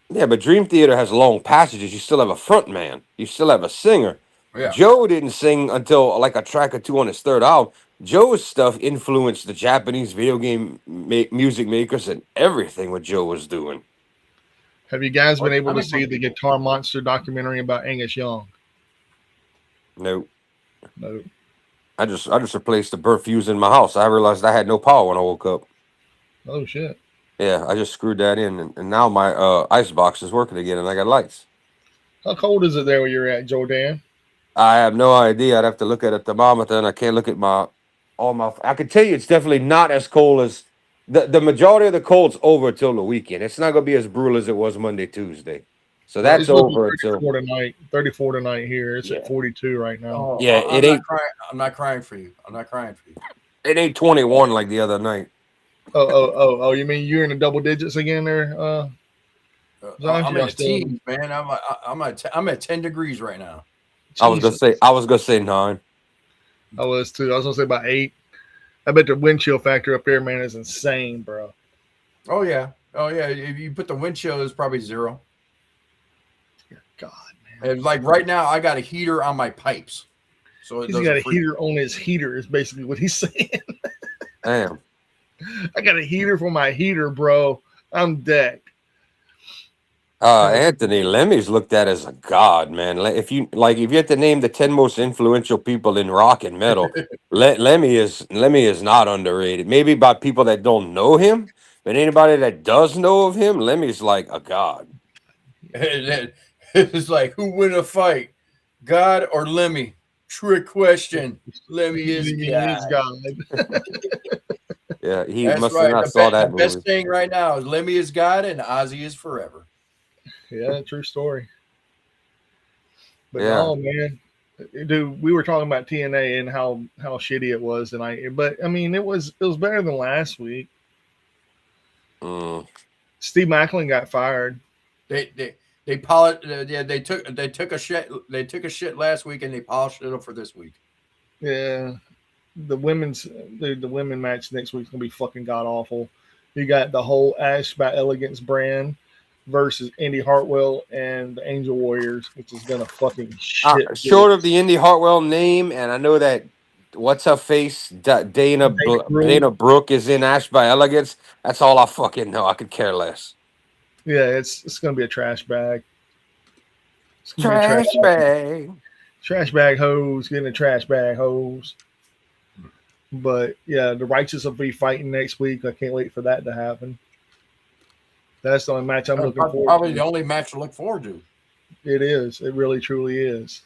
[SPEAKER 5] Yeah, but Dream Theater has long passages. You still have a front man. You still have a singer.
[SPEAKER 2] Yeah.
[SPEAKER 5] Joe didn't sing until like a track or two on his third album. Joe's stuff influenced the Japanese video game music makers and everything what Joe was doing.
[SPEAKER 1] Have you guys been able
[SPEAKER 2] I
[SPEAKER 1] to
[SPEAKER 2] mean,
[SPEAKER 1] see the Guitar Monster documentary about Angus Young?
[SPEAKER 5] No,
[SPEAKER 1] No.
[SPEAKER 5] I just replaced the burnt fuse in my house. I realized I had no power when I woke up.
[SPEAKER 1] Oh shit.
[SPEAKER 5] Yeah, I just screwed that in, and now my ice box is working again, and I got lights.
[SPEAKER 1] How cold is it there where you're at, Joe Dan?
[SPEAKER 5] I have no idea. I'd have to look at a thermometer, and I can't look at all my. I can tell you, it's definitely not as cold as the majority of the cold's over till the weekend. It's not gonna be as brutal as it was Monday, Tuesday. So that's
[SPEAKER 1] It's looking
[SPEAKER 5] over until
[SPEAKER 1] 34 tonight. 34 tonight here. It's
[SPEAKER 5] Yeah.
[SPEAKER 1] at 42 right now.
[SPEAKER 2] Oh,
[SPEAKER 5] Yeah,
[SPEAKER 2] I'm
[SPEAKER 5] it
[SPEAKER 2] not
[SPEAKER 5] ain't-
[SPEAKER 2] crying. I'm not crying for you. I'm not crying for you.
[SPEAKER 5] it ain't 21 like the other night.
[SPEAKER 1] Oh! You mean you're in the double digits again there?
[SPEAKER 2] I'm in
[SPEAKER 1] y'all
[SPEAKER 2] the
[SPEAKER 1] still-
[SPEAKER 2] teens, man. I'm at 10 degrees right now.
[SPEAKER 5] I was
[SPEAKER 1] Jesus.
[SPEAKER 5] gonna say 9.
[SPEAKER 1] I was too. I was gonna say about 8. I bet the wind chill factor up there, man, is insane, bro.
[SPEAKER 2] Oh yeah. If you put the wind chill, it's probably 0.
[SPEAKER 1] God, man.
[SPEAKER 2] And like right now, I got a heater on my pipes, so it
[SPEAKER 1] He's
[SPEAKER 2] doesn't
[SPEAKER 1] got a
[SPEAKER 2] freeze.
[SPEAKER 1] heater on his heater, is basically what he's saying.
[SPEAKER 5] Damn.
[SPEAKER 1] I got a heater for my heater, bro. I'm decked.
[SPEAKER 5] Anthony Lemmy's looked at as a god, man. If you had to name the 10 most influential people in rock and metal, Lemmy is not underrated. Maybe by people that don't know him, but anybody that does know of him, Lemmy's like a god.
[SPEAKER 2] It's like, who win a fight, God or Lemmy? Trick question. Lemmy is God.
[SPEAKER 5] Yeah, he
[SPEAKER 2] That's
[SPEAKER 5] must
[SPEAKER 2] right.
[SPEAKER 5] have not
[SPEAKER 2] The
[SPEAKER 5] saw that
[SPEAKER 2] best
[SPEAKER 5] movie.
[SPEAKER 2] thing right now is Lemmy is God and Ozzy is forever.
[SPEAKER 1] Yeah, true story. But
[SPEAKER 5] Yeah.
[SPEAKER 1] no, man, dude, we were talking about TNA and how shitty it was tonight. But I mean, it was better than last week.
[SPEAKER 5] Mm.
[SPEAKER 1] Steve Macklin got fired.
[SPEAKER 2] They polished. They took a shit last week and they polished it up for this week.
[SPEAKER 1] Yeah, the women match next week's gonna be fucking god awful. You got the whole Ash by Elegance brand versus Indy Hartwell and the Angel Warriors, which has been a fucking shit
[SPEAKER 5] Short
[SPEAKER 1] book.
[SPEAKER 5] of the Indy Hartwell name, and I know that what's her face,
[SPEAKER 1] Dana Brule.
[SPEAKER 5] Dana Brooke is in Ash by Elegance. That's all I fucking know. I could care less.
[SPEAKER 1] Yeah, it's gonna be a trash bag. It's gonna be a
[SPEAKER 5] Trash bag.
[SPEAKER 1] trash bag hose, getting a trash bag hose. But yeah, the Righteous will be fighting next week. I can't wait for that to happen. That's the only match I'm looking forward
[SPEAKER 2] Probably the
[SPEAKER 1] to.
[SPEAKER 2] only match to look forward to.
[SPEAKER 1] It is. It really truly is.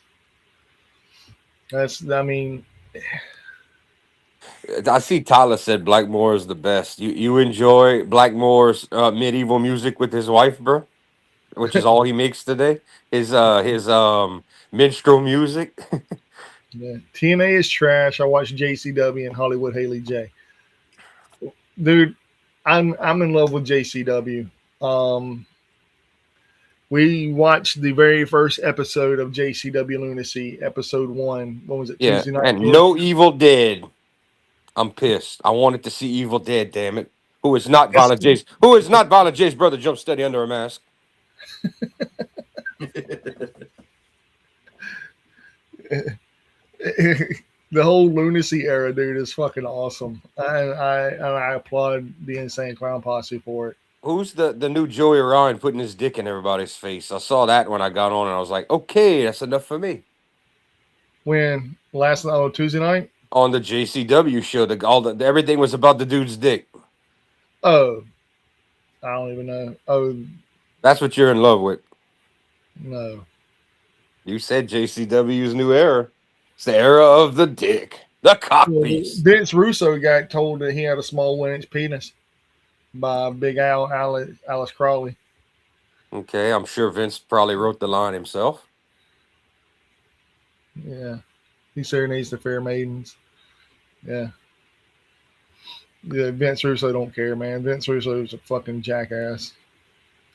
[SPEAKER 1] That's I mean,
[SPEAKER 5] I see Tyler said Blackmore is the best. You enjoy Blackmore's medieval music with his wife, bro, which is all he makes today. His minstrel music.
[SPEAKER 1] yeah. TNA is trash. I watch JCW and Hollywood Haley J. Dude, I'm in love with JCW. Um, we watched the very first episode of JCW Lunacy, episode 1. When was it?
[SPEAKER 5] Yeah,
[SPEAKER 1] Tuesday night.
[SPEAKER 5] and no Evil Dead. I'm pissed. I wanted to see Evil Dead. Damn it. Who is not
[SPEAKER 1] That's
[SPEAKER 5] Violent J's? Who is not Violent J's brother? Jump steady under a mask.
[SPEAKER 1] the whole lunacy era, dude, is fucking awesome. I applaud the Insane Clown Posse for it.
[SPEAKER 5] Who's the new Joey Ryan putting his dick in everybody's face? I saw that when I got on, and I was like, okay, that's enough for me.
[SPEAKER 1] When last night on Tuesday night,
[SPEAKER 5] On the JCW show, everything was about the dude's dick.
[SPEAKER 1] oh, I don't even know. Oh
[SPEAKER 5] That's what you're in love with.
[SPEAKER 1] no,
[SPEAKER 5] You said JCW's new era. It's the era of the dick, the cock piece.
[SPEAKER 1] Vince Russo got told that he had a small 1-inch penis by Big Alice Crawley.
[SPEAKER 5] Okay, I'm sure Vince probably wrote the line himself.
[SPEAKER 1] Yeah, he serenades the fair maidens. Yeah. Yeah, Vince Russo don't care, man. Vince Russo's a fucking jackass.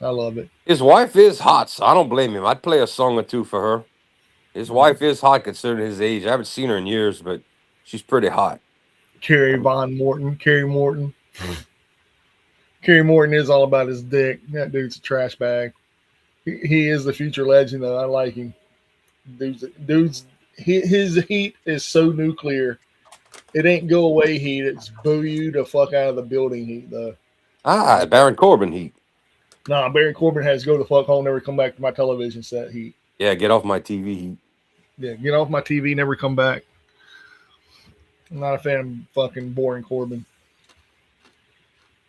[SPEAKER 1] I love it.
[SPEAKER 5] His wife is hot, so I don't blame him. I'd play a song or two for her. His wife is hot considering his age. I haven't seen her in years, but she's pretty hot.
[SPEAKER 1] Kerry Morton. Kerry Morton is all about his dick. That dude's a trash bag. He is the future legend, though. I like him. His heat is so nuclear. It ain't go away heat. It's boo you the fuck out of the building heat, though.
[SPEAKER 5] Baron Corbin heat.
[SPEAKER 1] Nah, Baron Corbin has go the fuck home, never come back to my television set heat.
[SPEAKER 5] Yeah, get off my TV heat.
[SPEAKER 1] Yeah, get off my TV, never come back. I'm not a fan of fucking boring Corbin.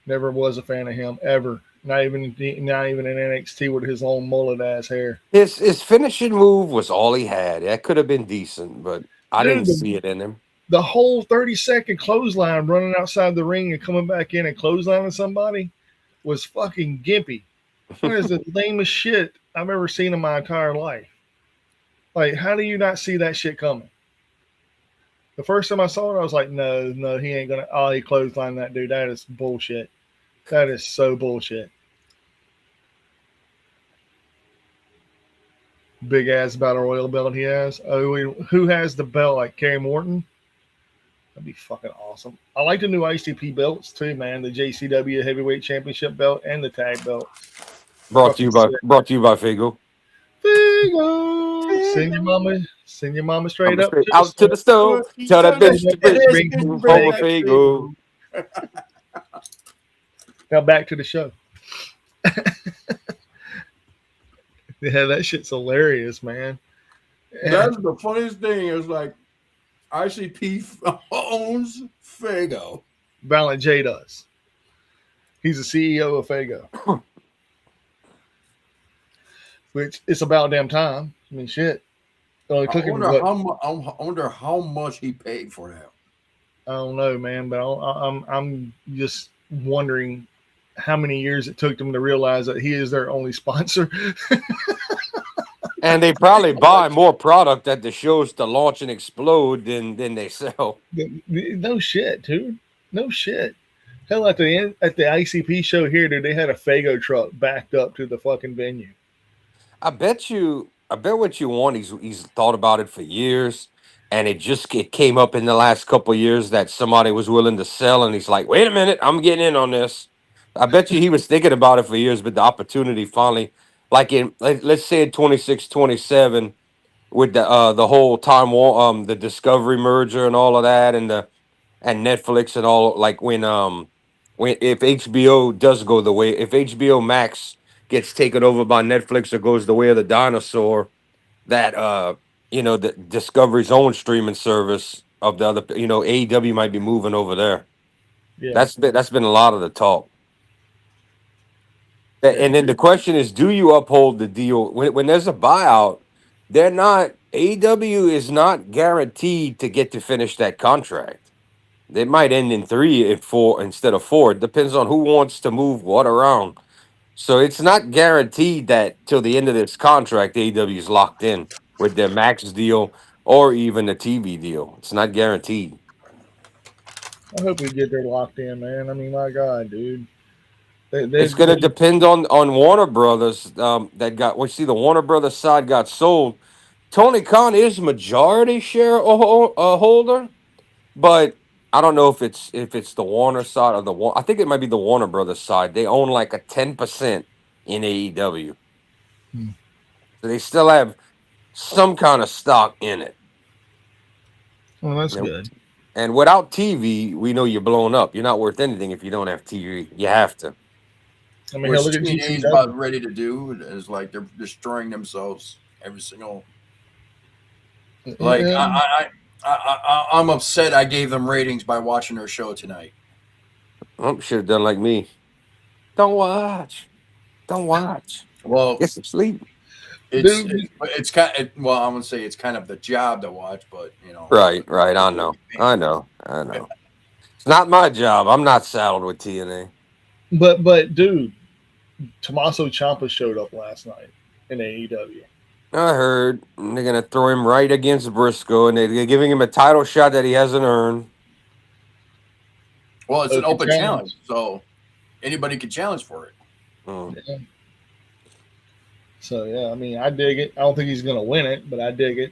[SPEAKER 1] Never was a fan of him ever. Not even in NXT with his long mullet ass hair.
[SPEAKER 5] His finishing move was all he had. That could have been decent, but I didn't see it in him.
[SPEAKER 1] The whole 30-second clothesline running outside the ring and coming back in and clotheslining somebody was fucking gimpy. That is the lamest shit I've ever seen in my entire life. Like, how do you not see that shit coming? The first time I saw it, I was like, no, he ain't gonna. Oh, he clotheslined that dude. That is bullshit. That is so bullshit. Big ass battle royal belt he has. Oh, who has the belt? Like Kerry Morton? That'd be fucking awesome. I like the new ICP belts too, man. The JCW Heavyweight Championship belt and the tag belt.
[SPEAKER 5] Brought to you by Figo.
[SPEAKER 1] Figo. Send your mama straight up
[SPEAKER 5] out to the stove. Tell that bitch to bring home a Figo.
[SPEAKER 1] Now back to the show. Yeah, that shit's hilarious, man.
[SPEAKER 2] That's the funniest thing. It's like ICP owns Fago.
[SPEAKER 1] Valiant J does. He's the CEO of Fago. Which it's about damn time. I mean, shit. Only took him
[SPEAKER 2] I wonder how much he paid for that.
[SPEAKER 1] I don't know, man, but I'm just wondering how many years it took them to realize that he is their only sponsor.
[SPEAKER 5] And they probably buy more product at the shows to launch and explode than they sell.
[SPEAKER 1] No shit, dude. No shit. Hell, at the ICP show here, dude, they had a Fago truck backed up to the fucking venue.
[SPEAKER 5] I bet what you want. He's thought about it for years, and it came up in the last couple of years that somebody was willing to sell, and he's like, "Wait a minute, I'm getting in on this." I bet you he was thinking about it for years, but the opportunity finally, like let's say in 26, 27, with the whole the Discovery merger and all of that, and Netflix and all, like when if HBO does go the way, if HBO Max gets taken over by Netflix or goes the way of the dinosaur, that the Discovery's own streaming service of the other, AEW might be moving over there.
[SPEAKER 1] Yeah.
[SPEAKER 5] That's been a lot of the talk.
[SPEAKER 2] Yeah,
[SPEAKER 5] And then the question is, do you uphold the deal when there's a buyout? They're not AEW is not guaranteed to get to finish that contract. They might end in 3 and 4 instead of 4. It depends on who wants to move what around. So it's not guaranteed that till the end of this contract, AEW is locked in with their max deal or even the TV deal. It's not guaranteed.
[SPEAKER 1] I hope we get there locked in, man. I mean, my God, dude.
[SPEAKER 5] It's going to depend on Warner Brothers. The Warner Brothers side got sold. Tony Khan is majority share holder, but I don't know if it's the Warner side or I think it might be the Warner Brothers side. They own like a 10% in AEW,
[SPEAKER 1] Hmm.
[SPEAKER 5] so they still have some kind of stock in it.
[SPEAKER 1] Well, that's
[SPEAKER 5] And
[SPEAKER 1] good.
[SPEAKER 5] and without TV, we know you're blown up. You're not worth anything if you don't have TV. You have to.
[SPEAKER 1] I mean, hell,
[SPEAKER 2] which
[SPEAKER 1] look at
[SPEAKER 2] TNA is
[SPEAKER 1] GCW.
[SPEAKER 2] about ready to do is like they're destroying themselves every single. Like
[SPEAKER 1] Yeah,
[SPEAKER 2] I'm upset. I gave them ratings by watching their show tonight.
[SPEAKER 5] Oh, should have done like me. Don't watch. Don't watch.
[SPEAKER 2] Well,
[SPEAKER 5] Get some sleep.
[SPEAKER 2] it's
[SPEAKER 1] dude.
[SPEAKER 2] it's it's kind. Well, I'm gonna say it's kind of the job to watch, but
[SPEAKER 5] Right, right. I
[SPEAKER 2] that's what
[SPEAKER 5] know.
[SPEAKER 2] we pay
[SPEAKER 5] I
[SPEAKER 2] for.
[SPEAKER 5] know. I know. It's not my job. I'm not saddled with TNA.
[SPEAKER 1] But dude, Tommaso Ciampa showed up last night in AEW.
[SPEAKER 5] I heard they're gonna throw him right against Briscoe, and they're giving him a title shot that he hasn't earned.
[SPEAKER 2] Well, it's an
[SPEAKER 1] Open
[SPEAKER 2] open challenge,
[SPEAKER 1] challenge.
[SPEAKER 2] so anybody can challenge for it.
[SPEAKER 5] Mm.
[SPEAKER 1] Yeah. So yeah, I mean, I dig it. I don't think he's gonna win it, but I dig it.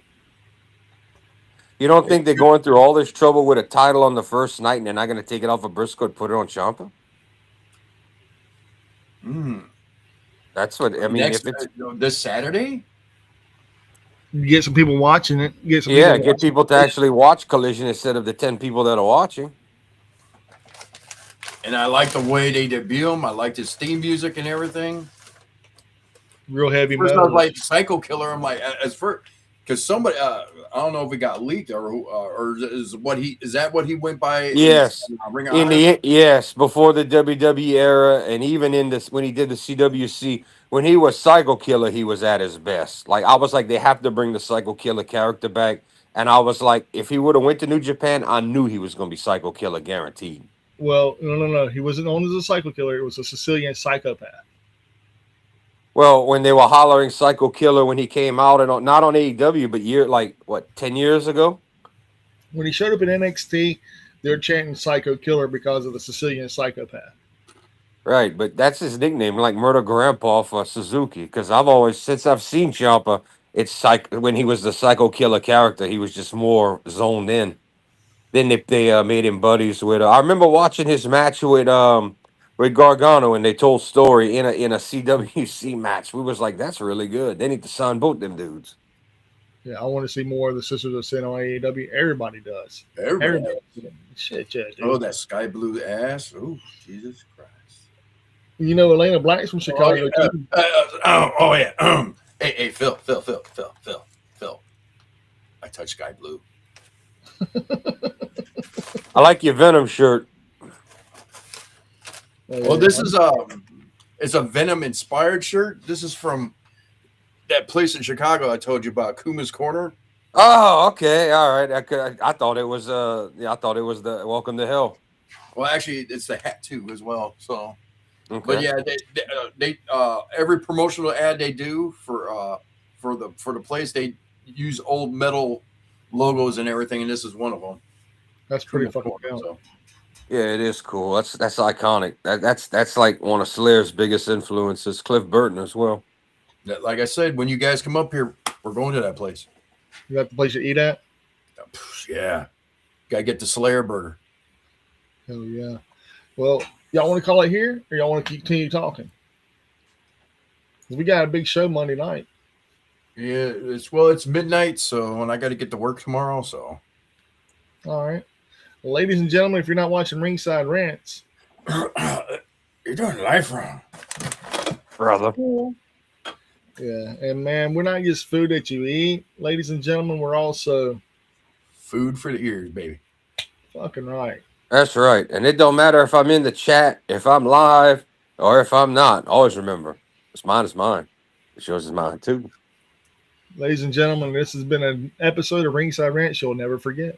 [SPEAKER 5] You don't think they're going through all this trouble with a title on the first night, and they're not gonna take it off of Briscoe and put it on Ciampa?
[SPEAKER 2] Mm.
[SPEAKER 5] That's what I mean.
[SPEAKER 2] Next
[SPEAKER 5] If it's
[SPEAKER 2] this Saturday,
[SPEAKER 1] Get some people watching it. Get some
[SPEAKER 5] Yeah,
[SPEAKER 1] people
[SPEAKER 5] get
[SPEAKER 1] watching.
[SPEAKER 5] people to actually watch Collision instead of the 10 people that are watching.
[SPEAKER 2] and I like the way they debut him. I liked his theme music and everything.
[SPEAKER 1] Real heavy
[SPEAKER 2] First, I was
[SPEAKER 1] metal.
[SPEAKER 2] like Psycho Killer. I'm like, as for because somebody, I don't know if it got leaked or is that what he went by in
[SPEAKER 5] Yes.
[SPEAKER 2] Ring of Honor?
[SPEAKER 5] Yes, before the WWE era, and even in this when he did the CWC, when he was Psycho Killer, he was at his best. Like I was like, they have to bring the Psycho Killer character back. And I was like, if he would have went to New Japan, I knew he was gonna be Psycho Killer guaranteed.
[SPEAKER 1] Well, no. He wasn't known as a psycho killer. It was a Sicilian psychopath.
[SPEAKER 5] Well, when they were hollering Psycho Killer when he came out and not on AEW, but 10 years ago?
[SPEAKER 1] When he showed up in NXT, they were chanting "Psycho Killer" because of the Sicilian psychopath.
[SPEAKER 5] Right, but that's his nickname, like Murder Grandpa for Suzuki. Because since I've seen Ciampa, when he was the Psycho Killer character, he was just more zoned in. Then they made him buddies with. I remember watching his match with Gargano, and they told story in a CWC match. We was like, that's really good. They need to sign both them dudes.
[SPEAKER 1] Yeah, I want to see more of the Sisters of Sin on AEW. Everybody does.
[SPEAKER 2] Everybody.
[SPEAKER 1] Shit, yeah, dude.
[SPEAKER 2] Oh, that sky blue ass. Oh, Jesus Christ.
[SPEAKER 1] You know, Elena Black's from Chicago too.
[SPEAKER 2] Yeah. Hey, Phil. I touch sky blue.
[SPEAKER 5] I like your Venom shirt.
[SPEAKER 2] Well, this is it's a Venom inspired shirt. This is from that place in Chicago I told you about, Kuma's Corner.
[SPEAKER 5] Oh, okay, all right. I thought it was I thought it was the Welcome to Hell.
[SPEAKER 2] Well, actually, it's the hat too as well. So,
[SPEAKER 5] Okay.
[SPEAKER 2] but yeah, they every promotional ad they do for the place, they use old metal logos and everything, and this is one of them.
[SPEAKER 1] That's pretty
[SPEAKER 2] Kuma's
[SPEAKER 1] fucking
[SPEAKER 2] Corner,
[SPEAKER 1] cool.
[SPEAKER 2] so.
[SPEAKER 5] Yeah, it is cool. That's iconic. That's like one of Slair's biggest influences. Cliff Burton as well.
[SPEAKER 2] Like I said, when you guys come up here, we're going to that place.
[SPEAKER 1] You got the place to eat at?
[SPEAKER 2] Yeah, gotta get the Slayer burger.
[SPEAKER 1] Hell yeah. Well, Y'all want to call it here, or y'all want to continue talking? 'Cause we got a big show Monday night.
[SPEAKER 2] Yeah, it's midnight, so and I got to get to work tomorrow. So,
[SPEAKER 1] All right, ladies and gentlemen, if you're not watching Ringside Rants,
[SPEAKER 2] you're doing life wrong,
[SPEAKER 5] brother.
[SPEAKER 1] yeah, and man, we're not just food that you eat, ladies and gentlemen. We're also
[SPEAKER 2] food for the ears, baby.
[SPEAKER 1] fucking right.
[SPEAKER 5] That's right. And it don't matter if I'm in the chat, if I'm live, or if I'm not. Always remember, what's mine is mine. What's yours is mine too.
[SPEAKER 1] Ladies and gentlemen, this has been an episode of Ringside Rants you'll never forget.